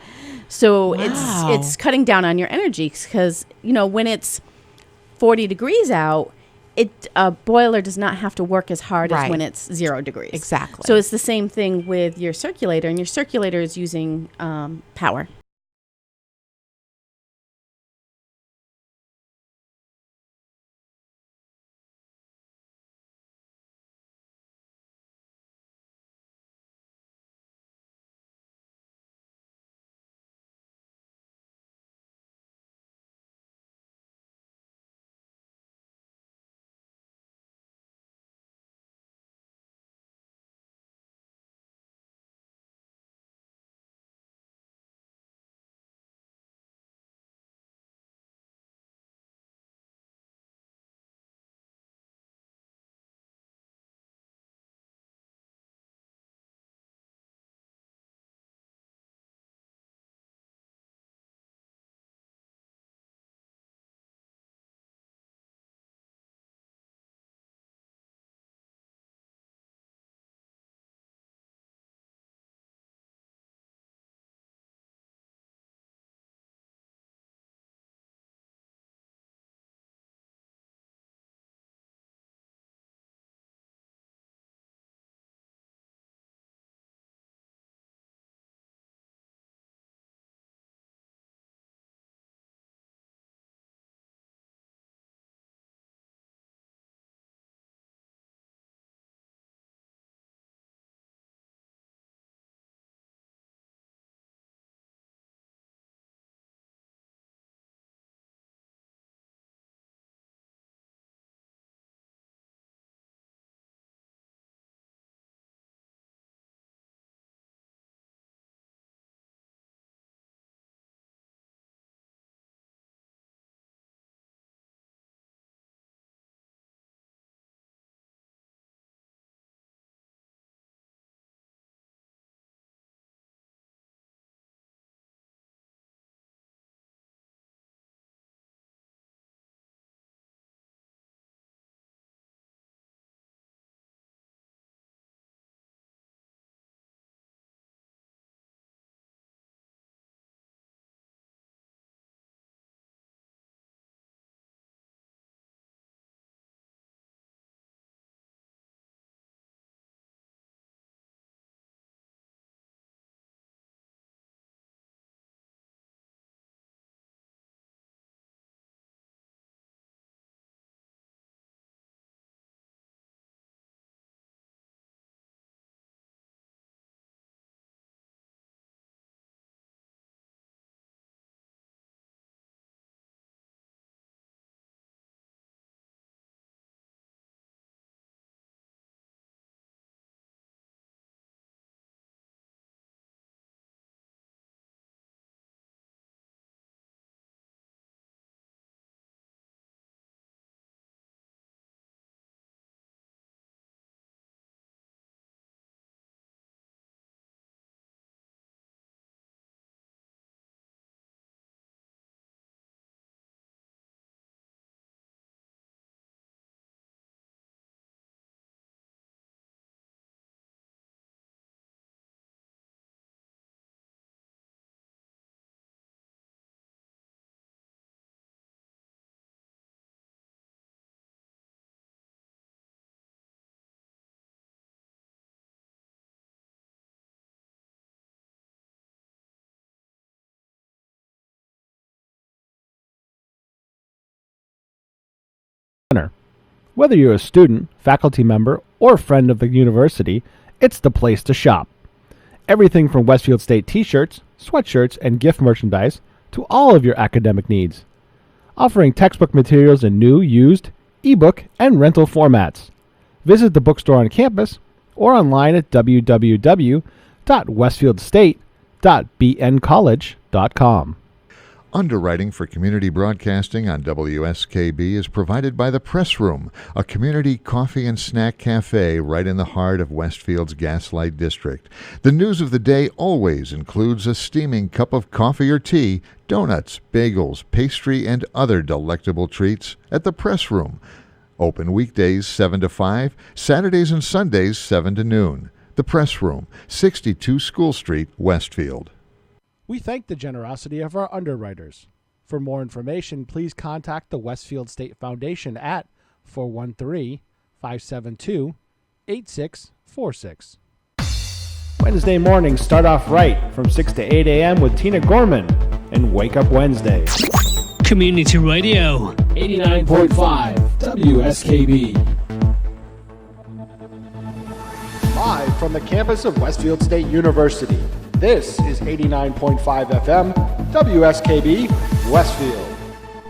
Speaker 11: So
Speaker 10: Wow.
Speaker 11: it's cutting down on your energy because, when it's 40 degrees out, a boiler does not have to work as hard as
Speaker 10: Right.
Speaker 11: when it's 0 degrees.
Speaker 10: Exactly.
Speaker 11: So it's the same thing with your circulator, and your circulator is using power.
Speaker 2: Whether you're a student, faculty member, or friend of the university, it's the place to shop. Everything from Westfield State t-shirts, sweatshirts, and gift merchandise to all of your academic needs. Offering textbook materials in new, used, ebook, and rental formats. Visit the bookstore on campus or online at www.westfieldstate.bncollege.com.
Speaker 6: Underwriting for community broadcasting on WSKB is provided by the Press Room, a community coffee and snack cafe right in the heart of Westfield's Gaslight District. The news of the day always includes a steaming cup of coffee or tea, donuts, bagels, pastry, and other delectable treats at the Press Room. Open weekdays 7 to 5, Saturdays and Sundays 7 to noon. The Press Room, 62 School Street, Westfield.
Speaker 2: We thank the generosity of our underwriters. For more information, please contact the Westfield State Foundation at 413-572-8646. Wednesday mornings start off right from 6 to 8 a.m. with Tina Gorman and Wake Up Wednesday.
Speaker 7: Community Radio.
Speaker 2: 89.5 WSKB. Live from the campus of Westfield State University, this is 89.5 FM WSKB Westfield.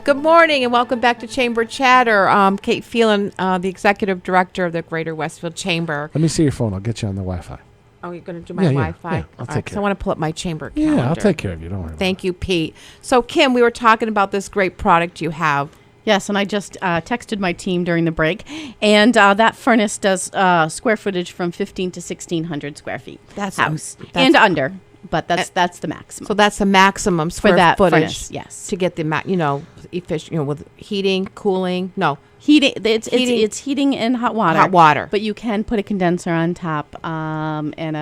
Speaker 10: Good morning and welcome back to Chamber Chatter. Kate Phelan, the Executive Director of the Greater Westfield Chamber.
Speaker 2: Let me see your phone. I'll get you on the Wi-Fi.
Speaker 10: Oh, you're going to do my
Speaker 2: Yeah,
Speaker 10: Wi-Fi?
Speaker 2: yeah, I'll take care.
Speaker 10: I want to pull up my chamber calendar.
Speaker 2: Yeah, I'll take care of you. Don't worry.
Speaker 10: Thank you, Pete. So, Kim, we were talking about this great product you have.
Speaker 11: Yes, and I just texted my team during the break, and that furnace does square footage from 15 to 1,600 square feet.
Speaker 10: That's
Speaker 11: house and under, but that's the maximum.
Speaker 10: So that's the maximum square
Speaker 11: for that
Speaker 10: footage.
Speaker 11: Furnace, yes,
Speaker 10: to get the efficient, with heating, cooling. No,
Speaker 11: heating. It's heating and hot water.
Speaker 10: Hot water,
Speaker 11: but you can put a condenser on top and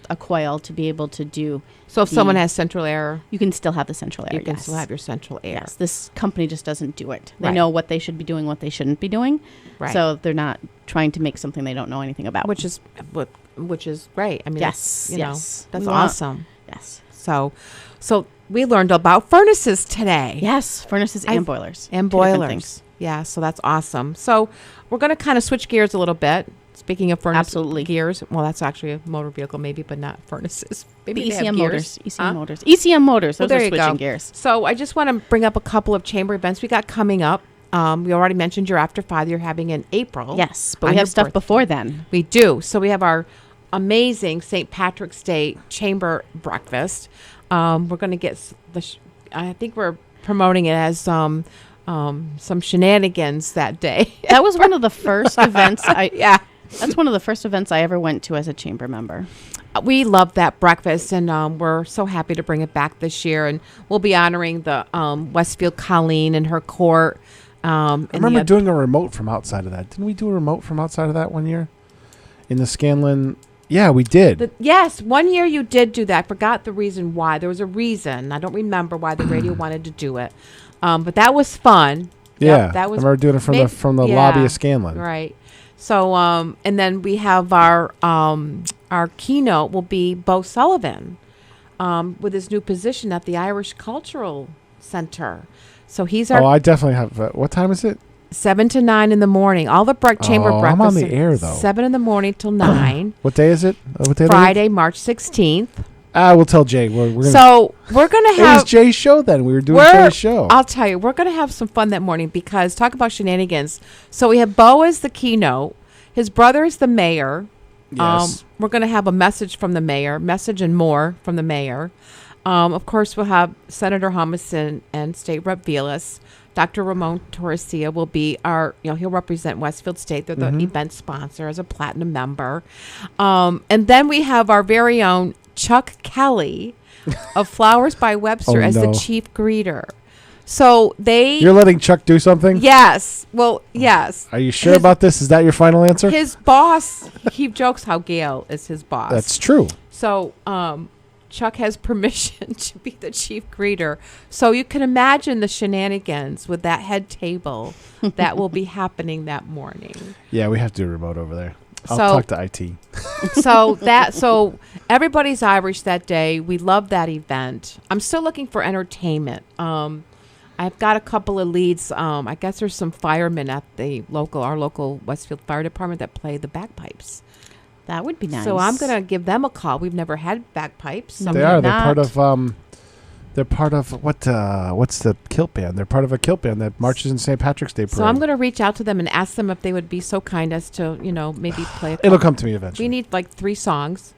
Speaker 11: a coil to be able to do.
Speaker 10: So if someone has central air,
Speaker 11: you can still have the central air.
Speaker 10: You can still have your central air.
Speaker 11: Yes, this company just doesn't do it. They
Speaker 10: Right.
Speaker 11: know what they should be doing, what they shouldn't be doing.
Speaker 10: Right.
Speaker 11: So they're not trying to make something they don't know anything about.
Speaker 10: which is great. I mean,
Speaker 11: Yes,
Speaker 10: that's,
Speaker 11: yes.
Speaker 10: that's
Speaker 11: We want-
Speaker 10: awesome.
Speaker 11: Yes.
Speaker 10: So we learned about furnaces today.
Speaker 11: Yes, furnaces and boilers.
Speaker 10: And
Speaker 11: Two different
Speaker 10: boilers.
Speaker 11: things.
Speaker 10: Yeah, so that's awesome. So we're going to kind of switch gears a little bit. Speaking of furnace
Speaker 11: Absolutely.
Speaker 10: gears, well, that's actually a motor vehicle, maybe, but not furnaces. Maybe
Speaker 11: The
Speaker 10: they have
Speaker 11: ECM
Speaker 10: gears.
Speaker 11: motors. ECM
Speaker 10: Huh?
Speaker 11: motors. ECM motors.
Speaker 10: Well,
Speaker 11: Those
Speaker 10: there
Speaker 11: are
Speaker 10: you
Speaker 11: switching
Speaker 10: go.
Speaker 11: gears.
Speaker 10: So I just want to bring up a couple of chamber events we got coming up. We already mentioned your After 5 you're having in April.
Speaker 11: Yes, but
Speaker 10: on
Speaker 11: we
Speaker 10: your
Speaker 11: have stuff
Speaker 10: birthday.
Speaker 11: before then.
Speaker 10: We do. So we have our amazing St. Patrick's Day chamber breakfast. We're going to get I think we're promoting it as some shenanigans that day.
Speaker 11: That was one of the first events.
Speaker 10: Yeah.
Speaker 11: That's one of the first events I ever went to as a chamber member.
Speaker 10: We love that breakfast, and we're so happy to bring it back this year. And we'll be honoring the Westfield Colleen and her court.
Speaker 2: I remember doing a remote from outside of that. Didn't we do a remote from outside of that one year? In the Scanlon? Yeah, we did.
Speaker 10: Yes, one year you did do that. I forgot the reason why. There was a reason. I don't remember why the radio wanted to do it. But that was fun.
Speaker 2: Yeah,
Speaker 10: Yep, that was.
Speaker 2: I remember doing it from the lobby of Scanlon.
Speaker 10: Right. So, and then we have our keynote will be Bo Sullivan with his new position at the Irish Cultural Center. So he's our.
Speaker 2: Oh, I definitely have. What time is it?
Speaker 10: 7 to 9 in the morning. All the chamber breakfast.
Speaker 2: I'm on the air though.
Speaker 10: 7 in the morning till 9.
Speaker 2: What day is it? What day?
Speaker 10: Friday, March 16th.
Speaker 2: We'll tell Jay. We're gonna,
Speaker 10: So we're gonna
Speaker 2: it was
Speaker 10: have
Speaker 2: Jay's show then. We were doing Jay's show.
Speaker 10: I'll tell you, we're gonna have some fun that morning because talk about shenanigans. So we have Bo as the keynote. His brother is the mayor.
Speaker 2: Yes.
Speaker 10: We're gonna have a message from the mayor, message and more from the mayor. Of course, we'll have Senator Humison and State Rep Velas. Dr. Ramon Torresia will be he'll represent Westfield State. They're the event sponsor as a platinum member. And then we have our very own Chuck Kelly of Flowers by Webster as the chief greeter. So
Speaker 2: You're letting Chuck do something?
Speaker 10: Yes. Well, yes.
Speaker 2: Are you sure about this? Is that your final answer?
Speaker 10: His boss, he jokes how Gail is his boss.
Speaker 2: That's true.
Speaker 10: So, Chuck has permission to be the chief greeter. So you can imagine the shenanigans with that head table that will be happening that morning.
Speaker 2: Yeah, we have to do a remote over there. I'll
Speaker 10: So-
Speaker 2: talk to IT.
Speaker 10: So everybody's Irish that day. We love that event. I'm still looking for entertainment. I've got a couple of leads. I guess there's some firemen at our local Westfield Fire Department that play the bagpipes.
Speaker 11: That would be nice.
Speaker 10: So I'm gonna give them a call. We've never had bagpipes.
Speaker 11: No,
Speaker 2: They are. They're part of. They're part of what's the kilt band? They're part of a kilt band that marches in St. Patrick's Day parade.
Speaker 10: So I'm gonna reach out to them and ask them if they would be so kind as to maybe play.
Speaker 2: It'll come to me eventually.
Speaker 10: We need like 3 songs,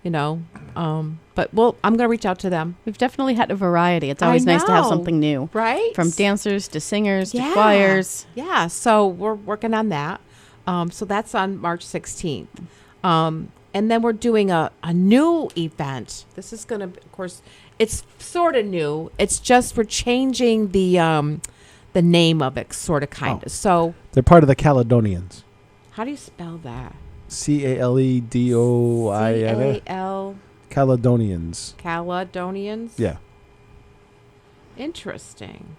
Speaker 10: But I'm gonna reach out to them.
Speaker 11: We've definitely had a variety. It's always nice to have
Speaker 10: know.
Speaker 11: something new.
Speaker 10: Right?
Speaker 11: From dancers to singers to choirs.
Speaker 10: Yeah, so we're working on that. So that's on March 16th. And then we're doing a new event. This is going to, of course, it's sort of new. It's just we're changing the name of it, sort of, kind of. So
Speaker 2: they're part of the Caledonians.
Speaker 10: how do you spell that?
Speaker 2: Caledonians.
Speaker 10: Cal
Speaker 2: Caledonians.
Speaker 10: Caledonians?
Speaker 2: Yeah.
Speaker 10: Interesting.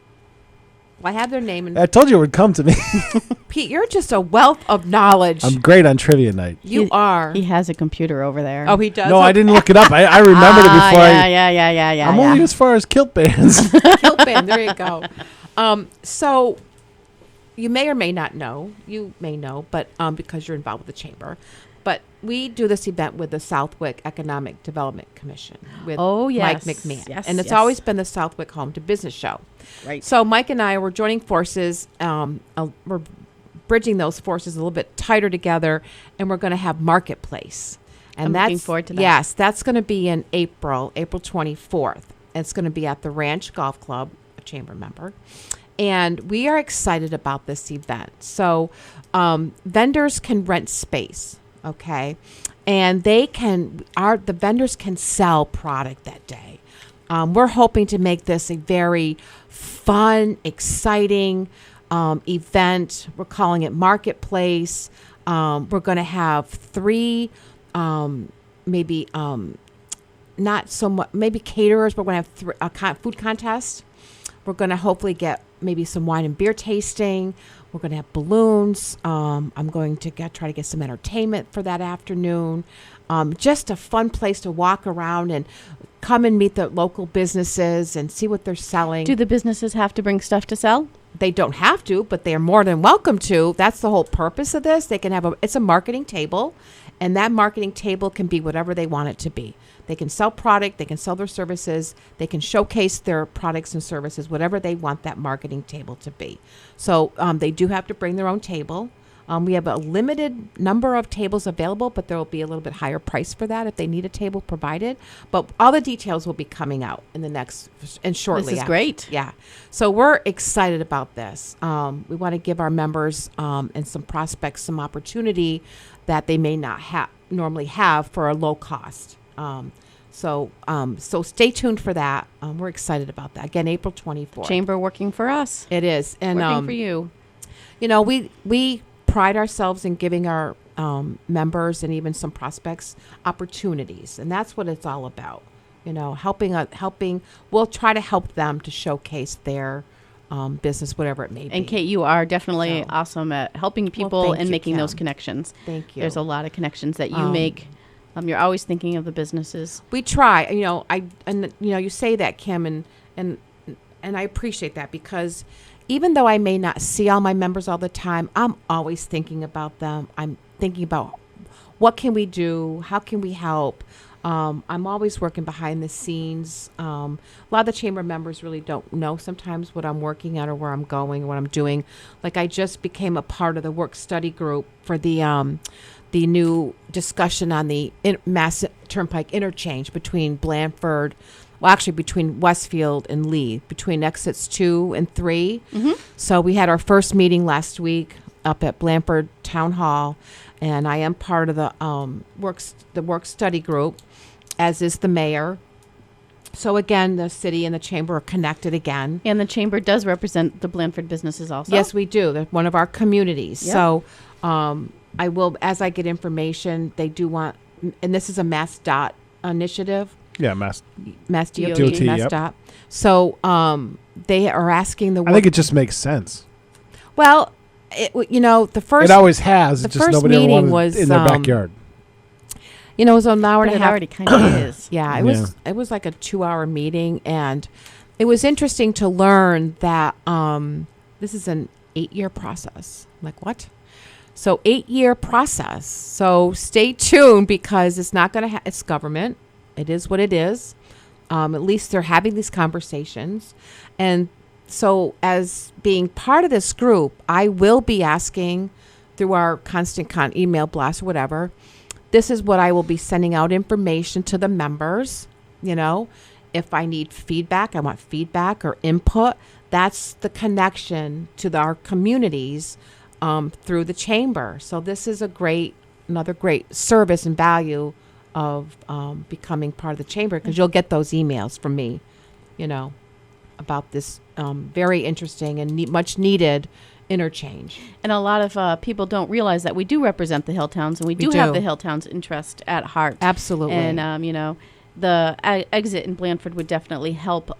Speaker 10: Well, I have their name. And
Speaker 2: I told you it would come to me.
Speaker 10: Pete, you're just a wealth of knowledge.
Speaker 2: I'm great on trivia night.
Speaker 10: You are.
Speaker 11: He has a computer over there.
Speaker 10: Oh, he does?
Speaker 2: No, I didn't look it up. I remembered it before.
Speaker 11: Yeah.
Speaker 2: I'm only as far as kilt bands.
Speaker 10: Kilt band. There you go. So you may or may not know. You may know, but because you're involved with the chamber. But we do this event with the Southwick Economic Development Commission with Mike McMahon.
Speaker 11: Yes,
Speaker 10: and it's always been the Southwick Home to Business Show.
Speaker 11: Right.
Speaker 10: So Mike and I were joining forces. We're bridging those forces a little bit tighter together, and we're going to have Marketplace. And
Speaker 11: I'm
Speaker 10: that's
Speaker 11: looking forward to that.
Speaker 10: Yes, that's going to be in April 24th. It's going to be at the Ranch Golf Club, a chamber member. And we are excited about this event. So vendors can rent space. Okay, and the vendors can sell product that day. We're hoping to make this a very fun, exciting event. We're calling it Marketplace. We're going to have 3, maybe not so much, maybe caterers, but we're going to have a food contest. We're going to hopefully get maybe some wine and beer tasting. We're going to have balloons. I'm going to try to get some entertainment for that afternoon. Just a fun place to walk around and come and meet the local businesses and see what they're selling.
Speaker 11: Do the businesses have to bring stuff to sell?
Speaker 10: They don't have to, but they are more than welcome to. That's the whole purpose of this. They can it's a marketing table, and that marketing table can be whatever they want it to be. They can sell product, they can sell their services, they can showcase their products and services, whatever they want that marketing table to be. So they do have to bring their own table. We have a limited number of tables available, but there will be a little bit higher price for that if they need a table provided. But all the details will be coming out in shortly.
Speaker 11: This is great.
Speaker 10: Yeah. So we're excited about this. We want to give our members and some prospects some opportunity that they may not normally have for a low cost. So stay tuned for that. We're excited about that. Again, April 24th.
Speaker 11: Chamber working for us.
Speaker 10: It is. And
Speaker 11: working for you.
Speaker 10: We pride ourselves in giving our members and even some prospects opportunities, and that's what it's all about. Helping. We'll try to help them to showcase their business, whatever it may be.
Speaker 11: And Kate, you are definitely awesome at helping people and making those connections.
Speaker 10: Thank you.
Speaker 11: There's a lot of connections that you make. You're always thinking of the businesses.
Speaker 10: We try. You say that, Kim, and I appreciate that, because even though I may not see all my members all the time, I'm always thinking about them. I'm thinking about what can we do? How can we help? I'm always working behind the scenes. A lot of the chamber members really don't know sometimes what I'm working on or where I'm going or what I'm doing. Like, I just became a part of the work study group for the new discussion on the Mass Turnpike interchange between between Westfield and Lee, between exits 2 and 3. Mm-hmm. So we had our first meeting last week up at Blanford Town Hall, and I am part of the work study group, as is the mayor. So again, the city and the chamber are connected again.
Speaker 11: And the chamber does represent the Blanford businesses also.
Speaker 10: Yes, we do. They're one of our communities.
Speaker 11: Yep.
Speaker 10: So I will, as I get information, they do want, and this is a Mass DOT initiative.
Speaker 2: Yeah, Mass
Speaker 10: DOT,
Speaker 2: DOT,
Speaker 10: Mass
Speaker 2: yep.
Speaker 10: DOT. So they are asking
Speaker 2: I think it just makes sense.
Speaker 10: Well, the first.
Speaker 2: It always has.
Speaker 10: The
Speaker 2: It's just
Speaker 10: first
Speaker 2: nobody ever
Speaker 10: meeting
Speaker 2: wanted
Speaker 10: was
Speaker 2: in their backyard.
Speaker 10: It was an hour
Speaker 11: But
Speaker 10: and a
Speaker 11: it
Speaker 10: half.
Speaker 11: already kind of is.
Speaker 10: Yeah, it was like a 2-hour meeting, and it was interesting to learn that this is an 8-year process. I'm like, what? So 8-year process. So stay tuned because it's not going to it's government. It is what it is. At least they're having these conversations. And so as being part of this group, I will be asking through our constant email blast or whatever, this is what I will be sending out information to the members. If I need feedback, I want feedback or input. That's the connection to our communities through the chamber. So this is another great service and value of becoming part of the chamber, because you'll get those emails from me, about this very interesting and much needed interchange.
Speaker 11: And a lot of people don't realize that we do represent the hill towns, and we do have the hill towns' interest at heart.
Speaker 10: Absolutely.
Speaker 11: And the exit in Blandford would definitely help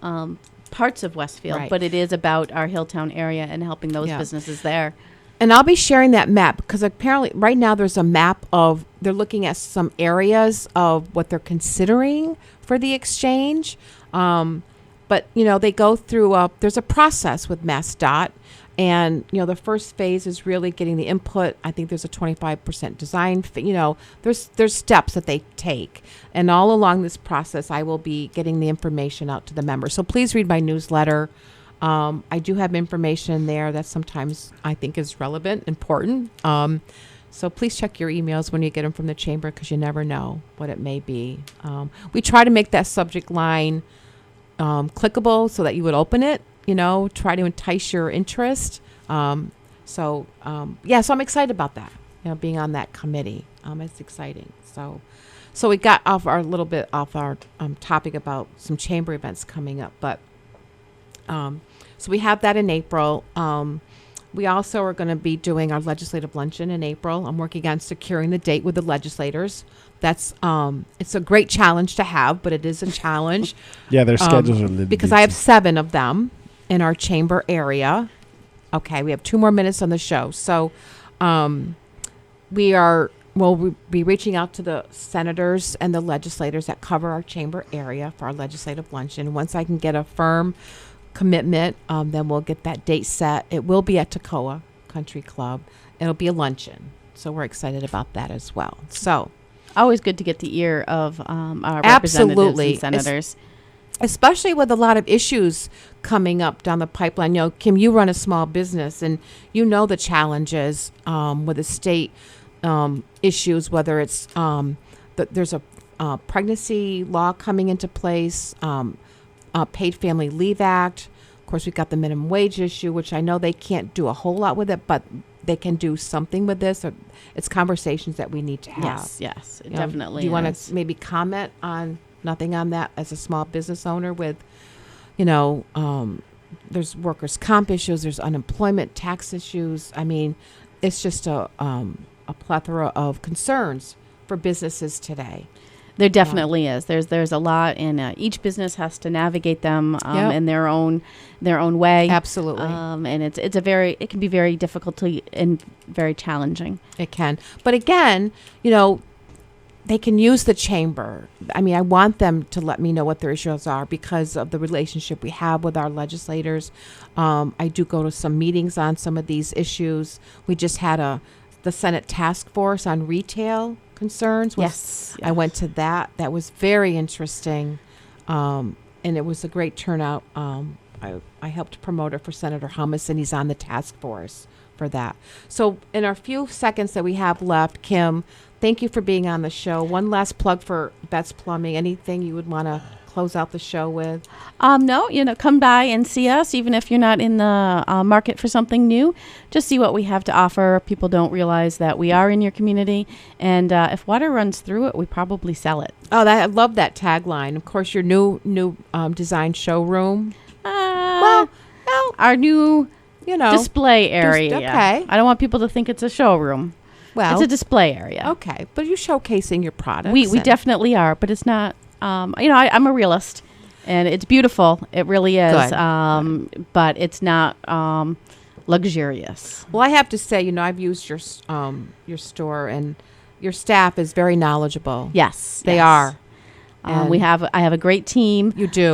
Speaker 11: parts of Westfield,
Speaker 10: Right.
Speaker 11: but it is about our Hilltown area and helping those businesses there.
Speaker 10: And I'll be sharing that map because apparently right now there's a map they're looking at some areas of what they're considering for the exchange. But, they go through, there's a process with MassDOT. And, the first phase is really getting the input. I think there's a 25% design, there's steps that they take. And all along this process, I will be getting the information out to the members. So please read my newsletter. I do have information there that sometimes I think is relevant, important. So please check your emails when you get them from the chamber, because you never know what it may be. We try to make that subject line clickable so that you would open it, try to entice your interest. So I'm excited about that, being on that committee. It's exciting. So we got off our topic about some chamber events coming up, but so we have that in April. We also are going to be doing our legislative luncheon in April. I'm working on securing the date with the legislators. That's it's a great challenge to have, but it is a challenge.
Speaker 2: Yeah, their schedules are a little
Speaker 10: because I have 7 of them in our chamber area. Okay, we have 2 more minutes on the show. So we'll be reaching out to the senators and the legislators that cover our chamber area for our legislative luncheon. Once I can get a firm commitment, then we'll get that date set. It will be at Toccoa Country Club. It'll be a luncheon. So we're excited about that as well. So
Speaker 11: always good to get the ear of our representatives and senators.
Speaker 10: Especially with a lot of issues coming up down the pipeline. Kim, you run a small business, and the challenges with the state issues, whether it's there's a pregnancy law coming into place, Paid Family Leave Act. Of course, we've got the minimum wage issue, which I know they can't do a whole lot with it, but they can do something with this. Or it's conversations that we need to have.
Speaker 11: Yes, it definitely.
Speaker 10: Do you want to maybe comment on nothing on that as a small business owner with, there's workers' comp issues, there's unemployment tax issues. I mean, it's just a plethora of concerns for businesses today.
Speaker 11: There definitely is. There's a lot, and each business has to navigate them in their own way.
Speaker 10: Absolutely.
Speaker 11: And it can be very difficult and very challenging.
Speaker 10: It can, but again, they can use the chamber. I mean, I want them to let me know what their issues are because of the relationship we have with our legislators. I do go to some meetings on some of these issues. We just had the Senate task force on retail concerns.
Speaker 11: Yes.
Speaker 10: I went to that. That was very interesting. And it was a great turnout. I helped promote it for Senator Hummus, and he's on the task force for that. So in our few seconds that we have left, Kim, thank you for being on the show. One last plug for Bet's Plumbing. Anything you would want to close out the show with?
Speaker 11: No, come by and see us, even if you're not in the market for something new. Just see what we have to offer. People don't realize that we are in your community, and if water runs through it, we probably sell it.
Speaker 10: Oh, I love that tagline. Of course, your new design showroom.
Speaker 11: Our new display area.
Speaker 10: Okay.
Speaker 11: I don't want people to think it's a showroom.
Speaker 10: Well,
Speaker 11: it's a display area.
Speaker 10: Okay, but you're showcasing your products.
Speaker 11: We definitely are, but it's not. I'm a realist, and it's beautiful. It really is.
Speaker 10: Good.
Speaker 11: But it's not luxurious.
Speaker 10: Well, I have to say, I've used your store, and your staff is very knowledgeable.
Speaker 11: Yes,
Speaker 10: they are. And
Speaker 11: I have a great team.
Speaker 10: You do.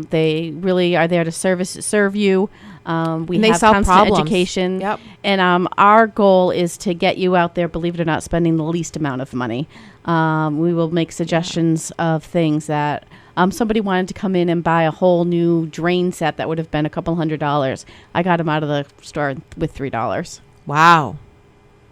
Speaker 11: They really are there to serve you. We
Speaker 10: And they
Speaker 11: have
Speaker 10: solve
Speaker 11: constant
Speaker 10: problems.
Speaker 11: education.
Speaker 10: Yep.
Speaker 11: And our goal is to get you out there, believe it or not, spending the least amount of money. We will make suggestions of things that somebody wanted to come in and buy a whole new drain set that would have been a couple $100. I got them out of the store with $3.
Speaker 10: Wow.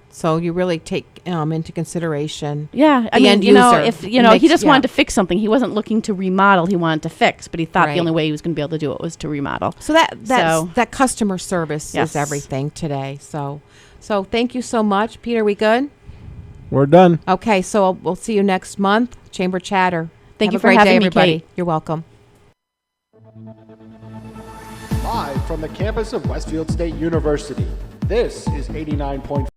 Speaker 10: So you really take into consideration.
Speaker 11: Yeah, I
Speaker 10: the
Speaker 11: mean,
Speaker 10: end
Speaker 11: you know,
Speaker 10: user.
Speaker 11: if
Speaker 10: It makes-
Speaker 11: he just
Speaker 10: yeah.
Speaker 11: wanted to fix something. He wasn't looking to remodel. He wanted to fix, but he thought
Speaker 10: Right.
Speaker 11: the only way he was going to be able to do it was to remodel.
Speaker 10: So
Speaker 11: So-
Speaker 10: that customer service
Speaker 11: Yes.
Speaker 10: is everything today. So thank you so much, Peter. We good?
Speaker 2: We're done.
Speaker 10: Okay, so we'll see you next month. Chamber Chatter.
Speaker 11: Thank
Speaker 10: Have
Speaker 11: you
Speaker 10: a
Speaker 11: for
Speaker 10: great
Speaker 11: having
Speaker 10: day,
Speaker 11: me,
Speaker 10: everybody.
Speaker 11: Kate.
Speaker 10: You're welcome.
Speaker 12: Live from the campus of Westfield State University, this is 89.5.